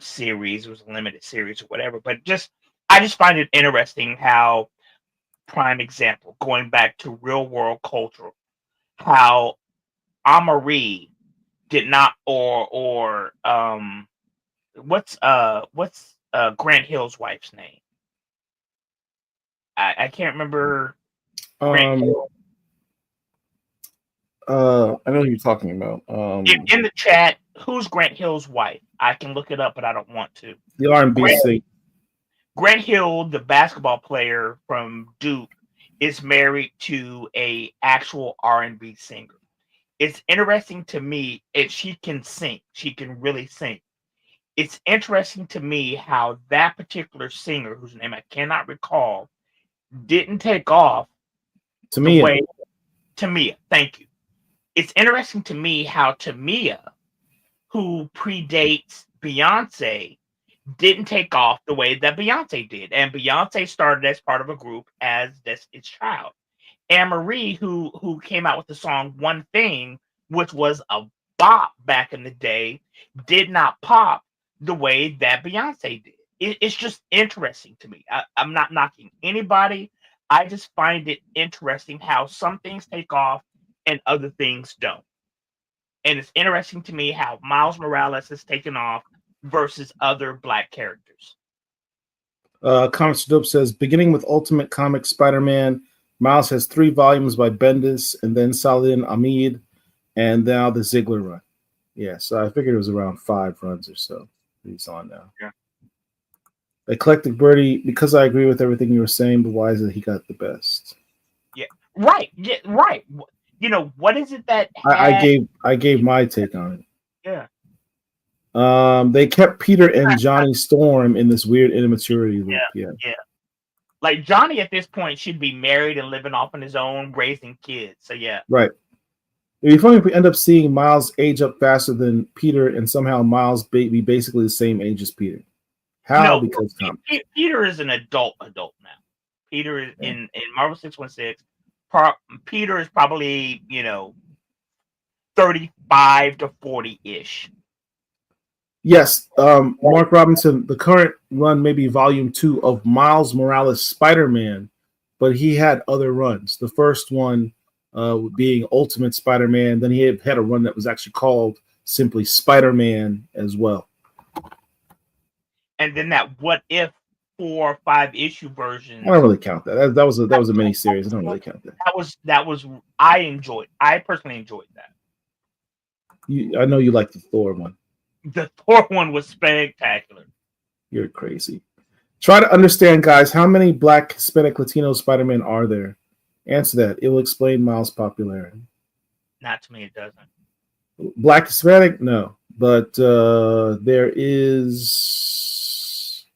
series. It was a limited series or whatever. But I just find it interesting how, prime example, going back to real world culture, how Amari did not or what's Grant Hill's wife's name? I can't remember. I know who you're talking about. In the chat, who's Grant Hill's wife? I can look it up, but I don't want to. The R&B singer. Grant Hill, the basketball player from Duke, is married to a actual R&B singer. It's interesting to me if she can sing. She can really sing. It's interesting to me how that particular singer, whose name I cannot recall, didn't take off Tamia. Tamia, thank you. It's interesting to me how Tamia, who predates Beyonce, didn't take off the way that Beyonce did. And Beyonce started as part of a group as Destiny's Child. Anne-Marie, who came out with the song One Thing, which was a bop back in the day, did not pop the way that Beyonce did. It's just interesting to me. I'm not knocking anybody. I just find it interesting how some things take off and other things don't. And it's interesting to me how Miles Morales has taken off versus other Black characters. Comics Dope says, beginning with Ultimate Comics Spider-Man, Miles has 3 volumes by Bendis, and then Saladin Ahmed, and now the Ziegler run. Yeah, so I figured it was around 5 runs or so he's on now. Yeah. Eclectic Birdie, because I agree with everything you were saying, but why is it he got the best? Yeah, right. Yeah, right. You know, what is it that I gave my take on yeah. it. They kept Peter and Johnny Storm in this weird immaturity loop. Yeah. Like Johnny at this point should be married and living off on his own, raising kids. So yeah. Right. It'd be funny if we end up seeing Miles age up faster than Peter, and somehow Miles be basically the same age as Peter. How? No, because Peter is an adult now. Peter is in Marvel 616. Peter is probably 35 to 40-ish. Yes, Mark Robinson. The current run may be volume 2 of Miles Morales Spider-Man, but he had other runs. The first one being Ultimate Spider-Man. Then he had a run that was actually called simply Spider-Man as well. And then that What If 4 or 5 issue version. I don't really count that. That was a mini series. I don't really count that. That was I personally enjoyed that. I know you like the Thor one. The Thor one was spectacular. You're crazy. Try to understand, guys, how many Black, Hispanic, Latino Spider-Man are there? Answer that. It will explain Miles' popularity. Not to me, it doesn't. Black, Hispanic? No. But there is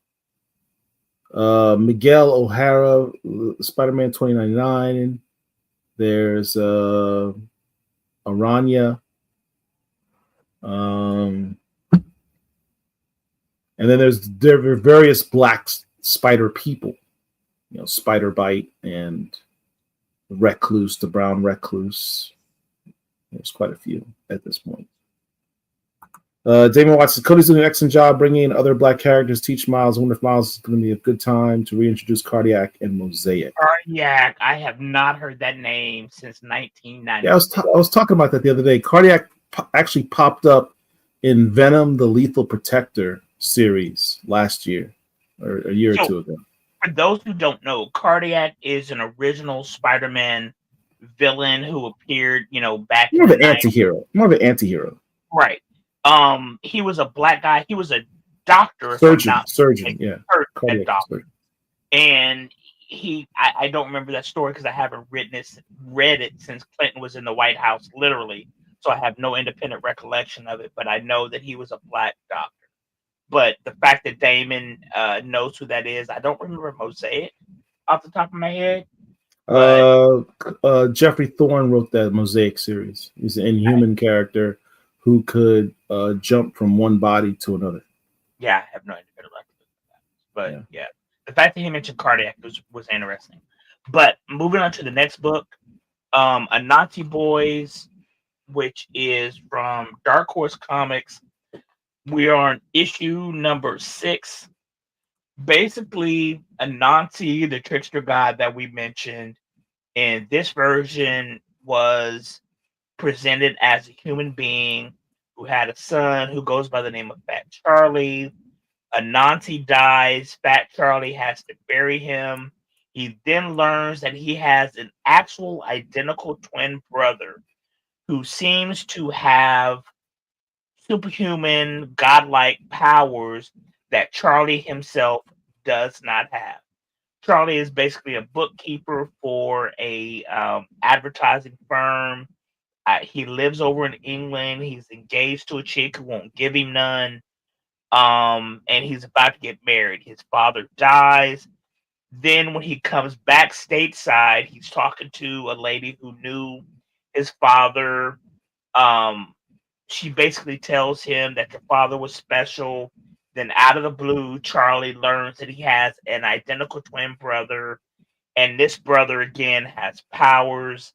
Miguel O'Hara, Spider-Man 2099. There's Aranya. And then there are various Black spider people, Spider Bite and Recluse, the Brown Recluse. There's quite a few at this point. Damon Watson, Cody's doing an excellent job bringing in other Black characters. Teach Miles. I wonder if Miles is going to be a good time to reintroduce Cardiac and Mosaic. Cardiac, I have not heard that name since 1990. Yeah, I was talking about that the other day. Cardiac actually popped up in Venom: The Lethal Protector series last year, or a year or two ago. For those who don't know, Cardiac is an original Spider-Man villain who appeared, back more of an anti-hero. Right. He was a Black guy. He was a doctor, surgeon. Yeah, doctor. And I don't remember that story because I haven't read it since Clinton was in the White House, literally. So I have no independent recollection of it. But I know that he was a Black doctor. But the fact that Damon knows who that is, I don't remember Mosaic off the top of my head. Jeffrey Thorne wrote that Mosaic series. He's an Inhuman character who could jump from one body to another. Yeah, I have no independent recollection of that. But yeah, the fact that he mentioned Cardiac was interesting. But moving on to the next book, Anansi Boys, which is from Dark Horse Comics. We are on issue number 6. Basically, Anansi, the trickster god that we mentioned, in this version was presented as a human being who had a son who goes by the name of Fat Charlie. Anansi dies. Fat Charlie has to bury him. He then learns that he has an actual identical twin brother who seems to have superhuman, godlike powers that Charlie himself does not have. Charlie is basically a bookkeeper for a advertising firm. He lives over in England. He's engaged to a chick who won't give him none. And he's about to get married. His father dies. Then when he comes back stateside, he's talking to a lady who knew his father. She basically tells him that your father was special. Then out of the blue, Charlie learns that he has an identical twin brother. And this brother, again, has powers.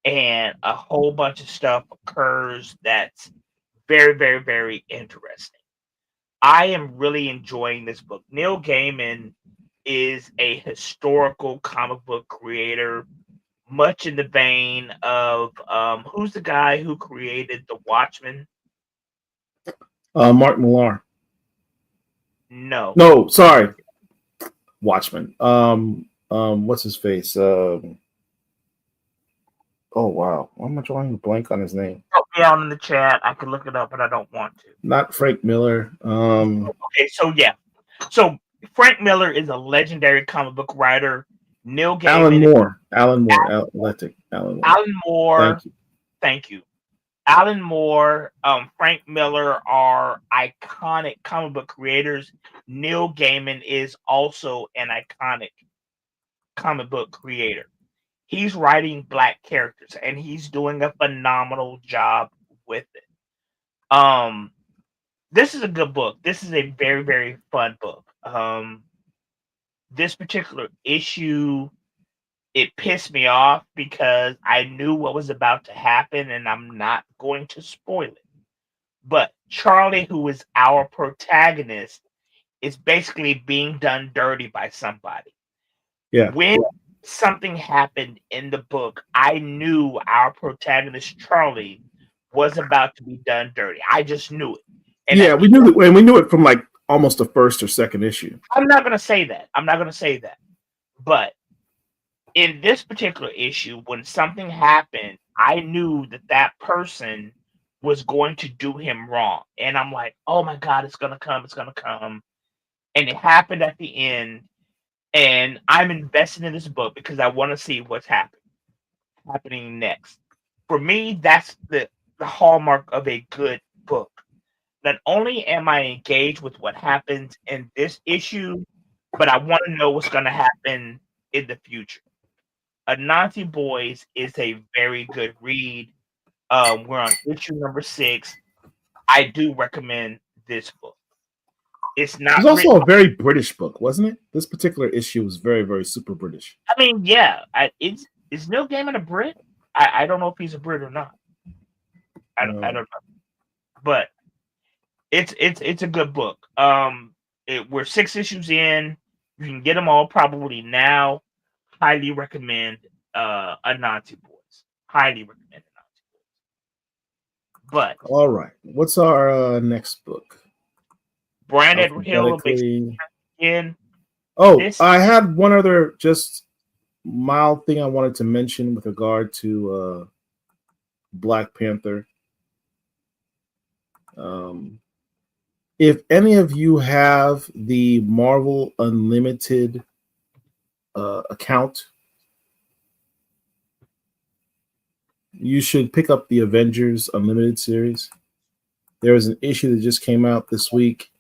And a whole bunch of stuff occurs that's very, very, very interesting. I am really enjoying this book. Neil Gaiman is a historical comic book creator, much in the vein of who's the guy who created the Watchmen? Mark Millar. No. No, sorry. Watchmen. What's his face? Oh wow, why am I drawing a blank on his name? Help me out in the chat. I could look it up, but I don't want to. Not Frank Miller. Okay, so yeah. So Frank Miller is a legendary comic book writer. Neil Gaiman. Alan Moore. Alan Moore. Thank you. Alan Moore, Frank Miller are iconic comic book creators. Neil Gaiman is also an iconic comic book creator. He's writing Black characters, and he's doing a phenomenal job with it. This is a good book. This is a very, very fun book. This particular issue, it pissed me off because I knew what was about to happen, and I'm not going to spoil it. But Charlie, who is our protagonist, is basically being done dirty by somebody. Yeah. When something happened in the book, I knew our protagonist, Charlie, was about to be done dirty. I just knew it. And yeah, we knew it, and we knew it from like almost the first or second issue. I'm not going to say that. But in this particular issue, when something happened, I knew that person was going to do him wrong. And I'm like, oh my God, it's going to come. And it happened at the end. And I'm invested in this book because I want to see what's happening next. For me, that's the hallmark of a good book. Not only am I engaged with what happens in this issue, but I want to know what's going to happen in the future. Anansi Boys is a very good read. We're on issue number 6. I do recommend this book. It's not. It's also a very British book, wasn't it? This particular issue was very, very super British. I mean, yeah. Is Neil Gaiman a Brit? I don't know if he's a Brit or not. I don't know. But it's a good book. We're 6 issues in. You can get them all probably now. Highly recommend Anansi Boys. Highly recommend Anansi Boys. But all right, what's our next book? Brian Edward Hill again. Oh, I had one other just mild thing I wanted to mention with regard to Black Panther. If any of you have the Marvel Unlimited account, you should pick up the Avengers Unlimited series. There is an issue that just came out this week.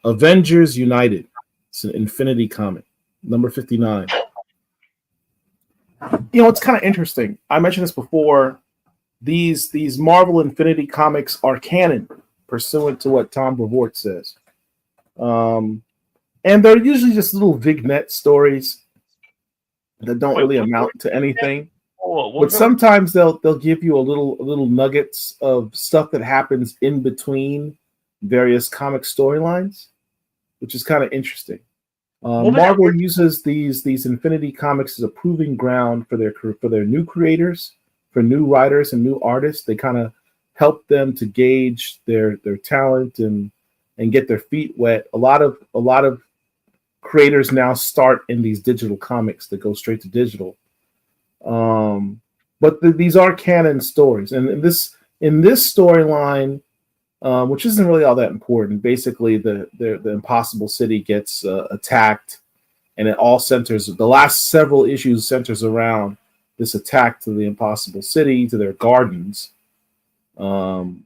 Avengers United. It's an Infinity comic, number 59. You know, it's kind of interesting. I mentioned this before. These Marvel Infinity comics are canon, pursuant to what Tom Brevoort says. And they're usually just little vignette stories that don't really amount to anything. But sometimes they'll give you a little nuggets of stuff that happens in between various comic storylines, which is kind of interesting. Marvel uses these Infinity comics as a proving ground for their new creators, for new writers and new artists. They kind of help them to gauge their talent and get their feet wet. A lot of creators now start in these digital comics that go straight to digital. But these are canon stories, and in this storyline, which isn't really all that important. Basically, the Impossible City gets attacked, and it all centers. The last several issues centers around this attack to the Impossible City, to their gardens,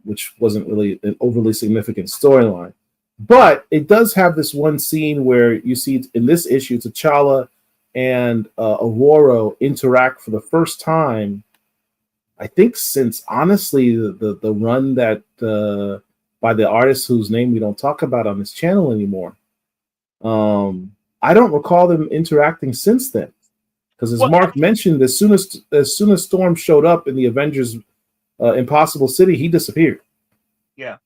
which wasn't really an overly significant storyline. But it does have this one scene where you see in this issue, T'Challa and Aurora interact for the first time, I think, since honestly the run that by the artist whose name we don't talk about on this channel anymore. I don't recall them interacting since then, because as Mark mentioned, as soon as Storm showed up in the Avengers Impossible City, he disappeared. Yeah.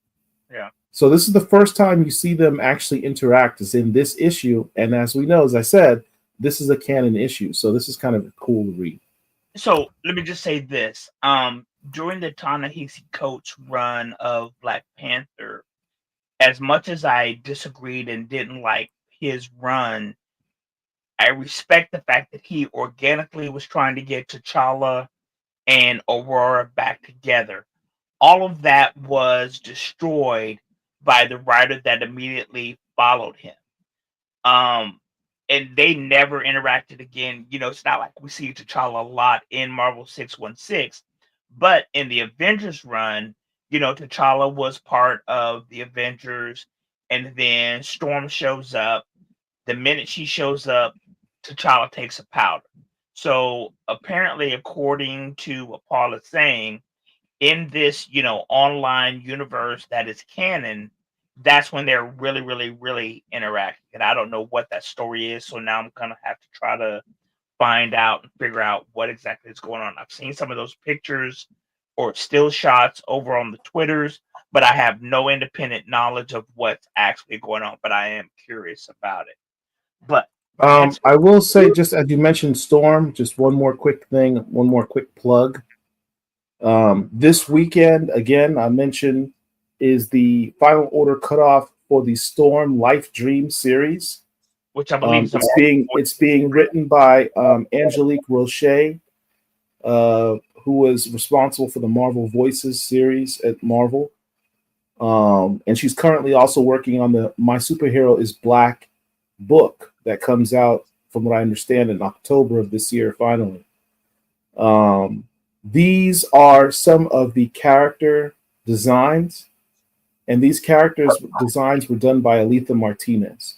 So this is the first time you see them actually interact is in this issue. And as we know, as I said, this is a canon issue. So this is kind of cool to read. So let me just say this. During the Ta-Nehisi Coates run of Black Panther, as much as I disagreed and didn't like his run, I respect the fact that he organically was trying to get T'Challa and Aurora back together. All of that was destroyed by the writer that immediately followed him. And they never interacted again. You know, it's not like we see T'Challa a lot in Marvel 616, but in the Avengers run, you know, T'Challa was part of the Avengers, and then Storm shows up. The minute she shows up, T'Challa takes a powder. So apparently, according to what Paul is saying, in this, you know, online universe that is canon, that's when they're really, really, really interacting. And I don't know what that story is. So now I'm gonna have to try to find out and figure out what exactly is going on. I've seen some of those pictures or still shots over on the Twitters, but I have no independent knowledge of what's actually going on. But I am curious about it. But I will say, just as you mentioned, Storm, just one more quick thing, one more quick plug. This weekend, again, I mentioned, is the final order cutoff for the Storm Life Dream series. which I believe It's being written by Angelique Roche, who was responsible for the Marvel Voices series at Marvel. And she's currently also working on the My Superhero is Black book that comes out, from what I understand, in October of this year, finally. These are some of the character designs, and these characters designs were done by Aletha Martinez,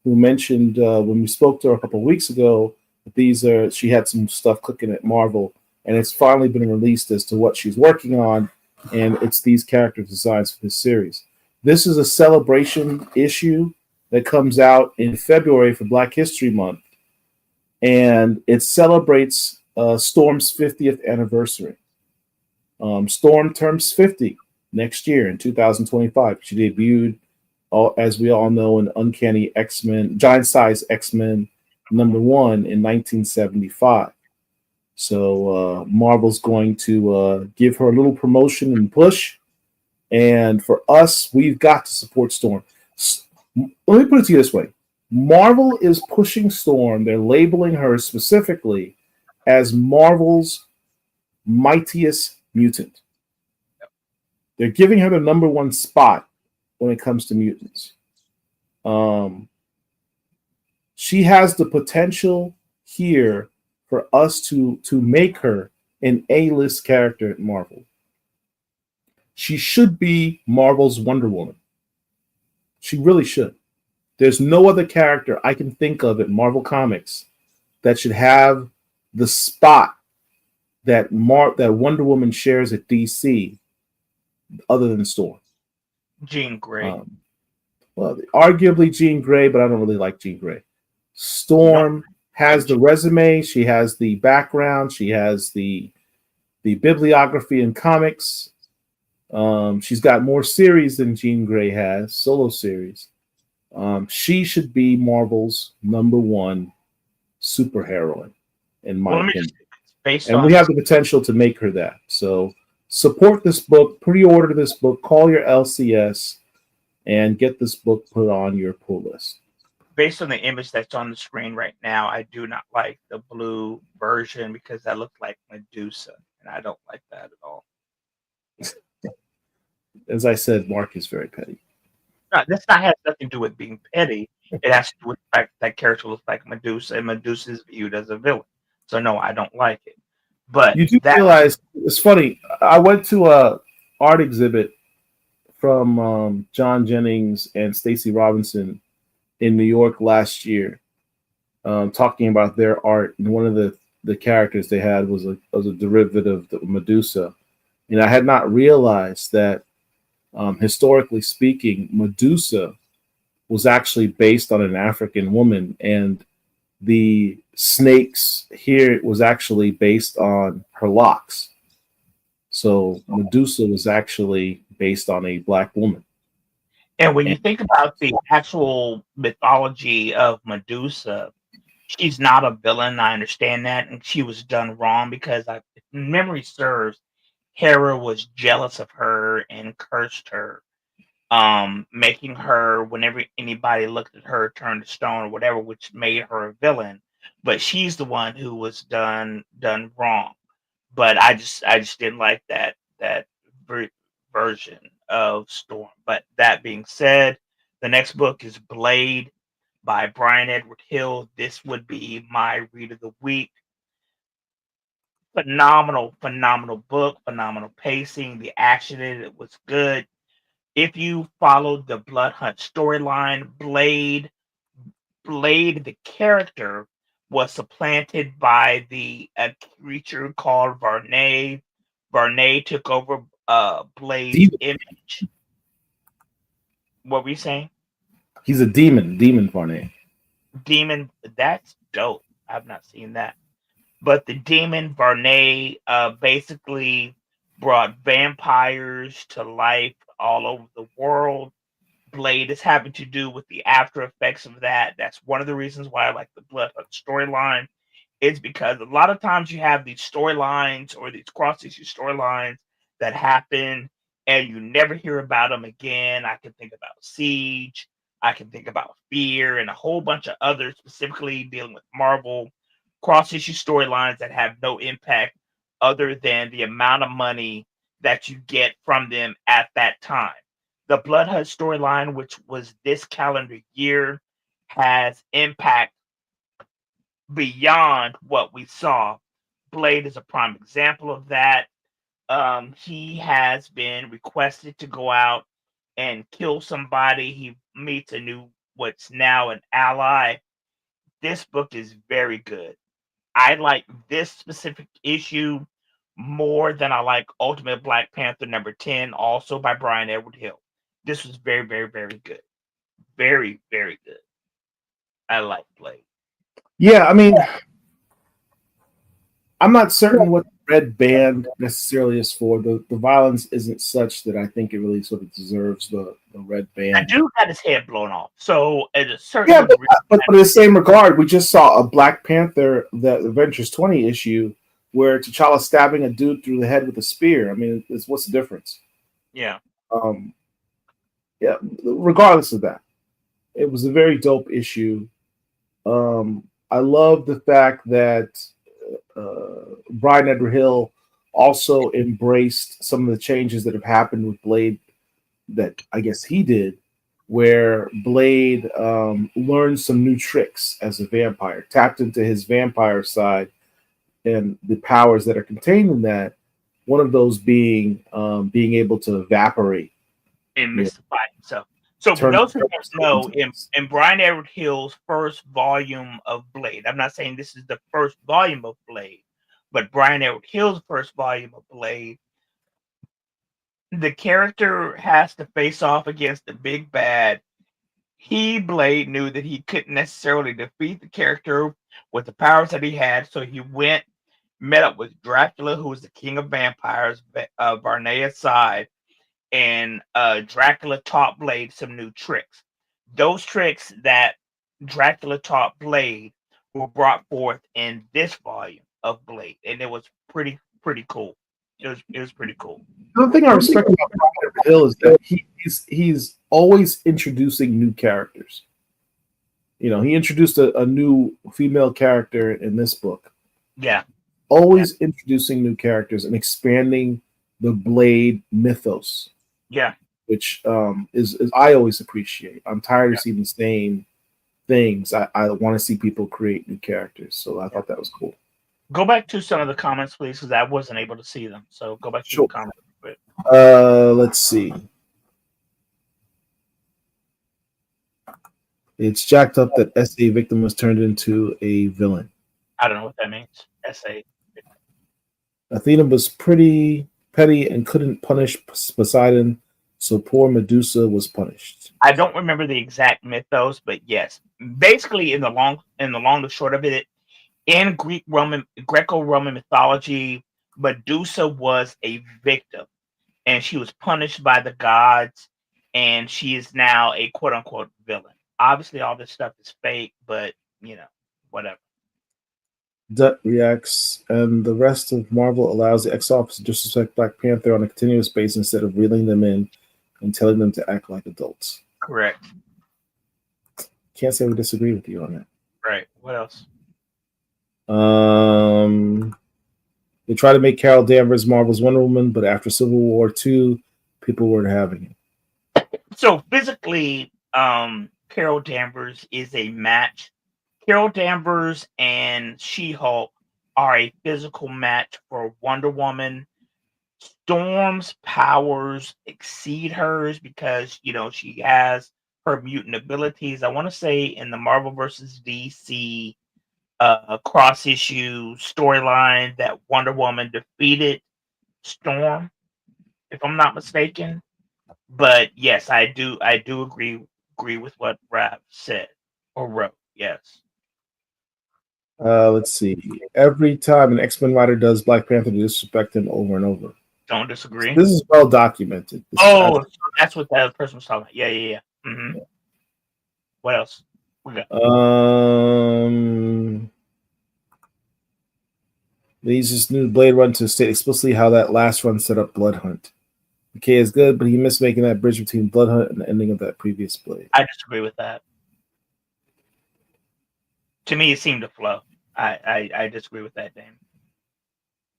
who mentioned when we spoke to her a couple of weeks ago that she had some stuff cooking at Marvel, and it's finally been released as to what she's working on, and it's these character designs for this series. This is a celebration issue that comes out in February for Black History Month, and it celebrates Storm's 50th anniversary. Storm turns 50 next year in 2025. She debuted, as we all know, in Uncanny X-Men, Giant Size X-Men #1 in 1975. So Marvel's going to give her a little promotion and push. And for us, we've got to support Storm. Let me put it to you this way. Marvel is pushing Storm. They're labeling her specifically as Marvel's mightiest mutant. They're giving her the #1 spot when it comes to mutants. She has the potential here for us to make her an A-list character at Marvel. She should be Marvel's Wonder Woman. She really should. There's no other character I can think of at Marvel Comics that should have the spot that Wonder Woman shares at DC, other than Storm. Jean Grey. Well, arguably Jean Grey, but I don't really like Jean Grey. Storm has the resume. She has the background. She has the bibliography in comics. She's got more series than Jean Grey has, solo series. She should be Marvel's #1 superheroine, in my opinion. And we have the potential to make her that. So support this book, pre-order this book, call your LCS, and get this book put on your pull list. Based on the image that's on the screen right now, I do not like the blue version because that looks like Medusa, and I don't like that at all. As I said, Mark is very petty. No, this has nothing to do with being petty. It has to do with the fact that character looks like Medusa, and Medusa is viewed as a villain. So no, I don't like it. But you do realize it's funny. I went to a art exhibit from John Jennings and Stacey Robinson in New York last year, talking about their art. And one of the characters they had was a derivative of Medusa, and I had not realized that historically speaking, Medusa was actually based on an African woman, and the snakes here was actually based on her locks. So Medusa was actually based on a Black woman. And when you think about the actual mythology of Medusa, she's not a villain. I understand that, and she was done wrong because, if memory serves, Hera was jealous of her and cursed her, making her, whenever anybody looked at her, turn to stone or whatever, which made her a villain. But she's the one who was done wrong. But I just didn't like that ver- version of Storm. But that being said, the next book is Blade by Brian Edward Hill. This would be my read of the week. Phenomenal book, phenomenal pacing. The action in it was good. If you followed the Blood Hunt storyline, Blade, the character, was supplanted by a creature called Varney. Varney took over Blade's Demon. image. What were you saying? He's a demon Varney. Demon, that's dope. I've not seen that. But the demon Varney basically brought vampires to life all over the world. Blade is having to do with the after effects of that. That's one of the reasons why I like the Blood Hunt storyline. Is because a lot of times you have these storylines or these cross issue storylines that happen and you never hear about them again. I can think about Siege, I can think about Fear, and a whole bunch of others, specifically dealing with Marvel cross issue storylines that have no impact other than the amount of money that you get from them at that time. The Blood Hunt storyline, which was this calendar year, has impact beyond what we saw. Blade is a prime example of that. He has been requested to go out and kill somebody. He meets what's now an ally. This book is very good. I like this specific issue more than I like Ultimate Black Panther #10, also by Brian Edward Hill. This was very, very, very good. Very, very good. I like Blade. Yeah, I mean, I'm not certain what the red band necessarily is for. The violence isn't such that I think it really sort of deserves the red band. That dude got his head blown off. So at a certain Yeah, degree, but in the same regard, we just saw a Black Panther, the Adventures 20 issue, where T'Challa stabbing a dude through the head with a spear. I mean, what's the difference? yeah. Yeah, regardless of that, it was a very dope issue. I love the fact that Brian Edward Hill also embraced some of the changes that have happened with Blade that I guess he did, where Blade learned some new tricks as a vampire, tapped into his vampire side and the powers that are contained in that. One of those being being able to evaporate And mystify himself. So for turn those who don't know, into- in Brian Edward Hill's first volume of Blade, I'm not saying this is the first volume of Blade, but Brian Edward Hill's first volume of Blade, the character has to face off against the big bad. Blade, knew that he couldn't necessarily defeat the character with the powers that he had, so he met up with Dracula, who was the king of vampires, Varnea's side, and Dracula taught Blade some new tricks. Those tricks that Dracula taught Blade were brought forth in this volume of Blade, and it was pretty cool. It was pretty cool. The thing I respect about Brian Edward Hill is that he's always introducing new characters. You know, he introduced a new female character in this book. Yeah. Always introducing new characters and expanding the Blade mythos. Yeah. Which is I always appreciate. I'm tired of seeing the same things. I want to see people create new characters. So I thought that was cool. Go back to some of the comments, please, because I wasn't able to see them. So go back to the comments. Let's see. It's jacked up that SA victim was turned into a villain. I don't know what that means. SA. Athena was pretty petty and couldn't punish Poseidon, so poor Medusa was punished. I don't remember the exact mythos, but yes, basically in the long and short of it, in Greco-Roman mythology, Medusa was a victim, and she was punished by the gods. and she is now a quote unquote villain. Obviously, all this stuff is fake, but whatever. Dutt reacts, and the rest of Marvel allows the X-Office to disrespect Black Panther on a continuous basis instead of reeling them in and telling them to act like adults. Correct. Can't say we disagree with you on that. Right. What else? They try to make Carol Danvers Marvel's Wonder Woman, but after Civil War II, people weren't having it. So physically, Carol Danvers is a match. Carol Danvers and She-Hulk are a physical match for Wonder Woman. Storm's powers exceed hers because she has her mutant abilities. I want to say in the Marvel versus DC cross issue storyline that Wonder Woman defeated Storm, if I'm not mistaken. But yes, I do agree with what Rav said or wrote. Yes. Let's see. Every time an X-Men writer does Black Panther, they disrespect him over and over. Don't disagree. This is well documented. So that's what that person was talking about. Yeah. Mm-hmm. Yeah. What else? We got? They use this new Blade run to state explicitly how that last run set up Blood Hunt. McKay is good, but he missed making that bridge between Blood Hunt and the ending of that previous Blade. I disagree with that. To me, it seemed to flow. I disagree with that, Dane.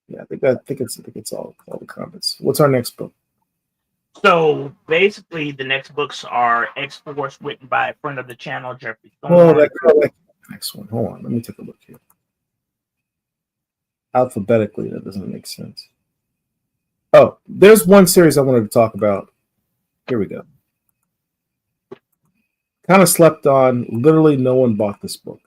Yeah, I think it's all the comments. What's our next book? So basically, the next books are X-Force, written by a friend of the channel, Jeffrey Thorne. Well, that next one. Hold on, let me take a look here. Alphabetically, that doesn't make sense. Oh, there's one series I wanted to talk about. Here we go. Kind of slept on. Literally, no one bought this book.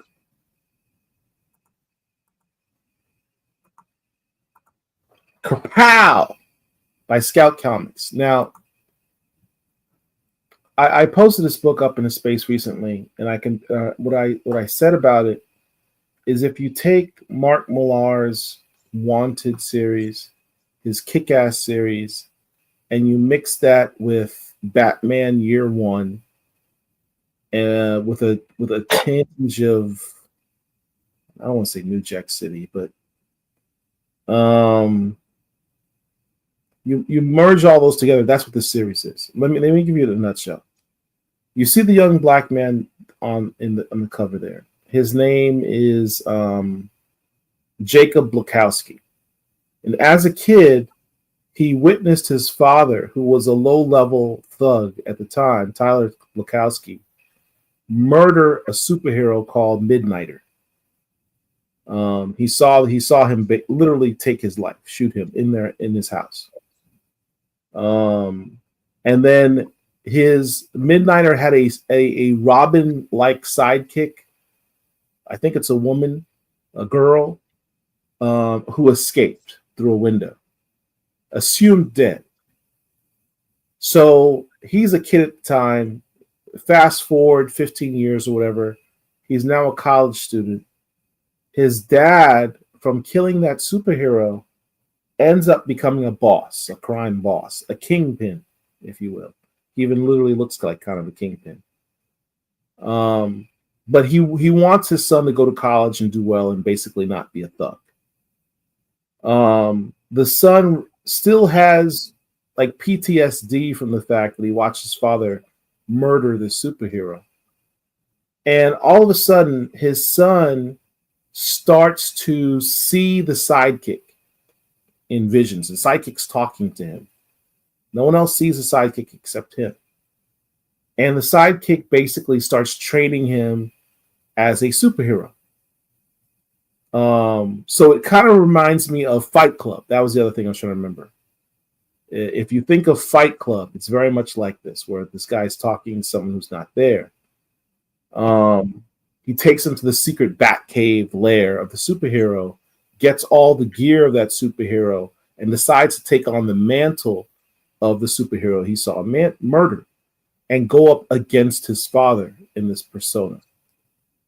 Kapow! By Scout Comics. Now, I posted this book up in a space recently, and I can what I said about it is if you take Mark Millar's Wanted series, his Kick-Ass series, and you mix that with Batman Year One, with a tinge of, I don't want to say New Jack City, but you merge all those together. That's what this series is. Let me give you it in a nutshell. You see the young black man on the cover there. His name is Jacob Blakowski. And as a kid, he witnessed his father, who was a low-level thug at the time, Tyler Blakowski, murder a superhero called Midnighter. He saw him literally take his life, shoot him in his house. And then his Midnighter had a Robin-like sidekick. I think it's a woman, a girl, who escaped through a window, assumed dead. So he's a kid at the time. Fast forward 15 years or whatever, he's now a college student. His dad, from killing that superhero, ends up becoming a boss, a crime boss, a kingpin, if you will. He even literally looks like kind of a kingpin. But he wants his son to go to college and do well and basically not be a thug. The son still has like PTSD from the fact that he watched his father murder this superhero. And all of a sudden, his son starts to see the sidekick in visions. The sidekick's talking to him. No one else sees the sidekick except him. And the sidekick basically starts training him as a superhero. So it kind of reminds me of Fight Club. That was the other thing I was trying to remember. If you think of Fight Club, it's very much like this, where this guy's talking to someone who's not there. He takes him to the secret Batcave lair of the superhero, gets all the gear of that superhero, and decides to take on the mantle of the superhero he saw murder and go up against his father in this persona.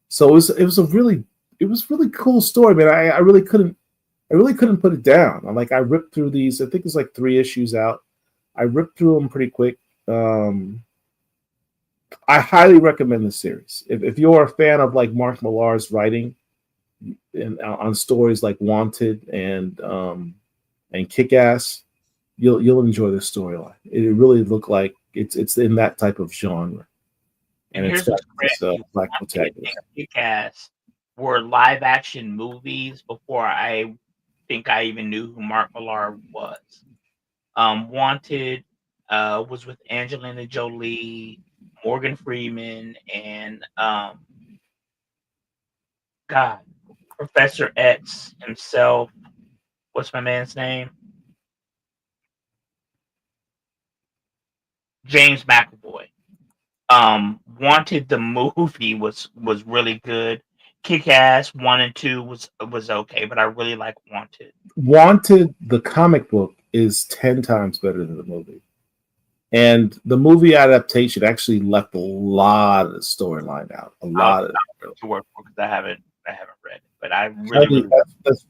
So it was really cool story, man. I really couldn't put it down. I ripped through these. I think it's like 3 issues out. I ripped through them pretty quick. I highly recommend the series. If you're a fan of like Marc Millar's writing and on stories like Wanted and Kick-Ass, you'll enjoy this storyline. It really looked like it's in that type of genre, And it's here's what's got this crazy. black Wanted protagonist. and Kick-Ass were live action movies before I think I even knew who Marc Millar was. Wanted was with Angelina Jolie, Morgan Freeman, and God, Professor X himself. What's my man's name? James McAvoy. Wanted the movie was really good. Kick Ass 1 and 2 was okay, but I really like Wanted. Wanted, the comic book, is 10 times better than the movie. And the movie adaptation actually left a lot of the storyline out. A lot of it. To work for because I haven't read it, but I really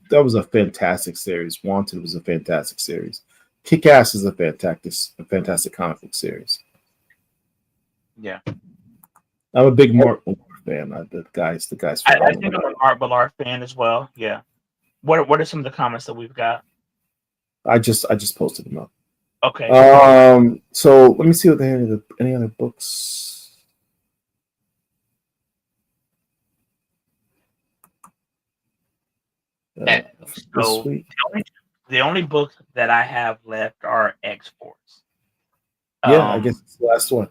that was a fantastic series. Wanted was a fantastic series. Kick Ass is a fantastic comic book series. yeah. I'm a big Marc Millar fan. The guys. I think I'm a Marc Millar fan as well. Yeah. What are some of the comments that we've got? I just posted them up. Okay. So let me see what any other books. So the only books that I have left are X-Force. Yeah, I guess it's the last one.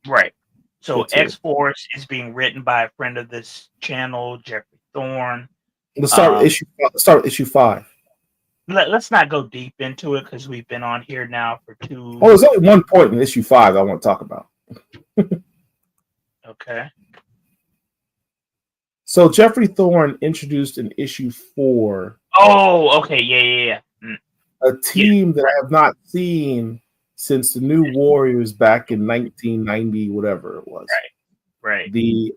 Right. So X-Force is being written by a friend of this channel, Jeffrey Thorne. Let's start with issue 5. Let's not go deep into it because we've been on here now for 2. Oh, there's only one point in issue 5 I want to talk about. Okay. So Jeffrey Thorne introduced in issue 4. Oh, okay. Yeah. A team that I have not seen since the New Warriors back in 1990, whatever it was. Right. The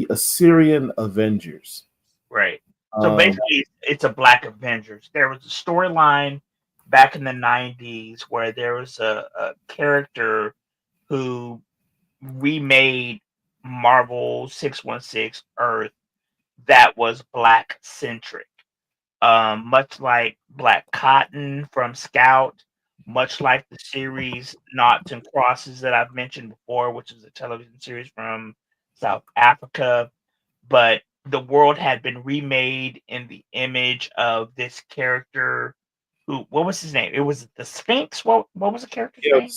Assyrian Avengers. Right. So basically, it's a Black Avengers. There was a storyline back in the 90s where there was a character who remade Marvel 616 Earth that was Black centric. Much like Black Cotton from Scout, much like the series Knots and Crosses that I've mentioned before, which is a television series from South Africa. But the world had been remade in the image of this character who, what was his name? It was the Sphinx. What was the character's name?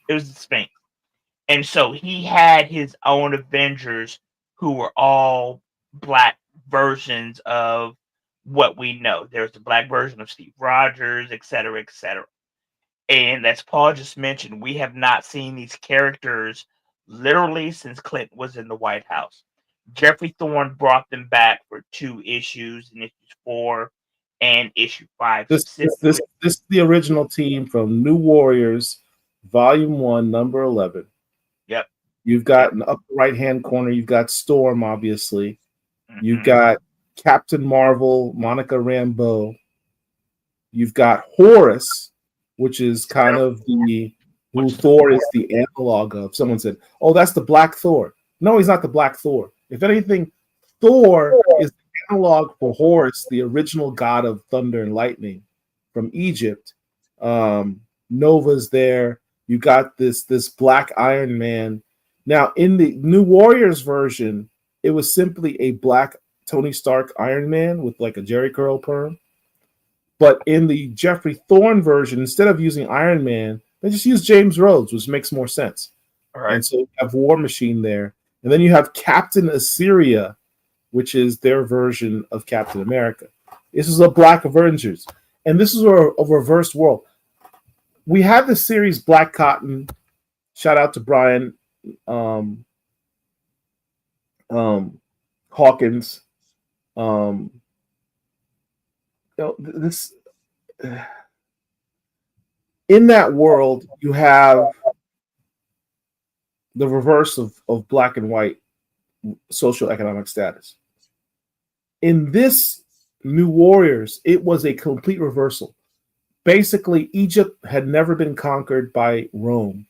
It was the Sphinx. And so he had his own Avengers who were all Black versions of what we know. There's the Black version of Steve Rogers, et cetera, et cetera. And as Paul just mentioned, we have not seen these characters literally since Clinton was in the White House. Jeffrey Thorne brought them back for 2 issues in issues 4 and issue 5. This is the original team from New Warriors, Volume 1, number 11. Yep. You've got in the upper right-hand corner, you've got Storm, obviously. Mm-hmm. You've got Captain Marvel, Monica Rambeau. You've got Horus, which is kind of who Thor is the analog of. Someone said, "Oh, that's the Black Thor." No, he's not the Black Thor. If anything, Thor is the analog for Horus, the original god of thunder and lightning from Egypt. Nova's there. You got this Black Iron Man. Now, in the New Warriors version, it was simply a Black Tony Stark Iron Man with like a Jerry curl perm. But in the Jeffrey Thorne version, instead of using Iron Man, they just use James Rhodes, which makes more sense. All right. And so you have War Machine there. And then you have Captain Assyria, which is their version of Captain America. This is a Black Avengers. And this is a reversed world. We had the series Black Cotton. Shout out to Brian Hawkins. This in that world, you have the reverse of black and white socioeconomic status. In this New Warriors, it was a complete reversal. Basically, Egypt had never been conquered by Rome.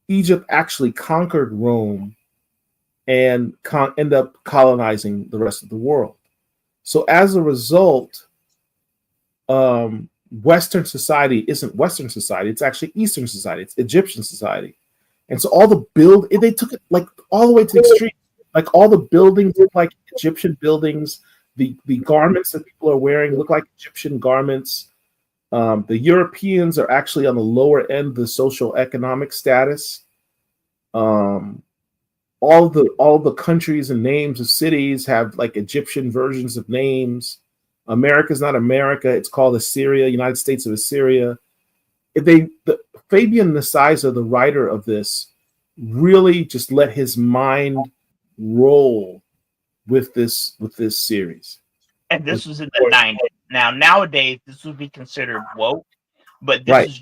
Egypt actually conquered Rome and end up colonizing the rest of the world. So as a result, Western society isn't Western society. It's actually Eastern society. It's Egyptian society. And so all the they took it like all the way to the extreme. Like all the buildings look like Egyptian buildings. The garments that people are wearing look like Egyptian garments. The Europeans are actually on the lower end of the social economic status. All the countries and names of cities have like Egyptian versions of names. America's not America. It's called Assyria, United States of Assyria. Fabian Nicieza, the writer of this, really just let his mind roll with this series. And this was in the 90s. Now, nowadays, this would be considered woke, but this Right. is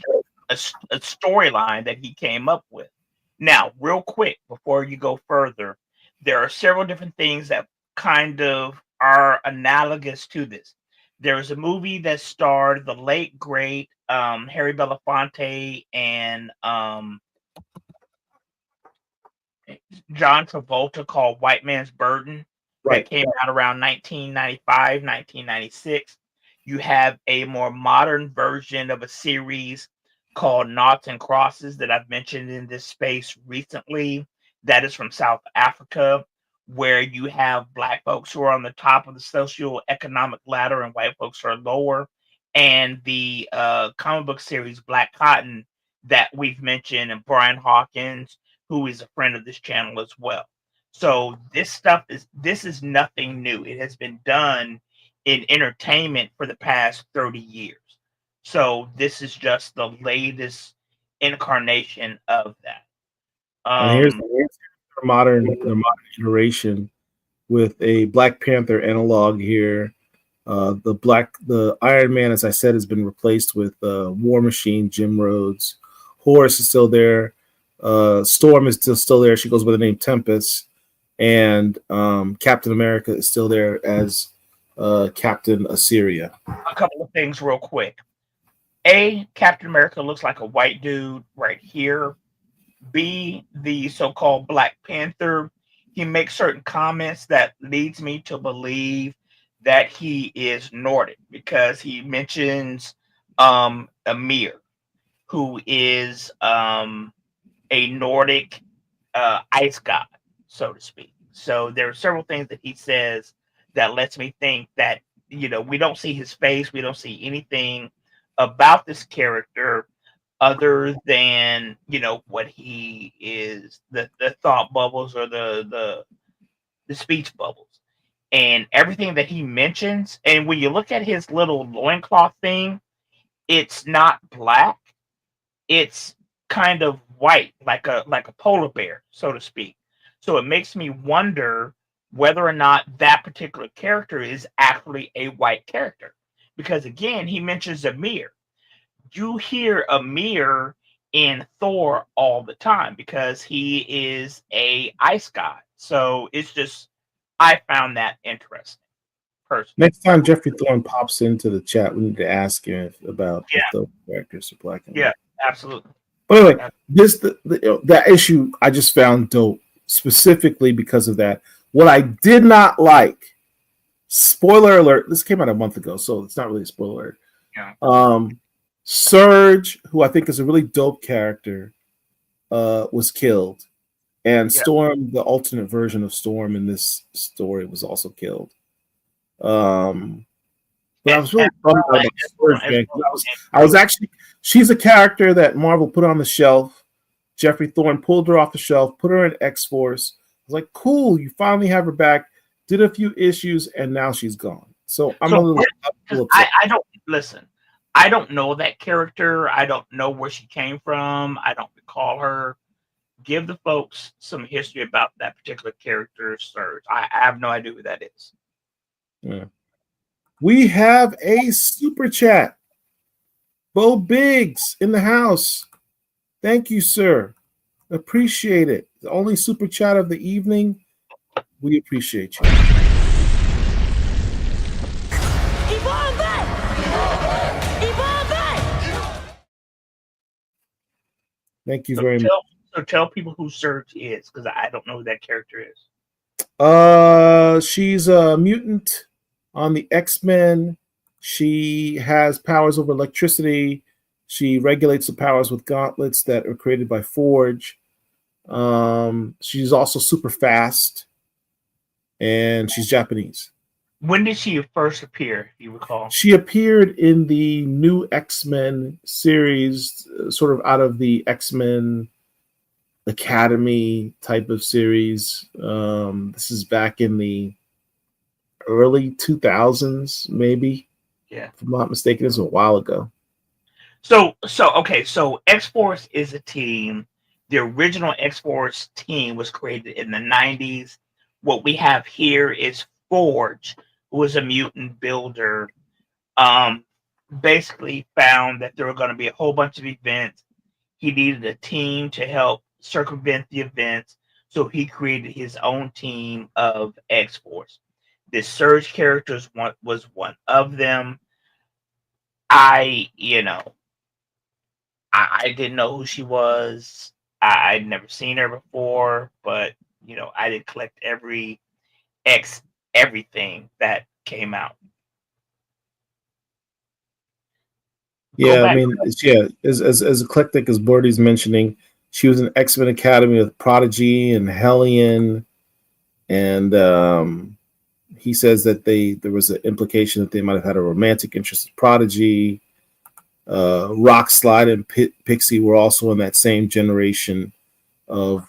just a storyline that he came up with. Now, real quick, before you go further, there are several different things that kind of are analogous to this. There was a movie that starred the late, great Harry Belafonte and John Travolta called White Man's Burden. Right. That came out around 1995, 1996. You have a more modern version of a series called Noughts and Crosses that I've mentioned in this space recently. That is from South Africa, where you have Black folks who are on the top of the socioeconomic ladder and white folks who are lower. And the comic book series Black Cotton that we've mentioned, and Brian Hawkins, who is a friend of this channel as well. So this is nothing new. It has been done in entertainment for the past 30 years. So this is just the latest incarnation of that. And here's the modern iteration with a Black Panther analog here. The Iron Man, as I said, has been replaced with War Machine, Jim Rhodes. Horus is still there. Storm is still there. She goes by the name Tempest. And Captain America is still there as Captain Assyria. A couple of things real quick. A, Captain America looks like a white dude right here. B, the so-called Black Panther, he makes certain comments that leads me to believe that he is Nordic, because he mentions Amir, who is a Nordic ice god, so to speak. So there are several things that he says that lets me think that, we don't see his face, we don't see anything about this character other than, what he is, the thought bubbles or the speech bubbles. And everything that he mentions, and when you look at his little loincloth thing, it's not black, it's kind of white, like a polar bear, so to speak. So it makes me wonder whether or not that particular character is actually a white character. Because again, he mentions Amir. You hear Amir in Thor all the time because he is a ice god. So it's just, I found that interesting. Personally. Next time Jeffrey Thorne pops into the chat, we need to ask him about if those characters are black and white. Yeah, absolutely. But anyway, that issue I just found dope specifically because of that. What I did not like, spoiler alert, this came out a month ago, so it's not really a spoiler alert. Yeah. Surge, who I think is a really dope character, was killed. And Storm, the alternate version of Storm in this story, was also killed. But I was really bummed about Surge, man. I was actually, she's a character that Marvel put on the shelf. Jeffrey Thorne pulled her off the shelf, put her in X-Force. I was like, cool, you finally have her back. Did a few issues, and now she's gone. So I'm a little I don't listen. I don't know that character. I don't know where she came from. I don't recall her. Give the folks some history about that particular character, Surge. I have no idea who that is. Yeah. We have a super chat. Bo Biggs in the house. Thank you, sir. Appreciate it. The only super chat of the evening. We appreciate you. Thank you very much. So tell people who Surge is, because I don't know who that character is. She's a mutant on the X-Men. She has powers over electricity. She regulates the powers with gauntlets that are created by Forge. She's also super fast, and she's Japanese. When did she first appear? You recall? She appeared in the new X-Men series, sort of out of the X-Men Academy type of series. This is back in the early 2000s, maybe. Yeah. If I'm not mistaken, this was a while ago. So X-Force is a team. The original X-Force team was created in the 90s. What we have here is Forge, who was a mutant builder, basically found that there were going to be a whole bunch of events. He needed a team to help circumvent the events, so he created his own team of X-Force. This Surge character was one of them. I didn't know who she was. I'd never seen her before, but I did collect everything that came out. Yeah, I mean, as eclectic as Bordy's mentioning, she was in X-Men Academy with Prodigy and Hellion, and he says that there was an implication that they might have had a romantic interest in Prodigy. Rockslide and Pixie were also in that same generation of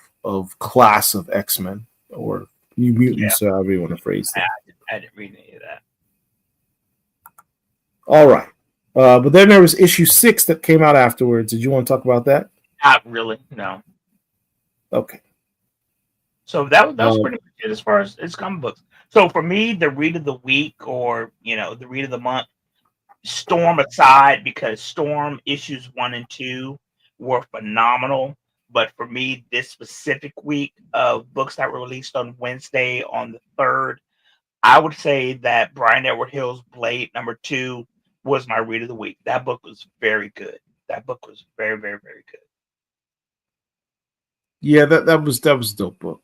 class of X-Men or New Mutants, however you want to phrase that. I didn't read any of that. All right. But then there was issue 6 that came out afterwards. Did you want to talk about that? Not really, no. Okay. So that was pretty much it as far as comic books. So for me, the read of the week or the read of the month, Storm aside, because Storm issues 1 and 2 were phenomenal. But for me, this specific week of books that were released on Wednesday on the 3rd, I would say that Brian Edward Hill's Blade #2 was my read of the week. That book was very good. That book was very, very, very good. Yeah, that was a dope book.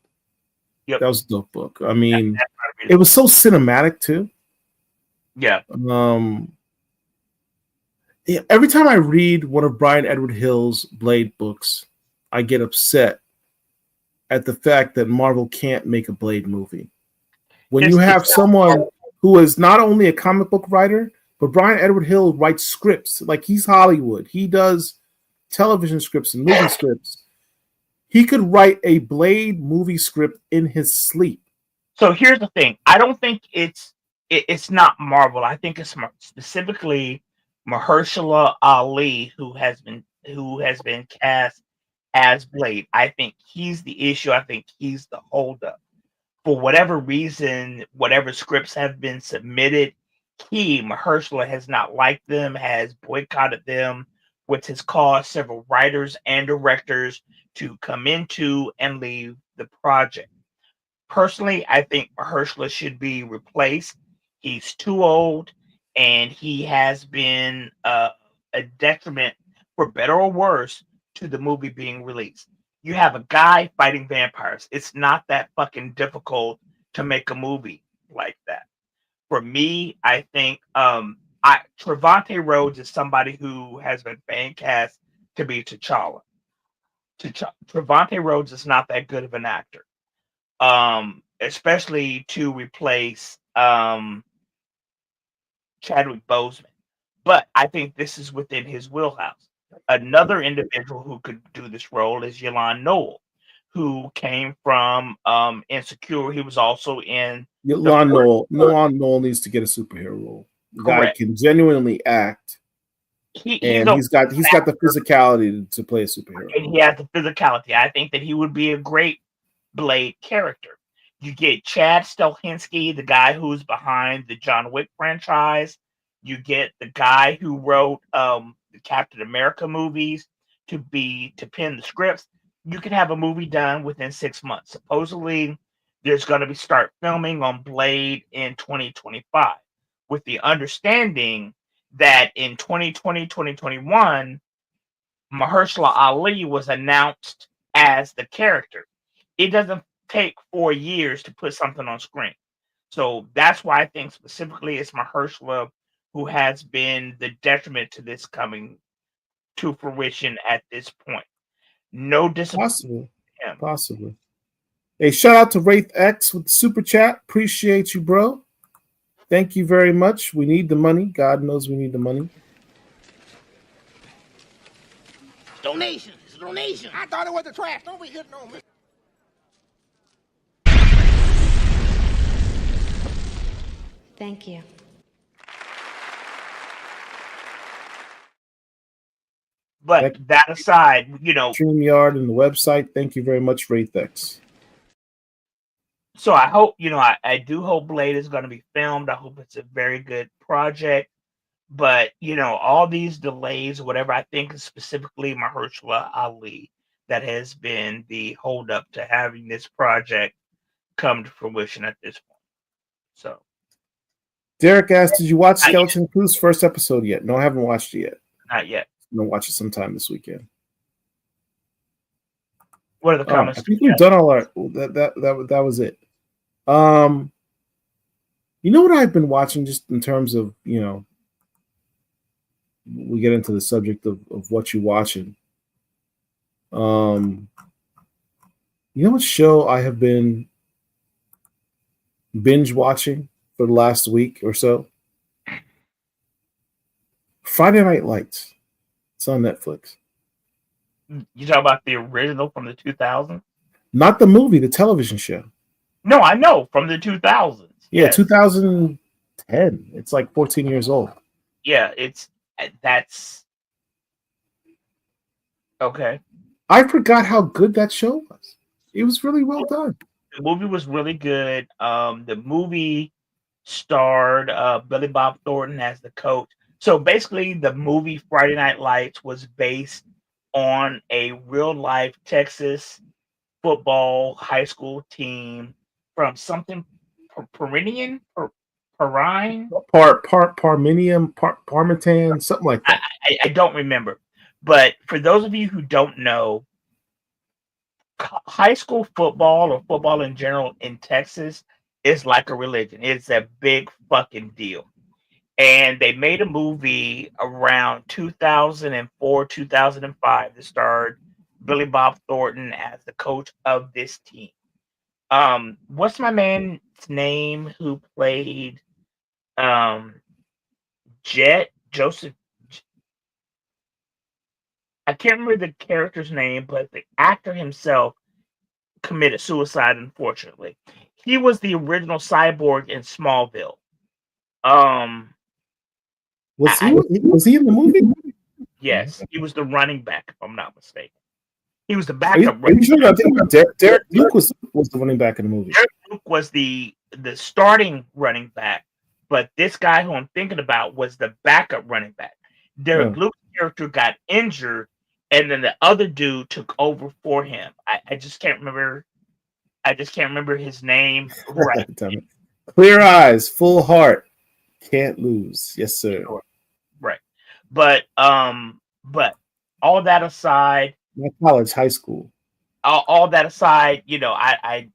Yep. That was a dope book. I mean, it was so cinematic too. Yeah. Yeah, every time I read one of Brian Edward Hill's Blade books, I get upset at the fact that Marvel can't make a Blade movie. When you have someone who is not only a comic book writer, but Brian Edward Hill writes scripts. Like, he's Hollywood. He does television scripts and movie scripts. He could write a Blade movie script in his sleep. So here's the thing. I don't think it's not Marvel. I think it's specifically Mahershala Ali who has been cast as Blade. I think he's the issue. I think he's the holdup. For whatever reason, whatever scripts have been submitted, Mahershala has not liked them, has boycotted them, which has caused several writers and directors to come into and leave the project. Personally, I think Mahershala should be replaced. He's too old, and he has been a detriment, for better or worse, to the movie being released. You have a guy fighting vampires. It's not that fucking difficult to make a movie like that. For me, I think Trevante Rhodes is somebody who has been fan cast to be T'Challa. Trevante Rhodes is not that good of an actor, especially to replace Chadwick Boseman. But I think this is within his wheelhouse. Another individual who could do this role is Yolande Noel, who came from Insecure. He was also in Yolande Noel needs to get a superhero role. The guy can genuinely act. He's got the physicality to play a superhero. And he has the physicality. I think that he would be a great Blade character. You get Chad Stahelski, the guy who's behind the John Wick franchise. You get the guy who wrote the Captain America movies to pen the scripts. You can have a movie done within 6 months. Supposedly, there's going to start filming on Blade in 2025, with the understanding that in 2020, 2021, Mahershala Ali was announced as the character. It doesn't take 4 years to put something on screen. So that's why I think specifically it's Mahershala who has been the detriment to this coming to fruition at this point. No disappointment. Possibly. Hey, shout out to Wraith X with the super chat. Appreciate you, bro. Thank you very much. We need the money. God knows we need the money. Donation. It's a donation. I thought it was the trash. Don't be hitting on me. Thank you. But that aside, StreamYard and the website. Thank you very much, Wraith X. So I hope, I do hope Blade is going to be filmed. I hope it's a very good project. But, all these delays, whatever, I think is specifically Mahershala Ali that has been the holdup to having this project come to fruition at this point. So, Derek asked, did you watch Skeleton Crew's first episode yet? No, I haven't watched it yet. Not yet. I'm going to watch it sometime this weekend. What are the comments? I think we've done all our, that was it. You know what I've been watching just in terms of, we get into the subject of what you're watching. You know what show I have been binge watching for the last week or so? Friday Night Lights. It's on Netflix. You talk about the original from the 2000s? Not the movie, the television show. No, I know, from the 2000s. Yeah, yes. 2010. It's like 14 years old. Yeah, that's okay. I forgot how good that show was. It was really well done. The movie was really good. The movie starred Billy Bob Thornton as the coach. So basically, the movie Friday Night Lights was based on a real-life Texas football high school team from something Parmenian. Parmenian, something like that. I don't remember. But for those of you who don't know, high school football or football in general in Texas is like a religion. It's a big fucking deal. And they made a movie around 2004, 2005 that starred Billy Bob Thornton as the coach of this team. What's my man's name who played Joseph? I can't remember the character's name, but the actor himself committed suicide, unfortunately. He was the original Cyborg in Smallville. Was he in the movie? Yes, he was the running back, if I'm not mistaken. He was the backup. Are you sure? Derek Luke was the running back in the movie. Derek Luke was the starting running back, but this guy who I'm thinking about was the backup running back. Derek Luke's character got injured, and then the other dude took over for him. I just can't remember. I just can't remember his name. Right. Clear eyes, full heart, can't lose. Yes, sir. Right. But all that aside. Not college, high school. All that aside, I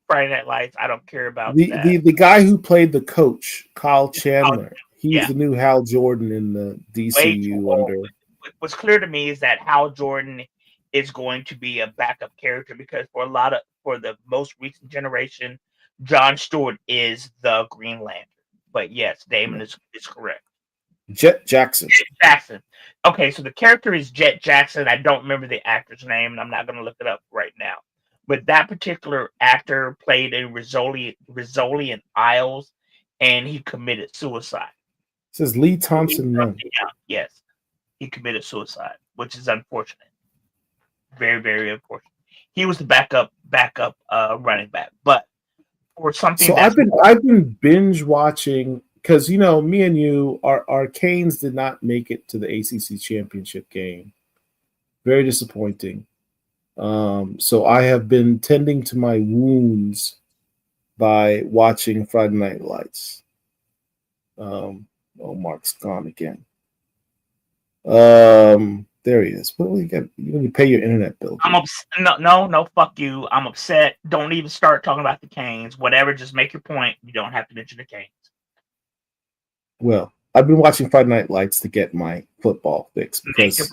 Friday Night Lights. I don't care about that. The guy who played the coach, Kyle Chandler. He's the new Hal Jordan in the DCU. What's clear to me is that Hal Jordan is going to be a backup character because for the most recent generation, Jon Stewart is the Green Lantern. But yes, Damon is correct. Jet Jackson. Okay, so the character is Jet Jackson. I don't remember the actor's name, and I'm not going to look it up right now. But that particular actor played in Rizzoli and Isles, and he committed suicide. It says Lee Thompson Young. Yes, he committed suicide, which is unfortunate. Very, very unfortunate. He was the backup running back, but for something. So I've been binge watching. Because, me and you, our Canes did not make it to the ACC championship game. Very disappointing. So I have been tending to my wounds by watching Friday Night Lights. Marc's gone again. There he is. What do you get? You pay your internet bill. I'm no, fuck you. I'm upset. Don't even start talking about the Canes. Whatever, just make your point. You don't have to mention the Canes. Well, I've been watching Friday Night Lights to get my football fix because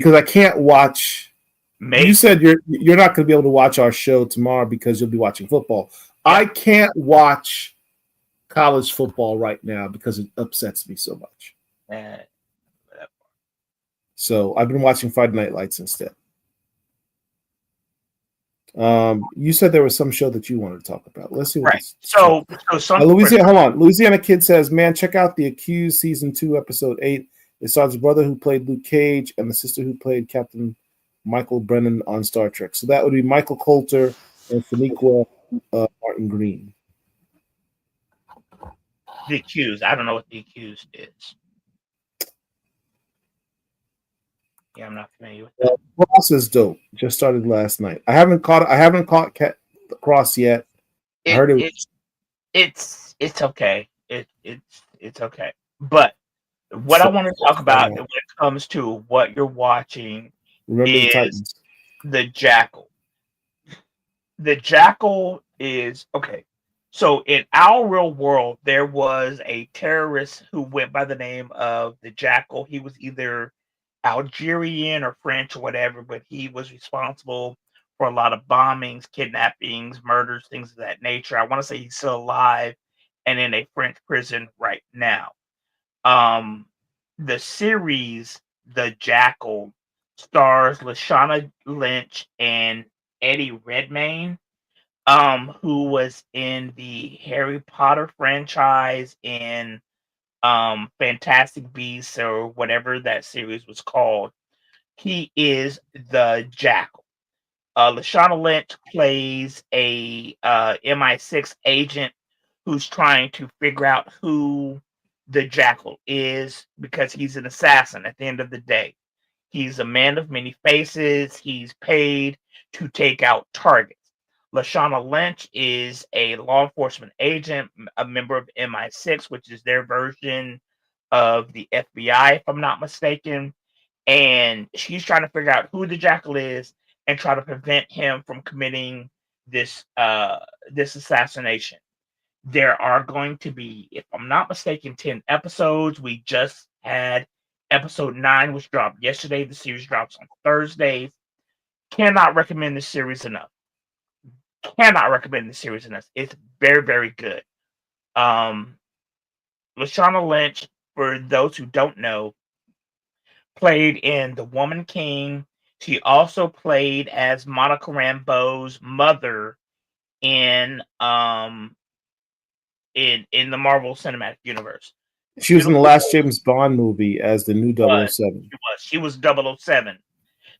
I can't watch. You said you're not going to be able to watch our show tomorrow because you'll be watching football. Yeah. I can't watch college football right now because it upsets me so much. So I've been watching Friday Night Lights instead. You said there was some show that you wanted to talk about. Let's see what. Right. So Louisiana. Hold on. Louisiana Kid says, "Man, check out The Accused season 2, episode 8. It stars the brother who played Luke Cage and the sister who played Captain Michael Brennan on Star Trek. So that would be Michael Coulter and Sonequa Martin Green." The Accused. I don't know what The Accused is. Yeah, I'm not familiar with that. Cross is dope. Just started last night. I haven't caught Cross yet. I heard it's okay. It's okay. But what I want to talk about when it comes to what you're watching is the Jackal. The Jackal is okay. So in our real world, there was a terrorist who went by the name of the Jackal. He was either Algerian or French or whatever, but he was responsible for a lot of bombings, kidnappings, murders, things of that nature. I want to say he's still alive and in a French prison right now. The series The Jackal stars Lashana Lynch and Eddie Redmayne, who was in the Harry Potter franchise in Fantastic Beasts or whatever that series was called. He is the Jackal. Lashana Lynch plays a MI6 agent who's trying to figure out who the Jackal is because he's an assassin at the end of the day. He's a man of many faces. He's paid to take out targets. Lashana Lynch is a law enforcement agent, a member of MI6, which is their version of the FBI, if I'm not mistaken. And she's trying to figure out who the Jackal is and try to prevent him from committing this assassination. There are going to be, if I'm not mistaken, 10 episodes. We just had episode 9, which dropped yesterday. The series drops on Thursdays. Cannot recommend this series enough. It's very, very good. Lashana Lynch, for those who don't know, played in The Woman King. She also played as Monica Rambeau's mother in the Marvel Cinematic Universe. She was in the last James Bond movie as the new 007. She was 007.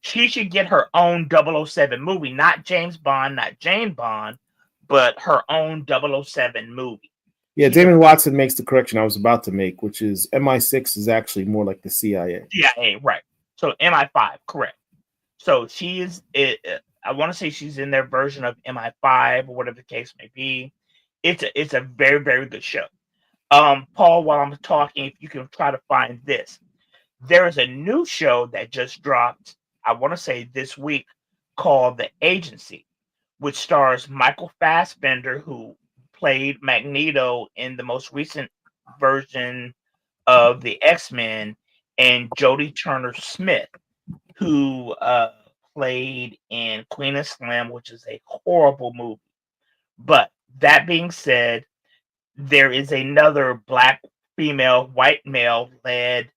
She should get her own 007 movie, not James Bond, not Jane Bond, but her own 007 movie. Yeah, Damon Watson makes the correction I was about to make, which is MI6 is actually more like the CIA. CIA, right. So MI5, correct. So she is, I want to say she's in their version of MI5 or whatever the case may be. It's a very, very good show. Paul, while I'm talking, if you can try to find this. There is a new show that just dropped, I want to say this week, called The Agency, which stars Michael Fassbender, who played Magneto in the most recent version of the X-Men, and Jodie Turner-Smith, who played in Queen of Slam, which is a horrible movie. But that being said, there is another black female, white male led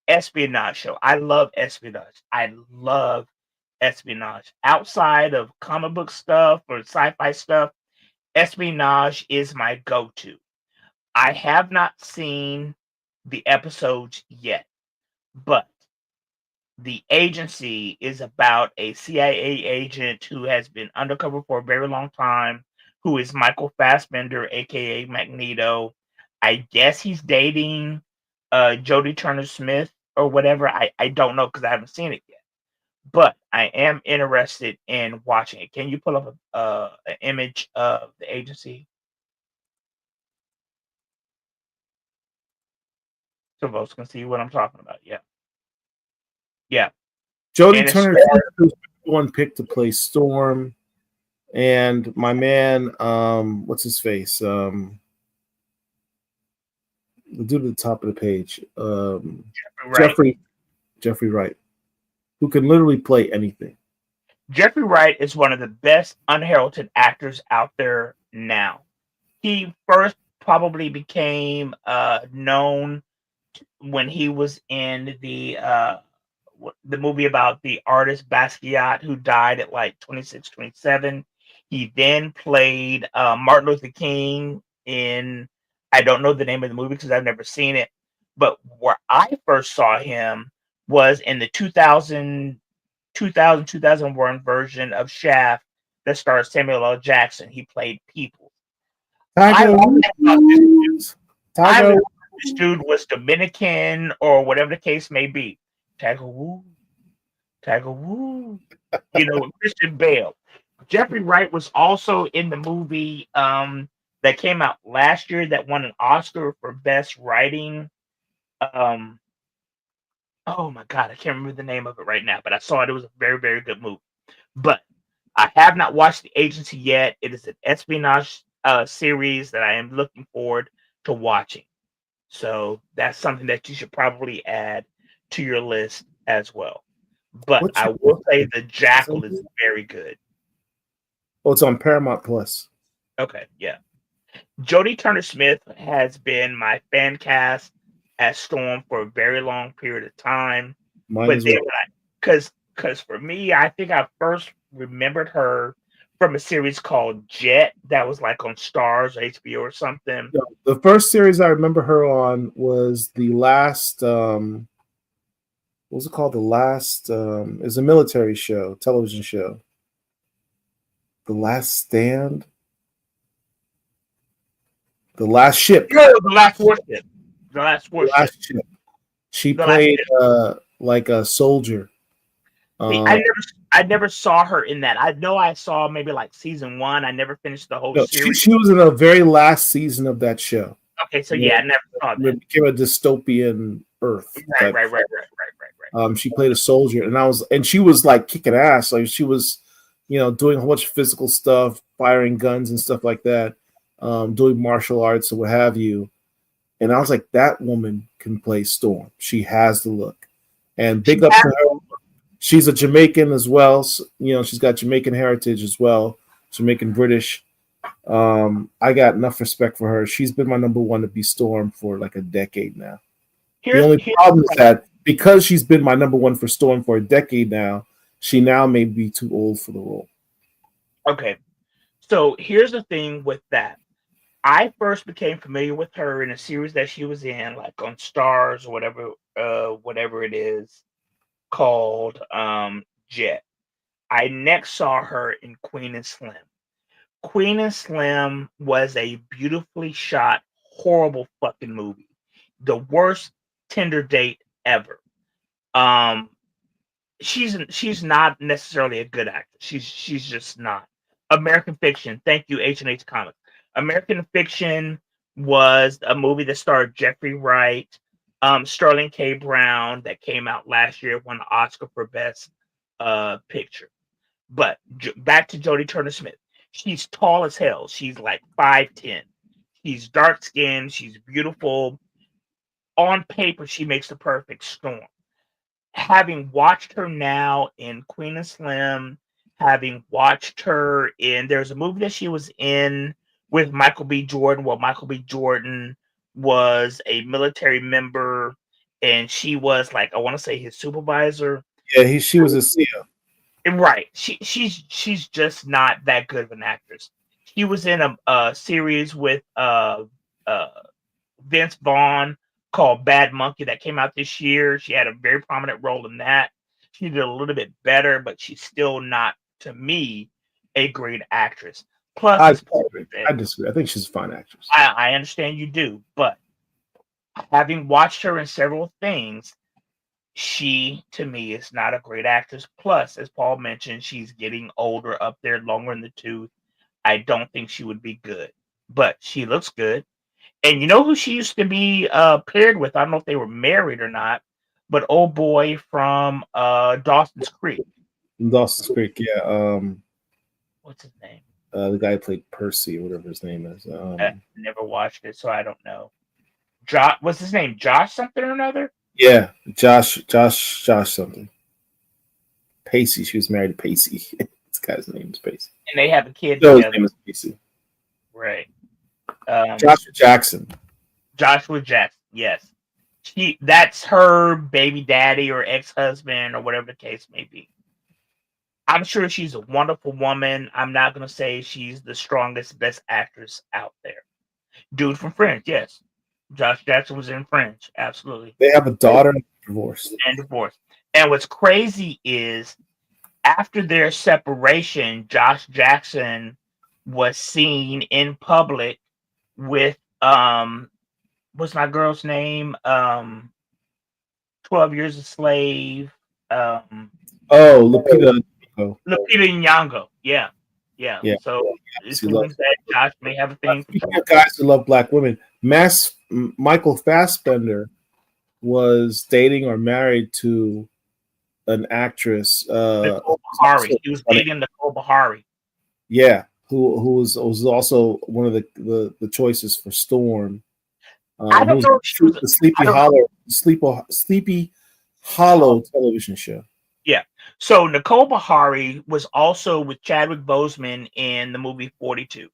espionage show. I love espionage. Outside of comic book stuff or sci-fi stuff, espionage is my go-to. I have not seen the episodes yet, but The Agency is about a CIA agent who has been undercover for a very long time, who is Michael Fassbender, aka Magneto. I guess he's dating Jodie Turner-Smith or whatever. I don't know because I haven't seen it yet, but I am interested in watching it. Can you pull up an image of The Agency? So folks can see what I'm talking about. Yeah. Yeah. Jodie And it's Turner Smith was one pick to play Storm, and my man, what's his face? The dude at the top of the page, right. Jeffrey Wright, who can literally play anything. Jeffrey Wright is one of the best unheralded actors out there now. He first probably became known when he was in the movie about the artist Basquiat who died at like 26, 27. He then played Martin Luther King in, I don't know the name of the movie because I've never seen it, but where I first saw him was in the 2001 version of Shaft that stars Samuel L. Jackson. He played People. I Tiger always thought Woods. I Tiger always thought this dude was Dominican or whatever the case may be. Tiger Woods. Tiger Woods. You know, with Christian Bale. Jeffrey Wright was also in the movie that came out last year that won an Oscar for Best Writing. Um, oh my God, I can't remember the name of it right now, but I saw it. It was a very, very good movie. But I have not watched The Agency yet. It is an espionage series that I am looking forward to watching. So that's something that you should probably add to your list as well. But What's I your- will say The Jackal is very good. Oh, it's on Paramount Plus. Okay, yeah. Jodie Turner Smith has been my fan cast as Storm for a very long period of time. Mine But as then, well. because for me, I think I first remembered her from a series called Jet that was like on Stars or HBO or something. No, the first series I remember her on was the last. What was it called? The last is a military show, television show. The Last Stand. The Last Ship. No, The Last Warship. The Last The Warship. Last Ship. She The Last played Ship. like a soldier. See, I never saw her in that. I know I saw maybe like season 1. I never finished the whole No, series. she was in the very last season of that show. Okay, so yeah, I never saw that. It became a dystopian Earth. Right. She played a soldier, and she was like kicking ass. Like she was, doing a whole bunch of physical stuff, firing guns and stuff like that, doing martial arts or what have you. And I was like, that woman can play Storm. She has the look. And big up to her. She's a Jamaican as well. So, she's got Jamaican heritage as well, Jamaican British. I got enough respect for her. She's been my number one to be Storm for like a decade now. The only problem is that because she's been my number one for Storm for a decade now, she now may be too old for the role. Okay. So here's the thing with that. I first became familiar with her in a series that she was in, like on Stars or whatever it is called Jet. I next saw her in Queen and Slim. Queen and Slim was a beautifully shot, horrible fucking movie. The worst Tinder date ever. She's not necessarily a good actor. She's just not. American Fiction. Thank you, H&H Comics. American Fiction was a movie that starred Jeffrey Wright, Sterling K. Brown, that came out last year, won an Oscar for Best Picture. But back to Jodie Turner Smith. She's tall as hell. She's like 5'10". She's dark skinned. She's beautiful. On paper, she makes the perfect Storm. Having watched her now in Queen and Slim, having watched her there's a movie that she was in with Michael B. Jordan. Well, Michael B. Jordan was a military member, and she was like, I want to say his supervisor. Yeah, she was a CEO. Right. She's just not that good of an actress. She was in a series with Vince Vaughn called Bad Monkey that came out this year. She had a very prominent role in that. She did a little bit better, but she's still not, to me, a great actress. Plus, I disagree. I think she's a fine actress. I understand you do, but having watched her in several things, she, to me, is not a great actress. Plus, as Paul mentioned, she's getting older, up there, longer in the tooth. I don't think she would be good, but she looks good. And you know who she used to be paired with? I don't know if they were married or not. but old boy from Dawson's Creek. Dawson's Creek, yeah. What's his name? The guy who played Percy, or whatever his name is. Never watched it, so I don't know. What's his name? Josh something or another? Yeah, Josh something. Pacey. She was married to Pacey. This guy's name is Pacey. And they have a kid His together. name is Pacey. Right. Joshua Jackson. Joshua Jackson, yes. That's her baby daddy or ex-husband or whatever the case may be. I'm sure she's a wonderful woman. I'm not going to say she's the strongest, best actress out there. Dude from Fringe, yes. Josh Jackson was in Fringe, absolutely. They have a daughter and divorced. And what's crazy is after their separation, Josh Jackson was seen in public with what's my girl's name? 12 Years a Slave. Lupita. Lupita Nyong'o. Yeah. So it seems that Josh may have a thing. Speaking of guys who love black women, Michael Fassbender was dating or married to an actress. Nicole Bahari. He was dating Nicole Bahari. Yeah, who was also one of the choices for Storm. I don't know if she was the Sleepy Hollow television show. Yeah. So Nicole Bahari was also with Chadwick Boseman in the movie 42.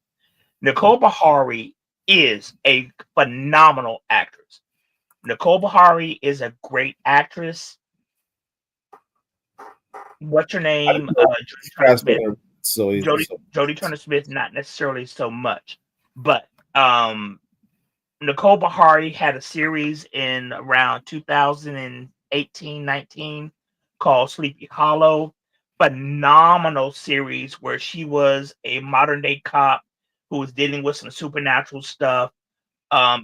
Nicole Bahari is a phenomenal actress. Nicole Bahari is a great actress. What's her name? Jodie Turner-Smith, not necessarily so much, but Nicole Bahari had a series in around 2018-19 called Sleepy Hollow. Phenomenal series where she was a modern day cop who was dealing with some supernatural stuff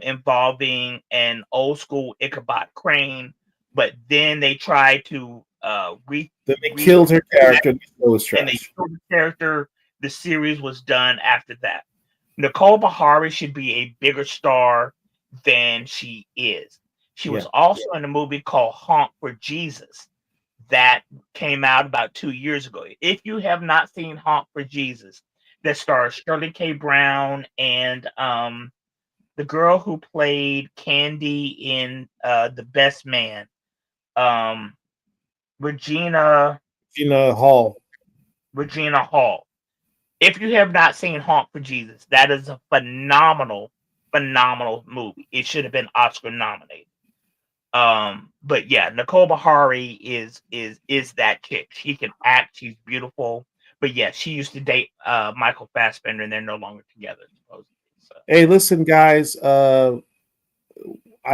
involving an old school Ichabod Crane, but then they tried to killed her character and they killed the character. The series was done after that. Nicole Bahari should be a bigger star than she is. She was also in a movie called Honk for Jesus that came out about 2 years ago. If you have not seen Honk for Jesus, that stars Shirley K. Brown and the girl who played Candy in The Best Man, Regina Hall. If you have not seen Honk for Jesus, that is a phenomenal movie. It should have been Oscar nominated. But yeah, Nicole Bahari is that chick. She can act. She's beautiful. But yeah, she used to date Michael Fassbender, and they're no longer together, supposedly. So. Hey, listen, guys. I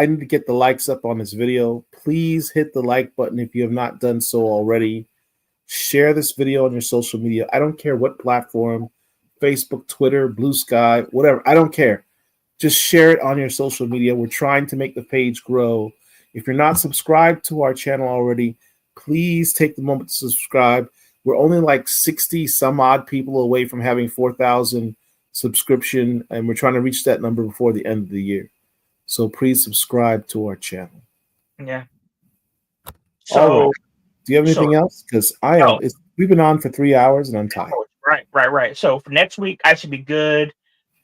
need to get the likes up on this video. Please hit the like button if you have not done so already. Share this video on your social media. I don't care what platform, Facebook, Twitter, Blue Sky, whatever. I don't care. Just share it on your social media. We're trying to make the page grow. If you're not subscribed to our channel already, please take the moment to subscribe. We're only like 60 some odd people away from having 4,000 subscription, and we're trying to reach that number before the end of the year. So please subscribe to our channel. Yeah. So, do you have anything else? Because we've been on for 3 hours and I'm tired. Right. So for next week, I should be good.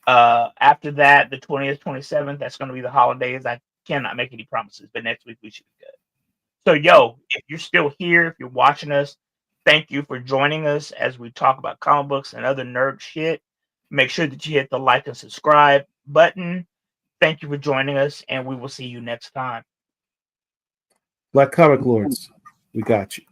After that, the 20th, 27th, that's going to be the holidays. I cannot make any promises, but next week we should be good. So, if you're still here, if you're watching us, thank you for joining us as we talk about comic books and other nerd shit. Make sure that you hit the like and subscribe button. Thank you for joining us, and we will see you next time. Black Comic Lords, we got you.